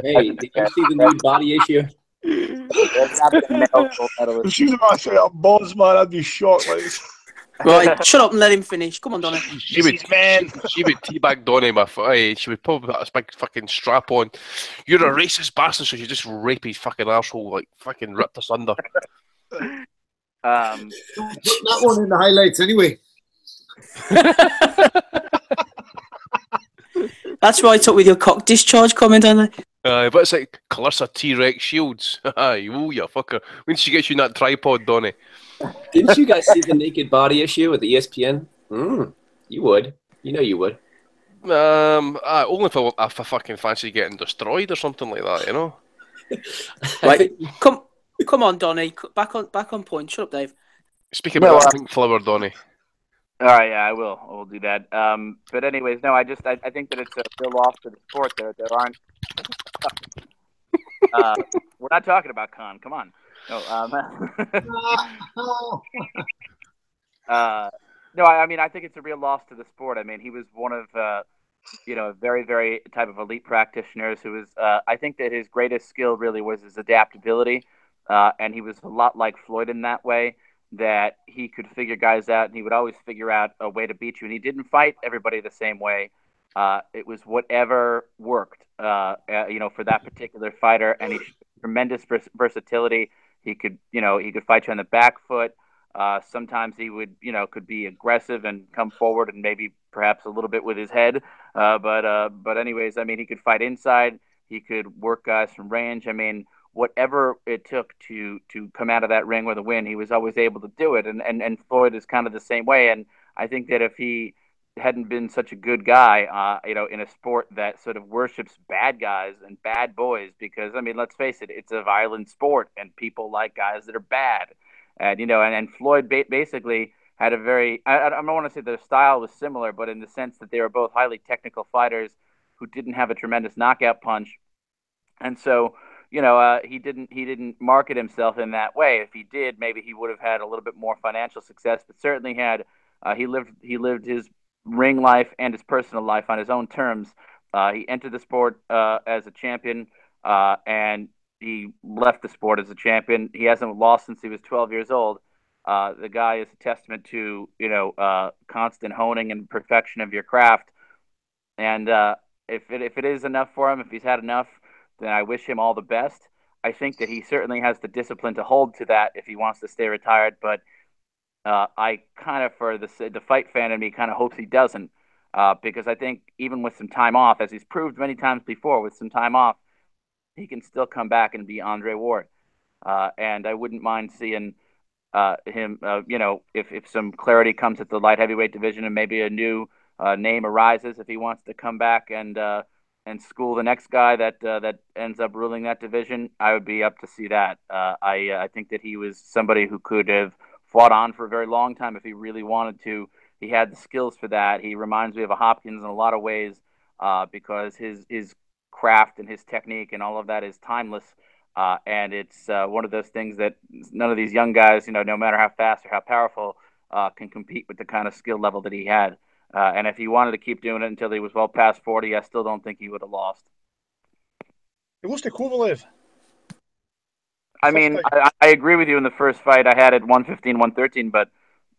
Hey, did you see the new body issue? If she's about to a balls, man, I'd be shocked. Like. Right, shut up and let him finish. Come on, Donny. She would teabag Donny, she would probably put a big fucking strap on. You're a racist bastard, so you just rape his fucking arsehole, like fucking ripped asunder. Put that one in the highlights anyway. That's right up with your cock discharge comment, Donny. But it's like Clarissa T-Rex Shields. Oh, you fucker. When did she get you in that tripod, Donny? Didn't you guys see the naked body issue with the ESPN? You would. You know you would. Only if I fucking fancy getting destroyed or something like that, you know? Right. Come on, Donny. Back on point. Shut up, Dave. Speak about that pink flower, Donny. All right, yeah, I will do that. But anyways, no, I think that it's a real loss to the sport. There aren't. We're not talking about Khan. Come on. No, no, I mean, I think it's a real loss to the sport. I mean, he was one of, very, very type of elite practitioners who was, I think that his greatest skill really was his adaptability. And he was a lot like Floyd in that way, that he could figure guys out and he would always figure out a way to beat you. And he didn't fight everybody the same way. It was whatever worked, for that particular fighter. And he showed tremendous versatility. He could fight you on the back foot. Sometimes he would, could be aggressive and come forward and maybe perhaps a little bit with his head. But anyways, I mean, he could fight inside. He could work guys from range. I mean, whatever it took to come out of that ring with a win, he was always able to do it. And Floyd is kind of the same way. And I think that if he hadn't been such a good guy, in a sport that sort of worships bad guys and bad boys, because, I mean, let's face it, it's a violent sport and people like guys that are bad. And, and Floyd basically had a very, I don't want to say their style was similar, but in the sense that they were both highly technical fighters who didn't have a tremendous knockout punch. And so, he didn't market himself in that way. If he did, maybe he would have had a little bit more financial success, but certainly he lived his ring life and his personal life on his own terms. He entered the sport as a champion, and he left the sport as a champion. He hasn't lost since he was 12 years old. The guy is a testament to, constant honing and perfection of your craft. And if it is enough for him, if he's had enough, then I wish him all the best. I think that he certainly has the discipline to hold to that if he wants to stay retired. But I kind of, for the fight fan in me, kind of hopes he doesn't, because I think even with some time off, as he's proved many times before, with some time off, he can still come back and be Andre Ward. And I wouldn't mind seeing him, if some clarity comes at the light heavyweight division and maybe a new name arises, if he wants to come back and school the next guy that ends up ruling that division, I would be up to see that. I think that he was somebody who could have fought on for a very long time if he really wanted to. He had the skills for that. He reminds me of a Hopkins in a lot of ways, because his craft and his technique and all of that is timeless. And it's one of those things that none of these young guys, no matter how fast or how powerful, can compete with the kind of skill level that he had. And if he wanted to keep doing it until he was well past 40, I still don't think he would have lost. He lost to Kovalev. I mean, I agree with you in the first fight. I had it 115, 113, but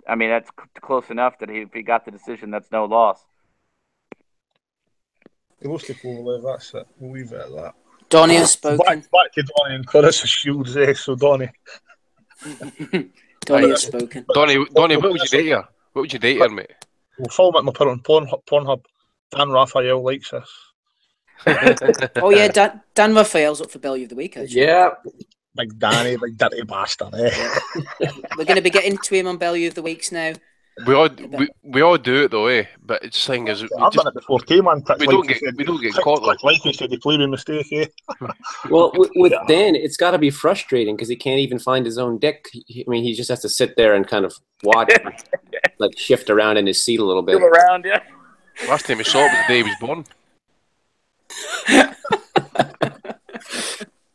I mean, that's close enough that if he got the decision, that's no loss. He lost to Kovalev, that's it. We'll leave it at that. Donnie has spoken. Back to Donnie and Clarissa Shields, so Donnie. Donnie has spoken. Donnie, what would you date here? What would you date here, mate? We'll follow at my Pornhub. Dan Raphael likes this. Oh yeah, Dan Raphael's up for Belly of the Week. Actually. Yeah. Big Danny, big dirty bastard, eh? We're going to be getting to him on Belly of the Weeks now. We all do it though, eh? But it's thing is, I've done it before too, man. We don't get caught. Like you said, he played a mistake, eh? Well, with Dan, it's got to be frustrating because he can't even find his own dick. He just has to sit there and kind of watch, like shift around in his seat a little bit. Around, yeah. Last time he saw it was the day he was born.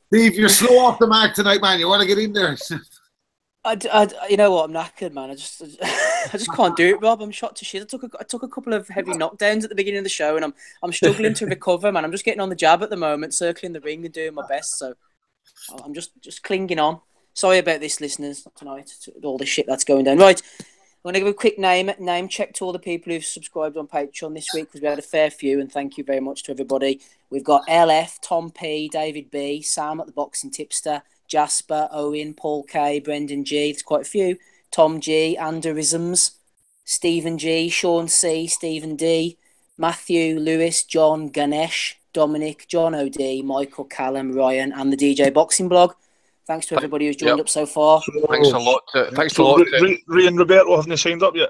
Steve, you're slow off the mark tonight, man. You want to get in there? You know what? I'm knackered, man. I just can't do it, Rob. I'm shot to shit. I took a couple of heavy knockdowns at the beginning of the show, and I'm struggling to recover, man. I'm just getting on the jab at the moment, circling the ring and doing my best. So I'm just clinging on. Sorry about this, listeners, tonight. All the shit that's going down. Right, I'm going to give a quick name check to all the people who've subscribed on Patreon this week, because we had a fair few, and thank you very much to everybody. We've got LF, Tom P, David B, Sam at the Boxing Tipster, Jasper, Owen, Paul K, Brendan G, there's quite a few, Tom G, Anderisms, Stephen G, Sean C, Stephen D, Matthew, Lewis, John, Ganesh, Dominic, John O.D., Michael, Callum, Ryan, and the DJ Boxing Blog. Thanks to everybody who's joined up so far. Thanks a lot. Ray and Roberto haven't signed up yet.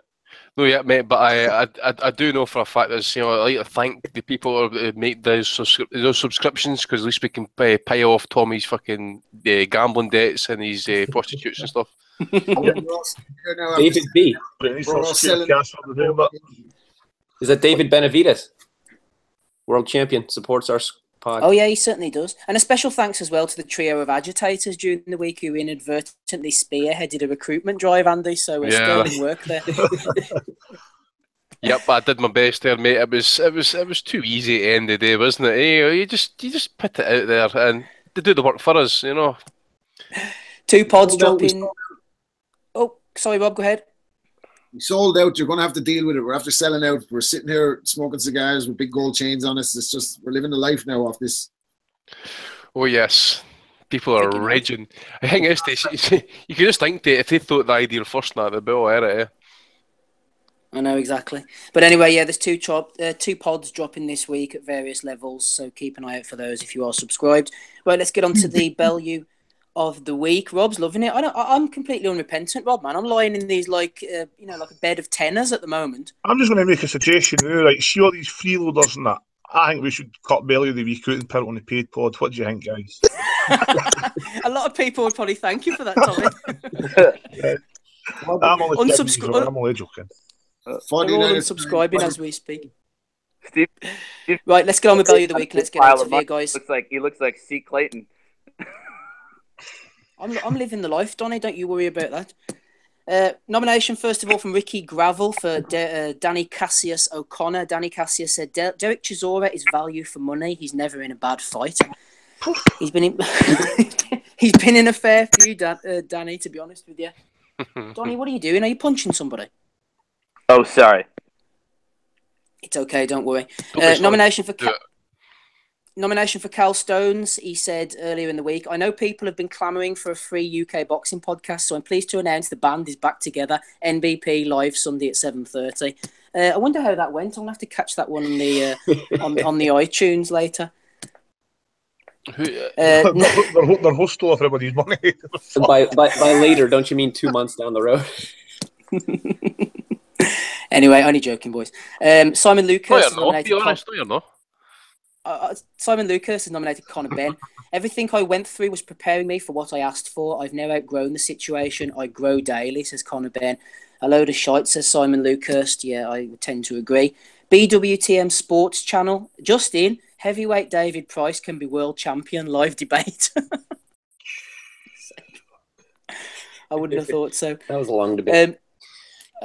No, yeah, mate, but I do know for a fact that, I like to thank the people who make those subscriptions, because at least we can pay off Tommy's fucking gambling debts and his prostitutes and stuff. David B. Is that David Benavides? World champion, supports our pod. Oh, yeah, he certainly does. And a special thanks as well to the trio of agitators during the week who inadvertently spearheaded a recruitment drive, Andy. So sterling work there. Yep, I did my best there, mate. It was too easy at the end of the day, wasn't it? You just put it out there and they do the work for us, you know. 2 pods dropping. Oh, sorry, Rob, go ahead. We sold out. You're going to have to deal with it. We're after selling out. We're sitting here smoking cigars with big gold chains on us. It's just, we're living the life now off this. Oh, yes. People are raging. I think you can just think that if they thought the idea first now, they'd be all at it, I know, exactly. But anyway, yeah, there's 2 pods dropping this week at various levels, so keep an eye out for those if you are subscribed. Right, let's get on to the Bellew of the week. Rob's loving it. I'm completely unrepentant, Rob, man. I'm lying in these like a bed of tenors at the moment. I'm just going to make a suggestion now. Like, see all these freeloaders and that. I think we should cut Bellew the week out and put it on the paid pod. What do you think, guys? A lot of people would probably thank you for that, Tommy. I'm only joking. 49 unsubscribing as we speak. Steve, right, let's get on with Bellew of the week. Let's get on to it, guys. He looks like C. Clayton. I'm living the life, Donny. Don't you worry about that. Nomination, first of all, from Ricky Gravel for Danny Cassius O'Connor. Danny Cassius said, Derek Chisora is value for money. He's never in a bad fight. He's been in a fair few, Danny, to be honest with you. Donny, what are you doing? Are you punching somebody? Oh, sorry. It's okay, don't worry. Nomination for Cal Stones. He said earlier in the week, I know people have been clamouring for a free UK boxing podcast, so I'm pleased to announce the band is back together. NBP live Sunday at 7:30. I wonder how that went. I'm going to have to catch that one on the on the iTunes later. They're hostile of everybody's money. by later, don't you mean 2 months down the road? Anyway, only joking, boys. Simon Lucas is nominated. Be honest, Simon Lucas has nominated Conor Benn. Everything I went through was preparing me for what I asked for. I've now outgrown the situation. I grow daily, says Conor Benn. A load of shite, says Simon Lucas. Yeah, I tend to agree. BWTM Sports Channel. Just in, heavyweight David Price can be world champion. Live debate. I wouldn't have thought so. That was a long debate.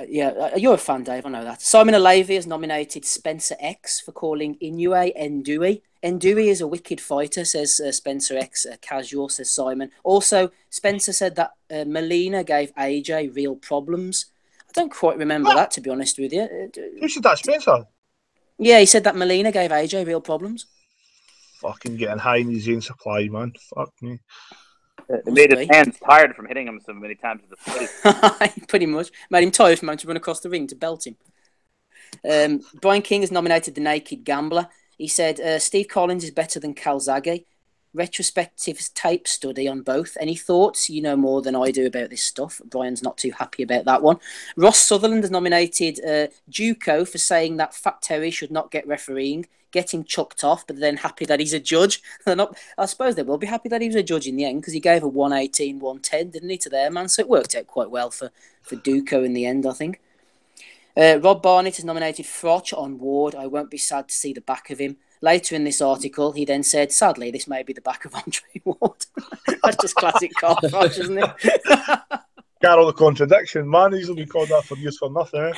You're a fan, Dave. I know that. Simon Alevy has nominated Spencer X for calling Inoue Ndui. Ndui is a wicked fighter, says Spencer X. Casual, says Simon. Also, Spencer said that Molina gave AJ real problems. I don't quite remember that, to be honest with you. Who said that, Spencer? Yeah, he said that Molina gave AJ real problems. Fucking getting high in his own supply, man. Fuck me. It made his hands tired from hitting him so many times in the face. Pretty much. Made him tired from having to run across the ring to belt him. Brian King has nominated The Naked Gambler. He said, Steve Collins is better than Calzaghe. Retrospective tape study on both. Any thoughts? You know more than I do about this stuff. Brian's not too happy about that one. Ross Sutherland has nominated Juco for saying that Fat Terry should not get refereeing. Get him chucked off, but then happy that he's a judge. I suppose they will be happy that he was a judge in the end because he gave a 118, 110, didn't he, to their man? So it worked out quite well for Duco in the end, I think. Rob Barnett has nominated Froch on Ward. I won't be sad to see the back of him. Later in this article, he then said, sadly, this may be the back of Andre Ward. That's just classic Carl Froch, isn't it? Carl the contradiction, man. He's only called that for use for nothing. Eh?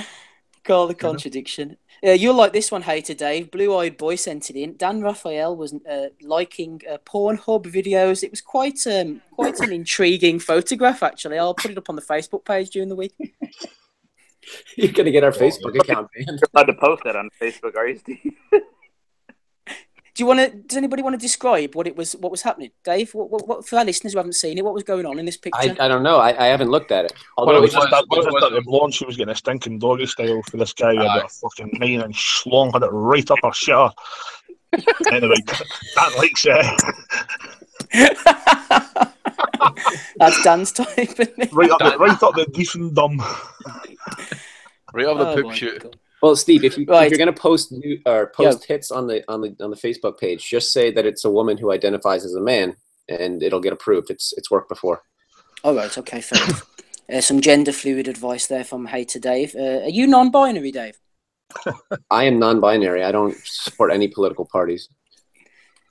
Carl the contradiction. You'll like this one, Hater Dave. Blue-eyed boy sent it in. Dan Raphael was liking Pornhub videos. It was quite an intriguing photograph, actually. I'll put it up on the Facebook page during the week. You're going to get our Facebook account banned. You're allowed to post that on Facebook, are you, Steve? Does anybody want to describe what was happening, Dave? What for our listeners who haven't seen it? What was going on in this picture? I don't know. I haven't looked at it. Although it was just that blonde, she was getting a stinking doggy style for this guy. About a fucking 9-inch schlong, had it right up her shitter. Anyway, Dan likes it. That's Dan's type, isn't it? Right up the decent dumb. Right up the poop shoot. Well, Steve, if you're going to post hits on the Facebook page, just say that it's a woman who identifies as a man, and it'll get approved. It's worked before. All right, okay, fair enough. Some gender fluid advice there from Hater Dave. Are you non-binary, Dave? I am non-binary. I don't support any political parties.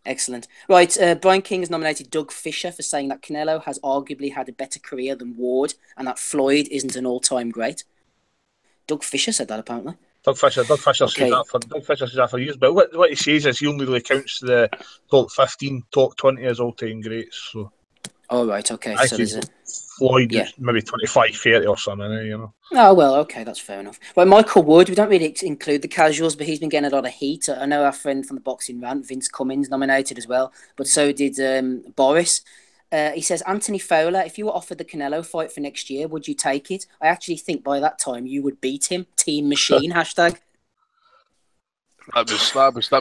Excellent. Right, Brian King has nominated Doug Fisher for saying that Canelo has arguably had a better career than Ward and that Floyd isn't an all-time great. Doug Fisher said that, apparently. Doug Fisher Okay. says that for years, but what he says is he only really counts the top 15, top 20 as all-time greats. So, oh, right, okay. I So think there's a... Floyd Yeah. is maybe 25, 30 or something, you know. Oh, well, okay, that's fair enough. Well, Michael Wood, we don't really include the casuals, but he's been getting a lot of heat. I know our friend from the Boxing Rant, Vince Cummins, nominated as well, but so did Boris. He says, Anthony Fowler, if you were offered the Canelo fight for next year, would you take it? I actually think by that time you would beat him. Team Machine, hashtag. That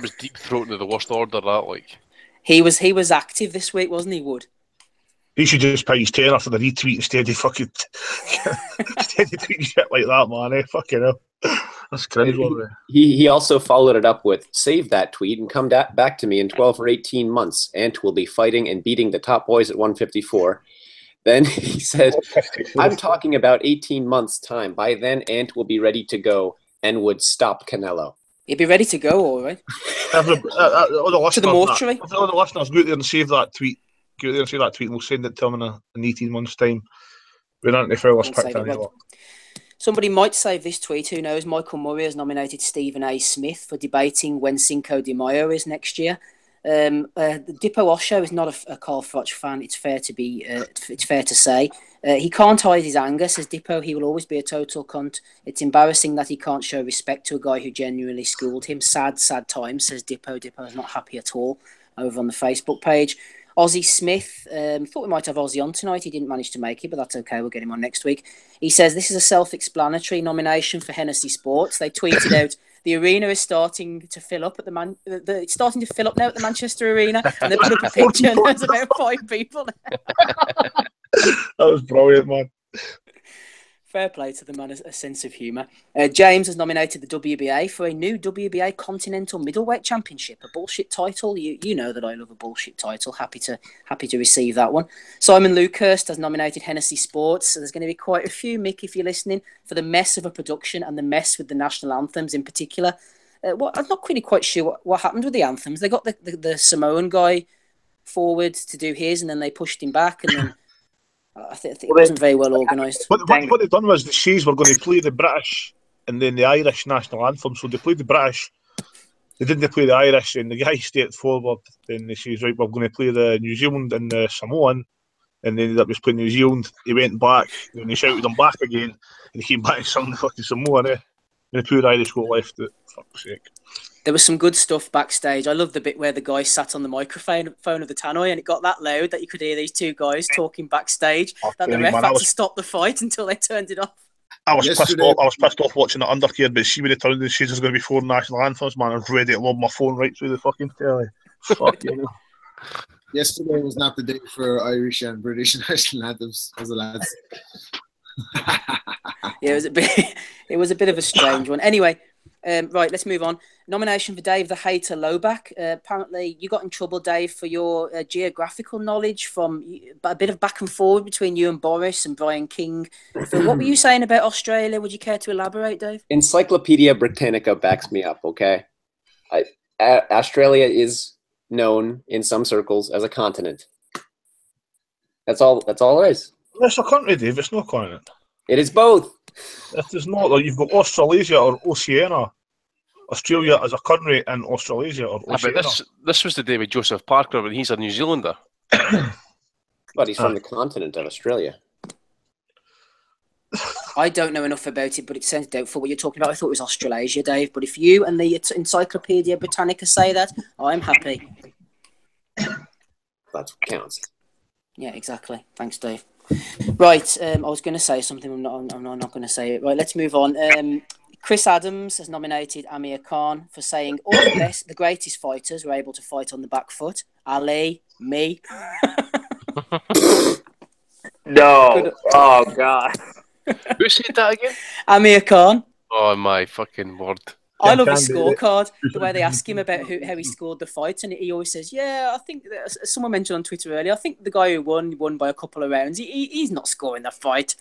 was deep throating to the worst order, that, like. He was active this week, wasn't he, Wood? He should just pay his 10 after the retweet instead of fucking tweeting shit like that, man. Fucking hell. That's cringe. He also followed it up with, save that tweet and come back to me in 12 or 18 months. Ant will be fighting and beating the top boys at 154. Then he said, I'm talking about 18 months' time. By then, Ant will be ready to go and would stop Canelo. He'd be ready to go, all right. To the mortuary. All the listeners, go out there and save that tweet. Go out there and save that tweet and we'll send it to him in 18 months' time. We're not in the Fowler's picked anyway. Somebody might save this tweet, who knows? Michael Murray has nominated Stephen A. Smith for debating when Cinco de Mayo is next year. Dippo Osho is not a Carl Froch fan. It's fair to say. He can't hide his anger, says Dippo. He will always be a total cunt. It's embarrassing that he can't show respect to a guy who genuinely schooled him. Sad times, says Dippo. Dippo is not happy at all over on the Facebook page. Ozzy Smith, thought we might have Ozzy on tonight. He didn't manage to make it, but that's okay. We'll get him on next week. He says this is a self-explanatory nomination for Hennessy Sports. They tweeted out, the arena is starting to fill up at it's starting to fill up now at the Manchester Arena, and they put up a picture and there's about 5 people. That was brilliant, man. Fair play to the man, a sense of humour. James has nominated the WBA for a new WBA Continental Middleweight Championship, a bullshit title. You know that I love a bullshit title. Happy to receive that one. Simon Luckhurst has nominated Hennessy Sports. So there's going to be quite a few, Mick, if you're listening, for the mess of a production and the mess with the national anthems in particular. I'm not really quite sure what happened with the anthems. They got the Samoan guy forward to do his, and then they pushed him back, and then I think it wasn't very well organised. What they done was the Shays were going to play the British and then the Irish national anthem. So they played the British, they didn't play the Irish, and the guy stayed forward. Then the Shays, right, we're going to play the New Zealand and the Samoan, and then that was playing New Zealand. He went back, and they shouted him back again, and he came back and sung the fucking Samoan. And the poor Irish got left. Fuck's sake. There was some good stuff backstage. I love the bit where the guy sat on the microphone of the tannoy and it got that loud that you could hear these two guys talking backstage. That the ref had to stop the fight until they turned it off. I was pissed off watching it undercare, but see when they turned and says there's going to be 4 national anthems, man. I was ready to lob my phone right through the fucking telly. Fuck you. Yesterday was not the day for Irish and British national anthems, as the lads. Yeah, it was a bit of a strange one. Anyway. Right, let's move on. Nomination for Dave the Hater Lowback. Apparently, you got in trouble, Dave, for your geographical knowledge from a bit of back and forward between you and Boris and Brian King. So what were you saying about Australia? Would you care to elaborate, Dave? Encyclopedia Britannica backs me up, okay? Australia is known in some circles as a continent. That's all it is. It's a country, Dave. It's not a continent. It is both. It is not. Like, you've got Australasia or Oceania. Australia as a country and Australasia or Oceania. But this was the day with Joseph Parker when he's a New Zealander. But he's from the continent of Australia. I don't know enough about it, but it sounds doubtful what you're talking about. I thought it was Australasia, Dave. But if you and the Encyclopedia Britannica say that, I'm happy. That counts. Yeah, exactly. Thanks, Dave. Right, I was going to say something. I'm not going to say it. Right, let's move on. Chris Adams has nominated Amir Khan for saying all the greatest fighters were able to fight on the back foot. Ali, me. No. Oh, God. Who said that again? Amir Khan. Oh, my fucking word. I love his scorecard, the way they ask him about how he scored the fight, and he always says, yeah, I think, someone mentioned on Twitter earlier, I think the guy who won by a couple of rounds. He's not scoring that fight.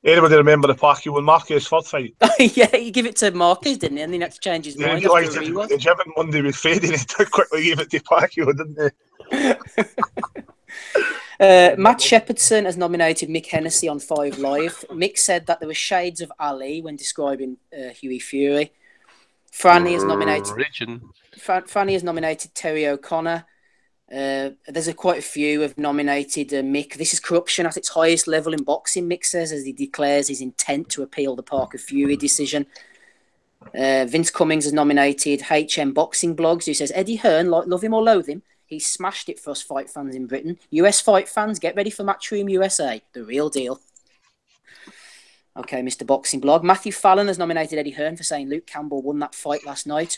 Anybody remember the Pacquiao and Marquez Ford fight? Yeah, he gave it to Marquez, didn't he? And then he had to change his mind after a rewatch. The Jim and Monday was fading. He quickly gave it to Pacquiao, didn't he? Matt Shepardson has nominated Mick Hennessy on 5 Live. Mick said that there were shades of Ali when describing Hughie Fury. Franny has nominated Terry O'Connor. There's quite a few have nominated Mick. This is corruption at its highest level in boxing, Mick says, as he declares his intent to appeal the Parker Fury decision. Vince Cummings has nominated HM Boxing Blogs, who says, Eddie Hearn, love him or loathe him, he smashed it for us fight fans in Britain. US fight fans, get ready for Matchroom USA. The real deal. Okay, Mr. Boxing Blog. Matthew Fallon has nominated Eddie Hearn for saying Luke Campbell won that fight last night.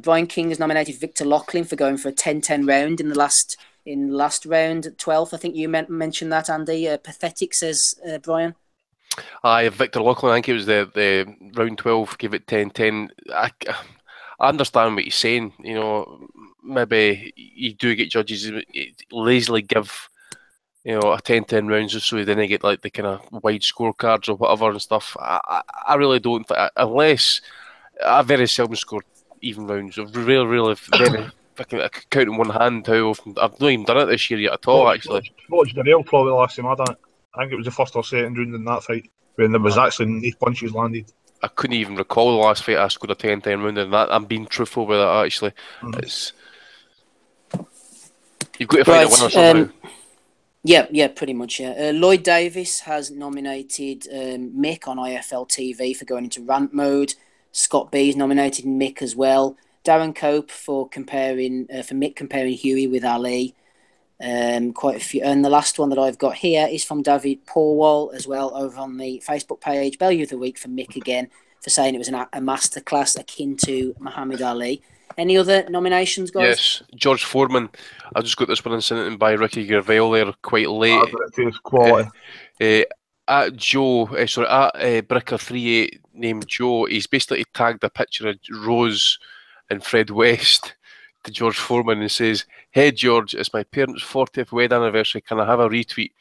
Brian King has nominated Victor Loughlin for going for a 10-10 round in the last round, 12th. I think you mentioned that, Andy. Pathetic, says Brian. Victor Loughlin, I think it was the round 12, give it 10-10. I understand what he's saying. You know, maybe you do get judges who lazily give, you know, a 10-10 rounds just so then they get like the kind of wide scorecards or whatever and stuff. I really don't think, unless I very seldom scored even rounds. Really very fucking, I could count in one hand how often. I've not even done it this year yet at all, actually. Watched the rail probably last time I done it. I think it was the first or second round in that fight when there was actually no punches landed. I couldn't even recall the last fight I scored a 10-10 round in that. I'm being truthful with that, actually. It's you've got to find a winner somehow. Yeah, pretty much, yeah. Lloyd Davis has nominated Mick on IFL TV for going into rant mode. Scott B's nominated Mick as well. Darren Cope for Mick comparing Hughie with Ali. Quite a few. And the last one that I've got here is from David Porwall as well over on the Facebook page. Value of the Week for Mick again for saying it was a masterclass akin to Muhammad Ali. Any other nominations, guys? Yes, George Foreman. I just got this one sent in by Ricky Gervais there quite late. At Bricker38 named Joe, he's basically tagged a picture of Rose and Fred West to George Foreman and says, "Hey George, it's my parents' 40th wedding anniversary. Can I have a retweet?"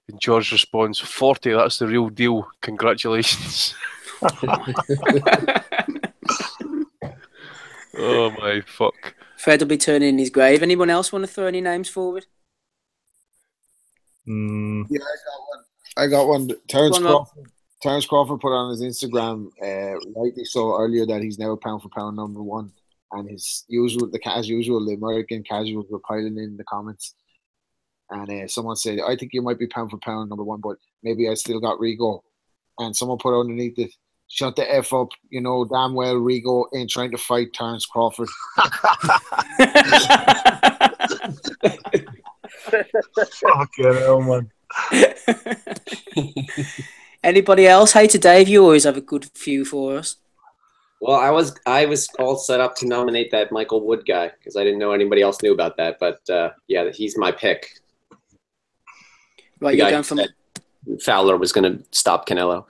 And George responds, 40, that's the real deal. Congratulations. Oh my fuck. Fred will be turning in his grave. Anyone else want to throw any names forward? Yeah, I got one. Terence Crawford put on his Instagram rightly so earlier that he's now pound for pound #1, and as usual, the American casuals were piling in the comments, and someone said, "I think you might be pound for pound #1, but maybe I still got Rigo," and someone put underneath it, "Shut the F up, you know damn well Rigo ain't trying to fight Terence Crawford." Fucking hell, man. Anybody else? Hey to Dave, you always have a good few for us. Well, I was all set up to nominate that Michael Wood guy because I didn't know anybody else knew about that, but yeah, he's my pick. Right, you're going from Fowler was going to stop Canelo.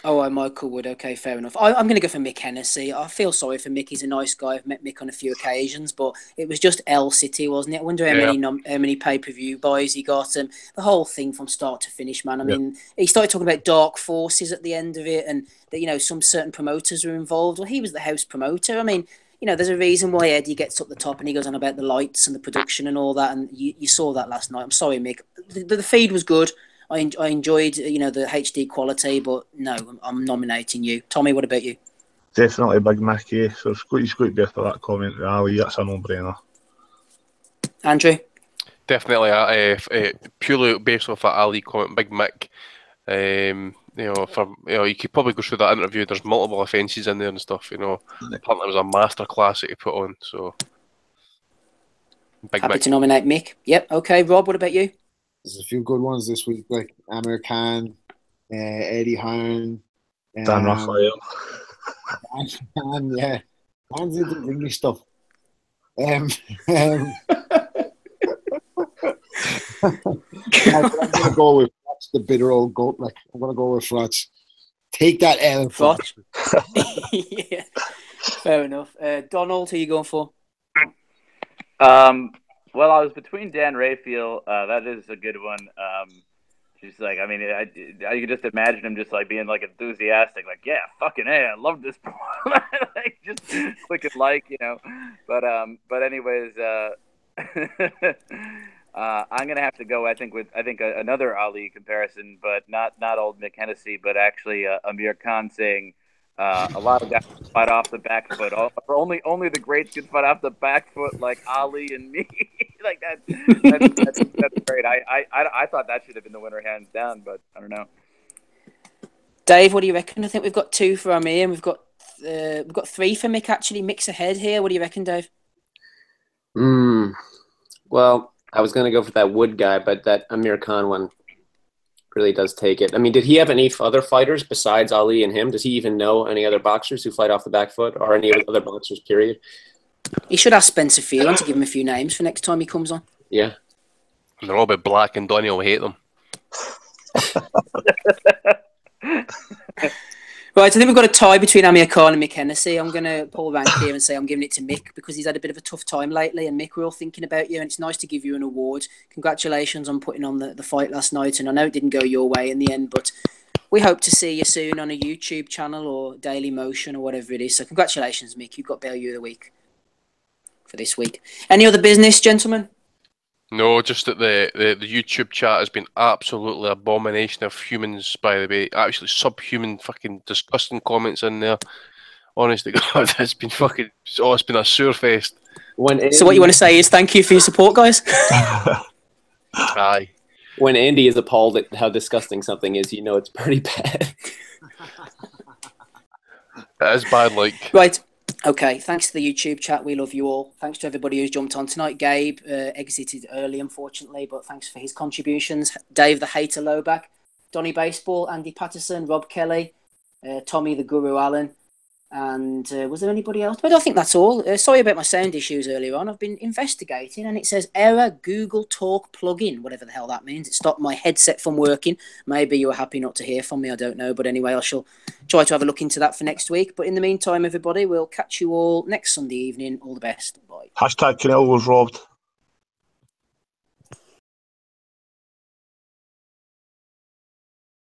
Oh, Michael Wood. Okay, fair enough. I'm going to go for Mick Hennessy. I feel sorry for Mick. He's a nice guy. I've met Mick on a few occasions, but it was just L City, wasn't it? I wonder how many pay-per-view buys he got. The whole thing from start to finish, man. I mean, he started talking about dark forces at the end of it, and that some certain promoters were involved. Well, he was the house promoter. I mean, there's a reason why Eddie gets up the top and he goes on about the lights and the production and all that, and you saw that last night. I'm sorry, Mick. The feed was good. I enjoyed, the HD quality, but no, I'm nominating you. Tommy, what about you? Definitely Big Mickey. So he's got to be after that comment with Ali. That's a no-brainer. Andrew? Definitely, purely based off that Ali comment, Big Mick. You could probably go through that interview. There's multiple offences in there and stuff. Apparently it was a masterclass that he put on. So, Big Happy Mick. to nominate Mick. Yep. Okay, Rob, what about you? There's a few good ones this week, like Amir Khan, Eddie Hearn, Dan Raphael. Dan, yeah. Dan's into the English stuff. I'm going to go with Frotch, the bitter old goat. I'm going to go with Frotch. Take that L. Frotch? Yeah, fair enough. Donald, who are you going for? Well, I was between Dan Rayfield. That is a good one. Just like, I mean, I could just imagine him just like being like enthusiastic, like, yeah, fucking hey, I love this porn. Like just clicking like, you know. But anyways, I'm gonna have to go. I think another Ali comparison, but not old Mick Hennessy, but actually Amir Khan saying a lot of guys fight off the back foot. Only the greats can fight off the back foot like Ali and me. Like that's great. I thought that should have been the winner hands down, but I don't know. Dave, what do you reckon? I think we've got 2 for Amir, and we've got 3 for Mick. Actually, Mick's ahead here. What do you reckon, Dave? Well, I was going to go for that Wood guy, but that Amir Khan one really does take it. I mean, did he have any other fighters besides Ali and him? Does he even know any other boxers who fight off the back foot, or any other boxers, period? He should ask Spencer Phelan to give him a few names for next time he comes on. Yeah. And they're all a bit black, and Donny will hate them. Right, I think we've got a tie between Amir Khan and Mick Hennessy. I'm going to pull rank here and say I'm giving it to Mick because he's had a bit of a tough time lately. And Mick, we're all thinking about you, and it's nice to give you an award. Congratulations on putting on the fight last night. And I know it didn't go your way in the end, but we hope to see you soon on a YouTube channel or Daily Motion or whatever it is. So congratulations, Mick. You've got Bellew of the Week for this week. Any other business, gentlemen? No, just that the YouTube chat has been absolutely abomination of humans, by the way. Actually, subhuman, fucking disgusting comments in there. Honestly, God, it's been fucking. Oh, it's been a sewer fest. So what you want to say is thank you for your support, guys. Aye. When Andy is appalled at how disgusting something is, you know it's pretty bad. It is bad, like. Right. Okay, thanks to the YouTube chat. We love you all. Thanks to everybody who's jumped on tonight. Gabe exited early, unfortunately, but thanks for his contributions. Dave the Hater Lowback, Donny Baseball, Andy Patterson, Rob Kelly, Tommy the Guru Allen, and was there anybody else? But I think that's all. Sorry about my sound issues earlier on. I've been investigating, and it says error Google Talk plugin, whatever the hell that means. It stopped my headset from working. Maybe you were happy not to hear from me. I don't know. But anyway, I shall try to have a look into that for next week. But in the meantime, everybody, we'll catch you all next Sunday evening. All the best. Bye. # Canelo was robbed.